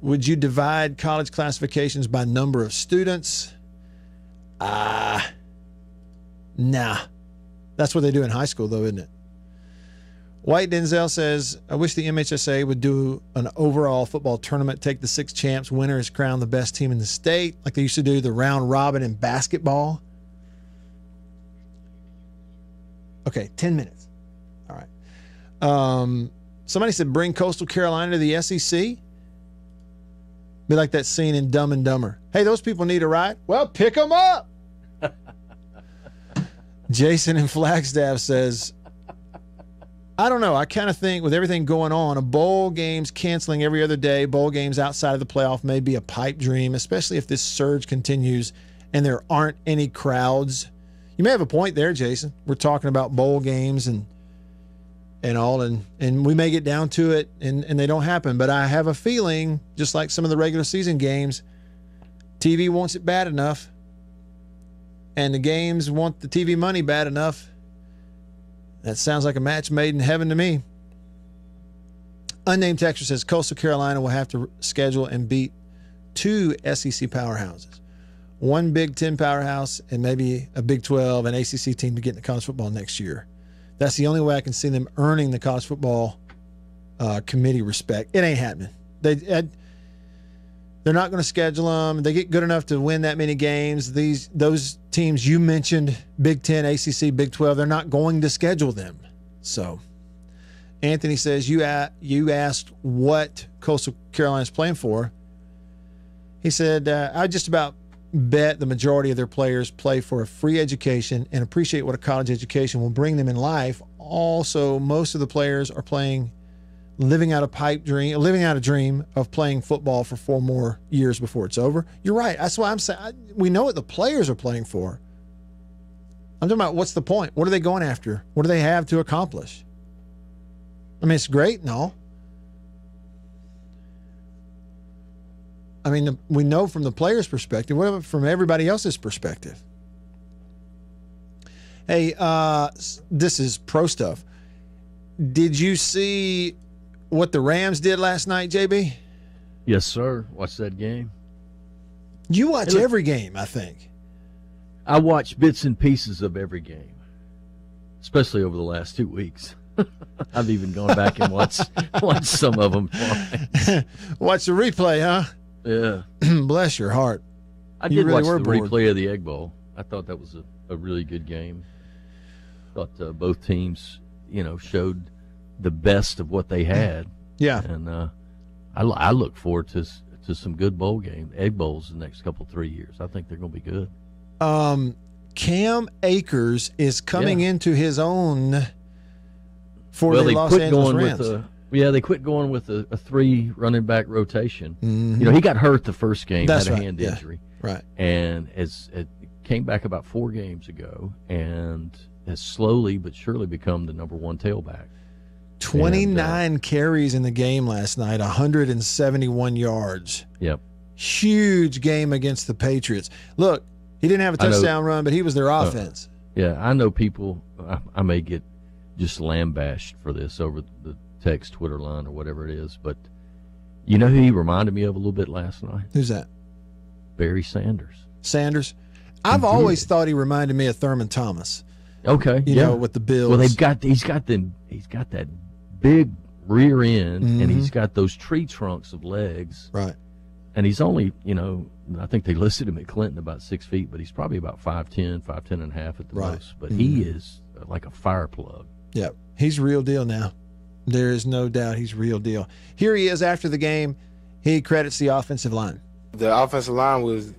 would you divide college classifications by number of students? Nah. That's what they do in high school, though, isn't it? White Denzel says, I wish the MHSA would do an overall football tournament, take the 6 champs, winner is crowned the best team in the state, like they used to do the round robin in basketball. Okay, 10 minutes. All right. Somebody said bring Coastal Carolina to the SEC. Be like that scene in Dumb and Dumber. Hey, those people need a ride? Well, pick them up. Jason in Flagstaff says, I don't know. I kind of think with everything going on, a bowl games canceling every other day, bowl games outside of the playoff may be a pipe dream, especially if this surge continues and there aren't any crowds. You may have a point there, Jason. We're talking about bowl games and all, and we may get down to it and they don't happen. But I have a feeling, just like some of the regular season games, TV wants it bad enough, and the games want the TV money bad enough. That sounds like a match made in heaven to me. Unnamed texter says Coastal Carolina will have to schedule and beat 2 SEC powerhouses, 1 Big Ten powerhouse, and maybe a Big 12 and ACC team to get into college football next year. That's the only way I can see them earning the college football committee respect. It ain't happening. They're not going to schedule them. They get good enough to win that many games. Those teams you mentioned, Big 10, ACC, Big 12, they're not going to schedule them. So, Anthony says, you asked what Coastal Carolina's playing for. He said, I just about bet the majority of their players play for a free education and appreciate what a college education will bring them in life. Also, most of the players are living out a dream of playing football for 4 more years before it's over. You're right. That's why I'm saying we know what the players are playing for. I'm talking about what's the point? What are they going after? What do they have to accomplish? I mean, it's great and all. I mean, we know from the players' perspective. What about from everybody else's perspective? Hey, this is pro stuff. Did you see what the Rams did last night, JB? Yes, sir. Watched that game. You watch every game, I think. I watch bits and pieces of every game, especially over the last 2 weeks. I've even gone back and watched some of them twice. Watch the replay, huh? Yeah. Bless your heart. I did watch the replay of the Egg Bowl. I thought that was a really good game. Thought both teams, showed the best of what they had. Yeah. And I look forward to some good bowl games, Egg Bowls, the next 3 years. I think they're going to be good. Cam Akers is coming into his own for the Los Angeles Rams. They quit going with a 3 running back rotation. Mm-hmm. He got hurt the first game, That's had a right. hand Yeah. injury. Right. And it came back about 4 games ago and has slowly but surely become the number 1 tailback. 29 carries in the game last night, 171 yards. Yep. Huge game against the Patriots. Look, he didn't have a touchdown run, but he was their offense. Yeah, I know people, I may get just lambashed for this over the text, Twitter line, or whatever it is, but you know who he reminded me of a little bit last night? Who's that? Barry Sanders. Sanders? I've always thought he reminded me of Thurman Thomas. Okay. You know, with the Bills. Well, he's got that big rear end, and he's got those tree trunks of legs. Right. And he's only, I think they listed him at Clinton about 6 feet, but he's probably about 5'10", 5'10 and a half at the most. But he is like a fire plug. Yep. He's real deal now. There is no doubt he's real deal. Here he is after the game. He credits the offensive line. The offensive line was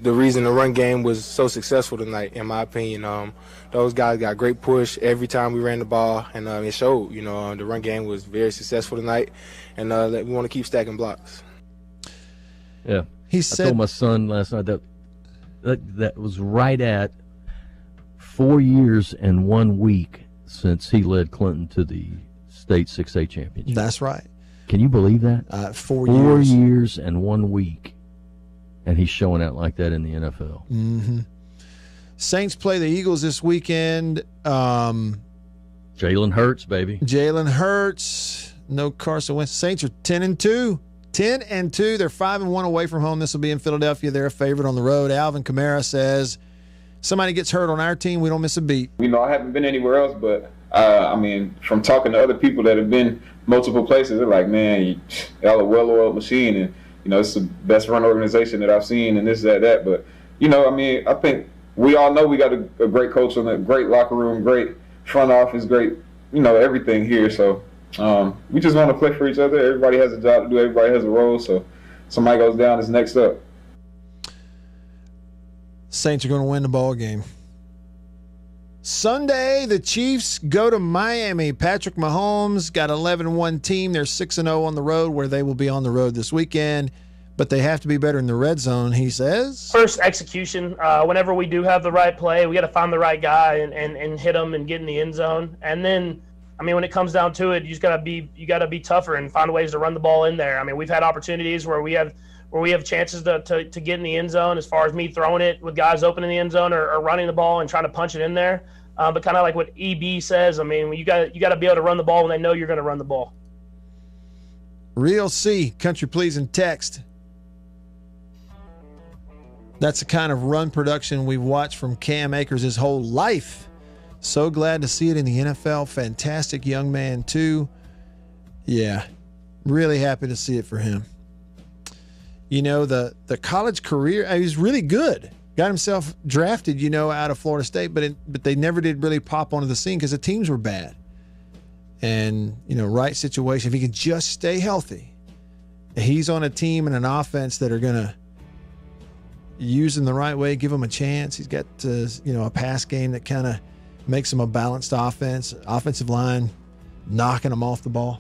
the reason the run game was so successful tonight, in my opinion. Those guys got great push every time we ran the ball, and it showed. The run game was very successful tonight, and we want to keep stacking blocks. Yeah. I told my son last night that was right at 4 years and 1 week since he led Clinton to the state 6A championship. That's right. Can you believe that? 4 years and 1 week, and he's showing out like that in the NFL. Mm-hmm. Saints play the Eagles this weekend. Jalen Hurts, baby. Jalen Hurts. No Carson Wentz. Saints are 10-2. 10-2. They're 5-1 away from home. This will be in Philadelphia. They're a favorite on the road. Alvin Kamara says, somebody gets hurt on our team, we don't miss a beat. I haven't been anywhere else, but from talking to other people that have been multiple places, they're like, man, y'all a well-oiled machine, and it's the best run organization that I've seen, and this, that. But I think we all know we got a great coach and a great locker room, great front office, great, everything here. So we just want to play for each other. Everybody has a job to do. Everybody has a role. So somebody goes down, it's next up. Saints are going to win the ball game. Sunday, the Chiefs go to Miami. Patrick Mahomes got 11-1 team. They're 6-0 on the road, where they will be on the road this weekend. But they have to be better in the red zone, he says. First, execution. Whenever we do have the right play, we got to find the right guy and hit him and get in the end zone. And then, when it comes down to it, you got to be tougher and find ways to run the ball in there. We've had opportunities where we have chances to get in the end zone, as far as me throwing it with guys open in the end zone or running the ball and trying to punch it in there. But kind of like what EB says, you got to be able to run the ball when they know you're going to run the ball. Real C, country pleasing text. That's the kind of run production we've watched from Cam Akers his whole life. So glad to see it in the NFL. Fantastic young man, too. Yeah, really happy to see it for him. The college career, he was really good. Got himself drafted, out of Florida State, but they never did really pop onto the scene because the teams were bad. And, right situation. If he can just stay healthy, he's on a team and an offense that are going to use him the right way, give him a chance. He's got, a pass game that kind of makes him a balanced offense. Offensive line knocking him off the ball.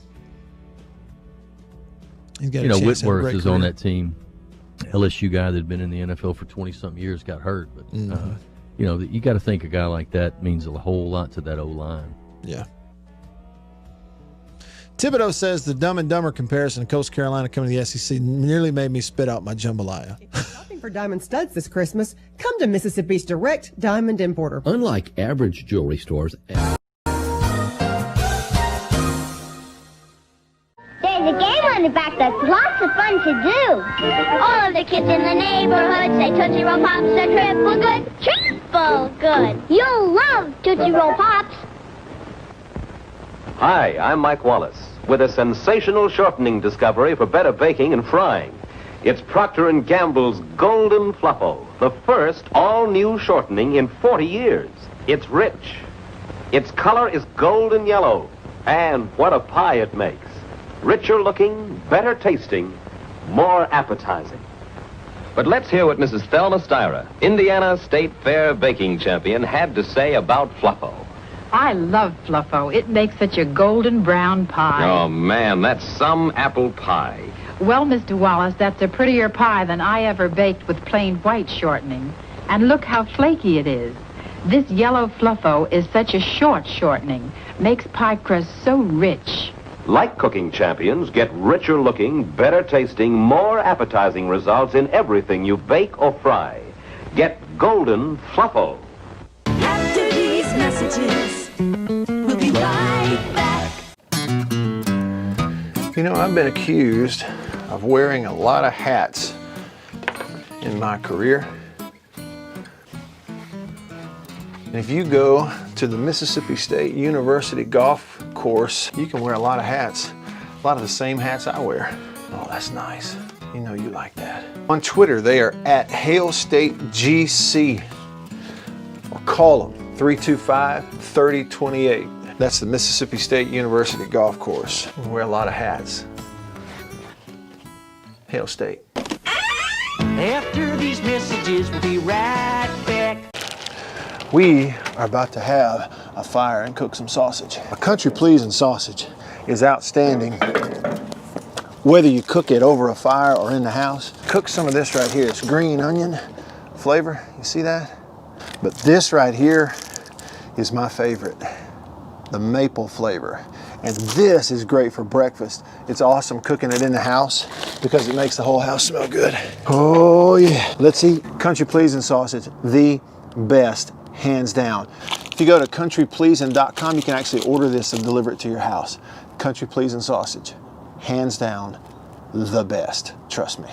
He's got a chance. Whitworth is on that team. LSU guy that had been in the NFL for 20-something years got hurt. But, you got to think a guy like that means a whole lot to that O-line. Yeah. Thibodeau says the Dumb and Dumber comparison of Coastal Carolina coming to the SEC nearly made me spit out my jambalaya. Shopping for diamond studs this Christmas, come to Mississippi's direct diamond importer. Unlike average jewelry stores, There's a game on the back that's lots of fun to do. All of the kids in the neighborhood say Tootsie Roll Pops are triple good. Triple good. You'll love Tootsie Roll Pops. Hi, I'm Mike Wallace with a sensational shortening discovery for better baking and frying. It's Procter & Gamble's Golden Fluffo, the first all-new shortening in 40 years. It's rich. Its color is golden yellow, and what a pie it makes. Richer looking, better tasting, more appetizing. But let's hear what Mrs. Thelma Styra, Indiana State Fair baking champion, had to say about Fluffo. I love Fluffo. It makes such a golden brown pie. Oh, man, that's some apple pie. Well, Mr. Wallace, that's a prettier pie than I ever baked with plain white shortening. And look how flaky it is. This yellow Fluffo is such a short shortening. Makes pie crust so rich. Like cooking champions, get richer looking, better tasting, more appetizing results in everything you bake or fry. Get Golden Fluffo. After these messages, we'll be right back. I've been accused of wearing a lot of hats in my career. And if you go to the Mississippi State University golf course, you can wear a lot of hats, a lot of the same hats I wear. Oh, that's nice. You like that. On Twitter, they are at HailStateGC. Or call them, 325-3028. That's the Mississippi State University golf course. We wear a lot of hats. Hail State. After these messages, we'll be right back. We are about to have a fire and cook some sausage. A country pleasing sausage is outstanding, whether you cook it over a fire or in the house. Cook some of this right here. It's green onion flavor. You see that? But this right here is my favorite, the maple flavor. And this is great for breakfast. It's awesome cooking it in the house because it makes the whole house smell good. Oh yeah. Let's eat country pleasing sausage, the best, hands down. If you go to countrypleasing.com, you can actually order this and deliver it to your house. Country pleasing sausage, hands down, the best. Trust me.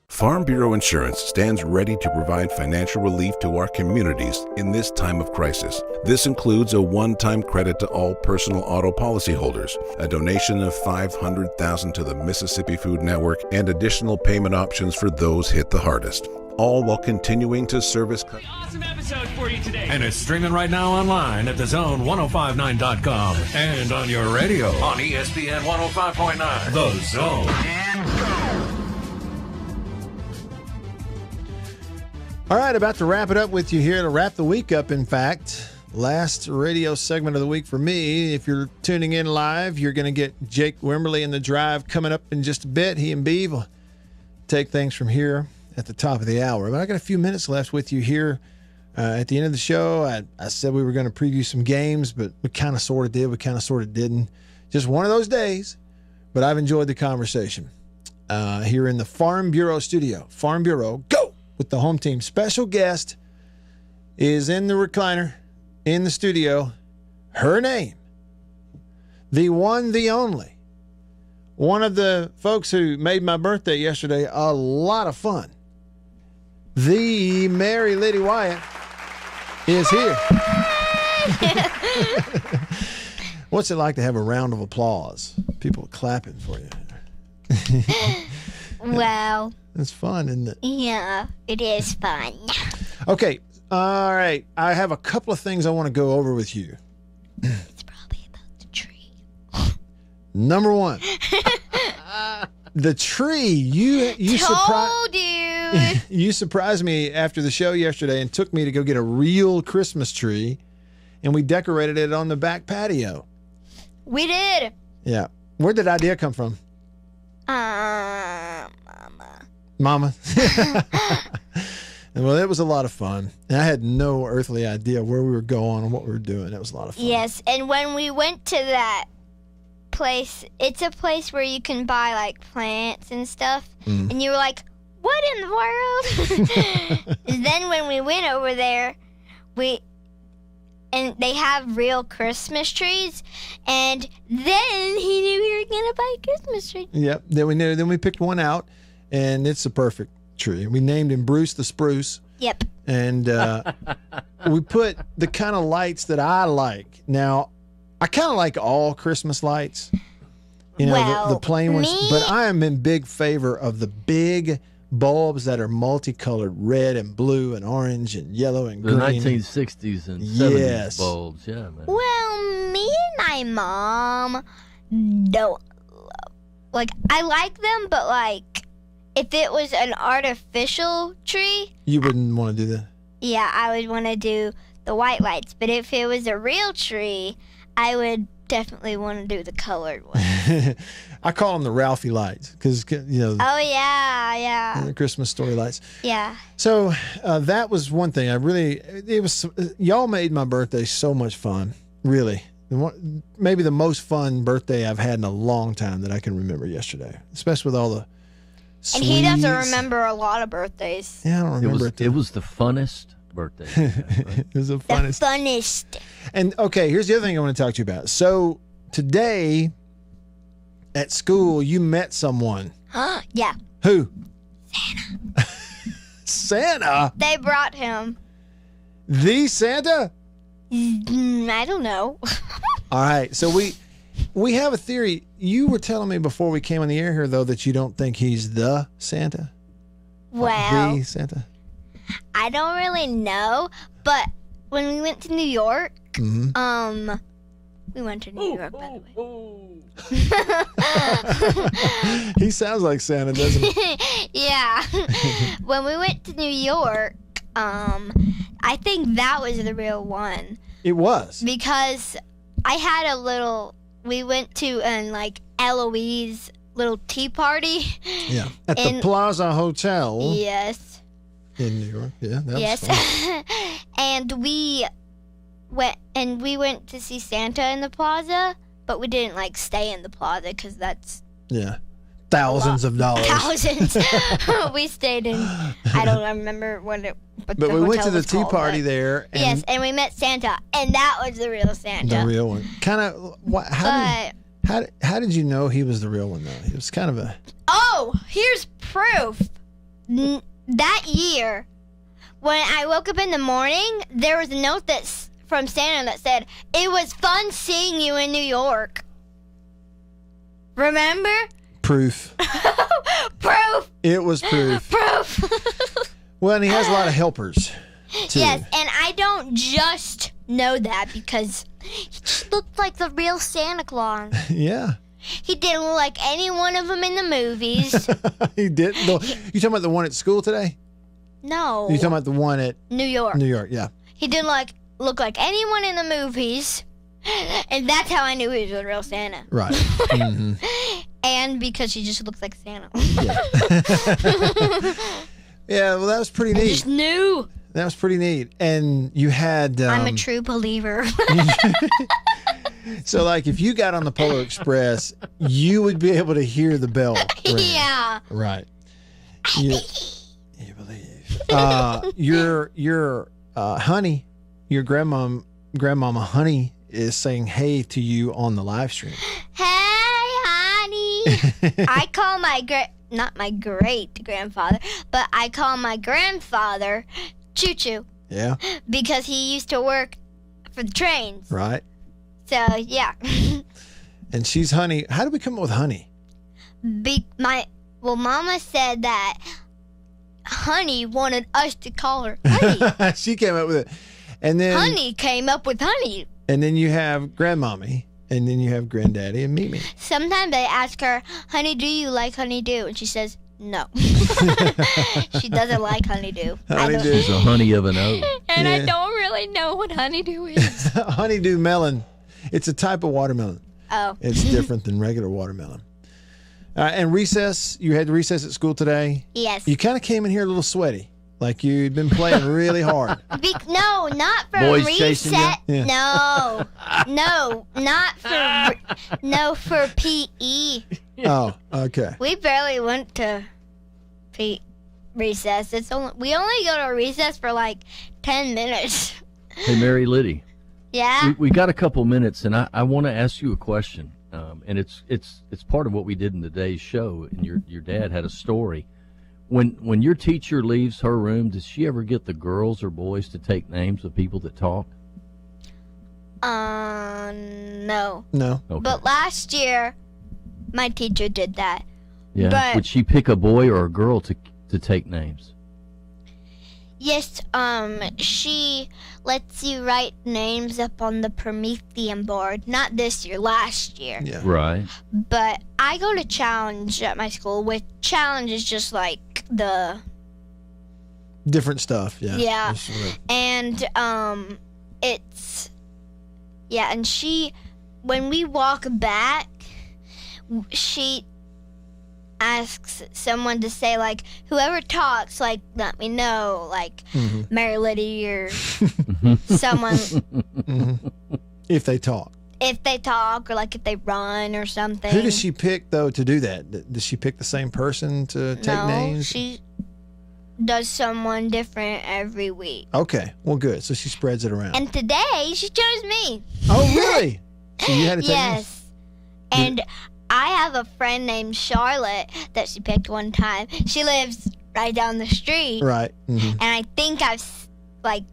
Farm Bureau Insurance stands ready to provide financial relief to our communities in this time of crisis. This includes a one-time credit to all personal auto policyholders, a donation of $500,000 to the Mississippi Food Network, and additional payment options for those hit the hardest, all while continuing to service. Awesome episode for you today. And it's streaming right now online at thezone1059.com and on your radio on ESPN 105.9. The Zone. All right, about to wrap it up with you here, to wrap the week up, in fact. Last radio segment of the week for me. If you're tuning in live, you're going to get Jake Wimberly in the drive coming up in just a bit. He and Beav will take things from here at the top of the hour. But I got a few minutes left with you here at the end of the show. I said we were going to preview some games, but we kind of sort of did. We kind of sort of didn't. Just one of those days, but I've enjoyed the conversation here in the Farm Bureau studio. Farm Bureau, go! With the home team. Special guest is in the recliner in the studio. Her name, the one, the only, one of the folks who made my birthday yesterday a lot of fun. The Mary Liddy Wyatt is here. What's it like to have a round of applause? People clapping for you. Well, it's fun, isn't it? Yeah, it is fun. Okay, all right. I have a couple of things I want to go over with you. It's probably about the tree. Number one, the tree. You told you. You surprised me after the show yesterday and took me to go get a real Christmas tree, and we decorated it on the back patio. We did. Yeah. Where did the idea come from? Mama. Well, it was a lot of fun. And I had no earthly idea where we were going and what we were doing. It was a lot of fun. Yes, and when we went to that place, it's a place where you can buy, like, plants and stuff. Mm. And you were like, what in the world? And then when we went over there, and they have real Christmas trees, and then he knew we were going to buy a Christmas tree. Yep, then we picked one out, and it's the perfect tree. We named him Bruce the Spruce. Yep. And we put the kind of lights that I like. Now, I kind of like all Christmas lights, you know, the plain ones, but I am in big favor of the big bulbs that are multicolored, red and blue and orange and yellow and green. The 1960s and 70s bulbs, yeah, man. Well, me and my mom don't love like, I like them, but, like, if it was an artificial tree, You wouldn't want to do that. yeah, I would want to do the white lights. But if it was a real tree, I would definitely want to do the colored one. I call them the Ralphie lights because, Oh, yeah. the Christmas story lights. Yeah. So that was one thing. Y'all made my birthday so much fun, really. Maybe the most fun birthday I've had in a long time that I can remember yesterday, especially with all the And he doesn't sweets. remember a lot of birthdays. Yeah, I don't remember it. It was the funnest birthday. It was the funnest. The funnest. And okay, here's the other thing I want to talk to you about. So today at school, you met someone. Yeah. Who? Santa? They brought him. The Santa? I don't know. All right. So we have a theory. You were telling me before we came on the air here, though, that you don't think he's the Santa. Well, The Santa. I don't really know, but when we went to New York, we went to New York, by the way. He sounds like Santa, doesn't he? Yeah. When we went to New York, I think that was the real one. It was. Because I had we went to Eloise little tea party. Yeah. At the Plaza Hotel. Yes. In New York. Yeah, that Yes. was fun. And we went to see Santa in the plaza, but we didn't stay in the plaza because that's Yeah. Thousands of dollars. thousands. We stayed in, I don't remember but But we went to the was tea called, party but- there. And Yes, and we met Santa, and that was the real Santa. The real one. Kind of. How did you know he was the real one though? He was kind of a. Oh, here's proof. That year, when I woke up in the morning, there was a note from Santa that said, "It was fun seeing you in New York." Remember? Proof. Proof. It was proof. Proof. Well, and he has a lot of helpers, too. Yes, and I don't just know that because he just looked like the real Santa Claus. Yeah. He didn't look like any one of them in the movies. He did. No, you talking about the one at school today? No. You talking about the one at New York. New York, yeah. He didn't look like anyone in the movies, and that's how I knew he was the real Santa. Right. Mm-hmm. And because he just looks like Santa. Yeah, well, that was pretty neat. I just knew. That was pretty neat. And you had... I'm a true believer. So, if you got on the Polar Express, you would be able to hear the bell ring. Yeah. Right. You believe. Your honey, your grandmama honey is saying hey to you on the live stream. Hey, honey. I call not my great grandfather, but I call my grandfather Choo Choo. Yeah. Because he used to work for the trains. Right. So, yeah. And she's honey. How did we come up with honey? Mama said that Honey wanted us to call her Honey. She came up with it. And then Honey came up with Honey. And then you have grandmommy. And then you have granddaddy and Mimi. Sometimes I ask her, Honey, do you like honeydew? And she says, no. She doesn't like honeydew. Honeydew. She's a honey of an oak. And I don't really know what honeydew is. Honeydew melon. It's a type of watermelon. Oh. It's different than regular watermelon. And recess, you had recess at school today? Yes. You kind of came in here a little sweaty. Like you'd been playing really hard. No, not for Boys reset. chasing you? Yeah. No, not for for PE. Oh, okay. We barely went to recess. We only go to recess for 10 minutes. Hey, Mary Liddy. Yeah. We got a couple minutes, and I want to ask you a question. And it's part of what we did in today's show. And your dad had a story. When your teacher leaves her room, does she ever get the girls or boys to take names of people that talk? No. No. Okay. But last year, my teacher did that. Yeah. But Would she pick a boy or a girl to take names? Yes, she lets you write names up on the Promethean board. Not this year, last year. Yeah. Right. But I go to Challenge at my school, which Challenge is just like the... Different stuff, yeah. Yeah. Just sort of- And, it's... Yeah, and she... When we walk back, she asks someone to say, like, whoever talks, like, let me know, like, Mary Liddy or someone, If they talk. if they talk or, like, if they run or something. Who does she pick, though, to do that? Does she pick the same person to take No, names? she does someone different every week. Okay, well, good. So she spreads it around. And today, she chose me. Oh, really? So you had to take Yes. And I have a friend named Charlotte that she picked one time. She lives right down the street. Right. Mhm. And I think I've, like,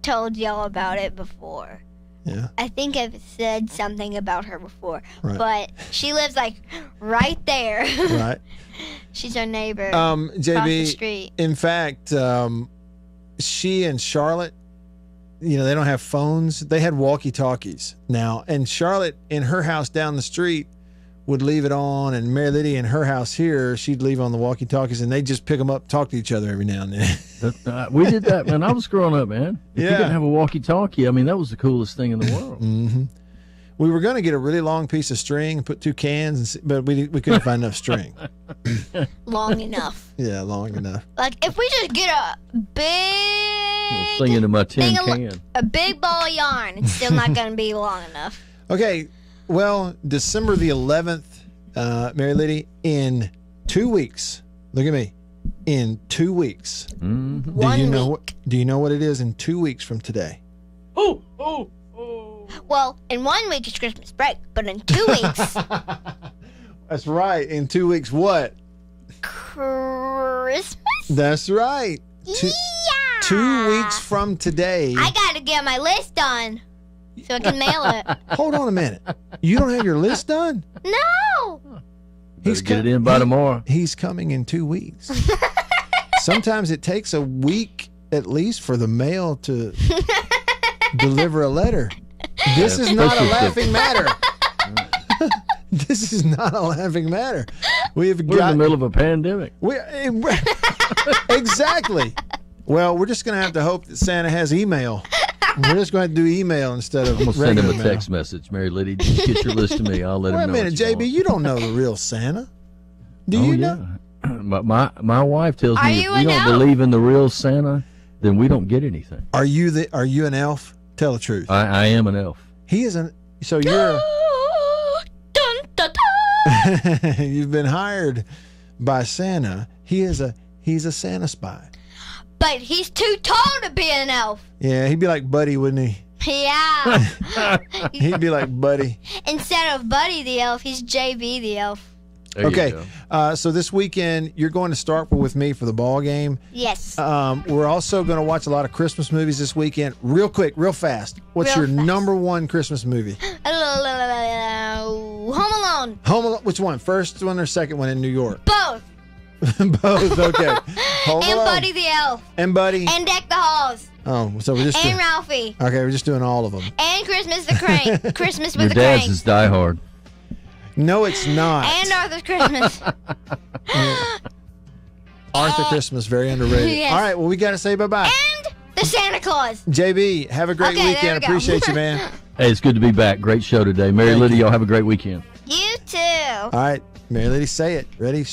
told y'all about it before. Yeah. I think I've said something about her before. Right. But she lives, like, right there. Right. She's our neighbor across the JB, street. in fact, she and Charlotte, you know, they don't have phones. They had walkie-talkies now. And Charlotte, in her house down the street, would leave it on. And Mary Liddy, in her house here, she'd leave on the walkie-talkies. And they'd just pick them up, talk to each other every now and then. We did that when I was growing up, man. If you Yeah. didn't have a walkie-talkie, I mean, that was the coolest thing in the world. Mm-hmm. We were going to get a really long piece of string and put 2 cans, but we couldn't find enough string. Long enough. Yeah, long enough. Like, if we just get a big... Sing into my tin thing can. a big ball of yarn, it's still not going to be long enough. Okay, well, December the 11th, Mary Liddy, in 2 weeks. Look at me. In 2 weeks. Mm-hmm. Do you know what it is in 2 weeks from today? Well, in 1 week it's Christmas break, but in 2 weeks, That's right. In 2 weeks, what? Christmas? That's right. 2 weeks from today. I got to get my list done so I can mail it. Hold on a minute. You don't have your list done? No! Better get it in by tomorrow. He's coming in 2 weeks. Sometimes it takes a week at least for the mail to deliver a letter. This is not a laughing matter. This is not a laughing matter. We're in the middle of a pandemic. Exactly. Well, we're just going to have to hope that Santa has email. We're just going to do email instead of I'm going to send him a regular mail. text message. Mary Liddy, just get your list to me. I'll let Wait a him know. minute, JB, you don't know the real Santa. Do you know? My wife tells Are me you if we an don't elf? believe in the real Santa, then we don't get anything. Are you an elf? Tell the truth. I am an elf. He is an. So you're. Dun, dun, dun. You've been hired by Santa. He's a Santa spy. But he's too tall to be an elf. Yeah, he'd be like Buddy, wouldn't he? Yeah. He'd be like Buddy. Instead of Buddy the elf, he's JB the elf. There you Okay, go. so this weekend you're going to Starkville with me for the ball game. Yes. We're also going to watch a lot of Christmas movies this weekend. Real quick, real fast. What's Real your fast. number one Christmas movie? Home Alone. Home Alone. Which one? First one or second one in New York? Both. Both. Okay. Home And Alone. Buddy the elf. And Buddy. And Deck the Halls. Oh, so we're just And doing, Ralphie. okay. We're just doing all of them. And Christmas the Crank. Christmas Your with the dad's Crank. is Die Hard. No, it's not. And Arthur's Christmas. Arthur Christmas, very underrated. Yes. All right, well, we got to say bye-bye. And the Santa Claus. JB, have a great Okay, there weekend. we go. Appreciate you, man. Hey, it's good to be back. Great show today. Mary Thank Liddy, you. y'all have a great weekend. You too. All right, Mary Liddy, say it. Ready?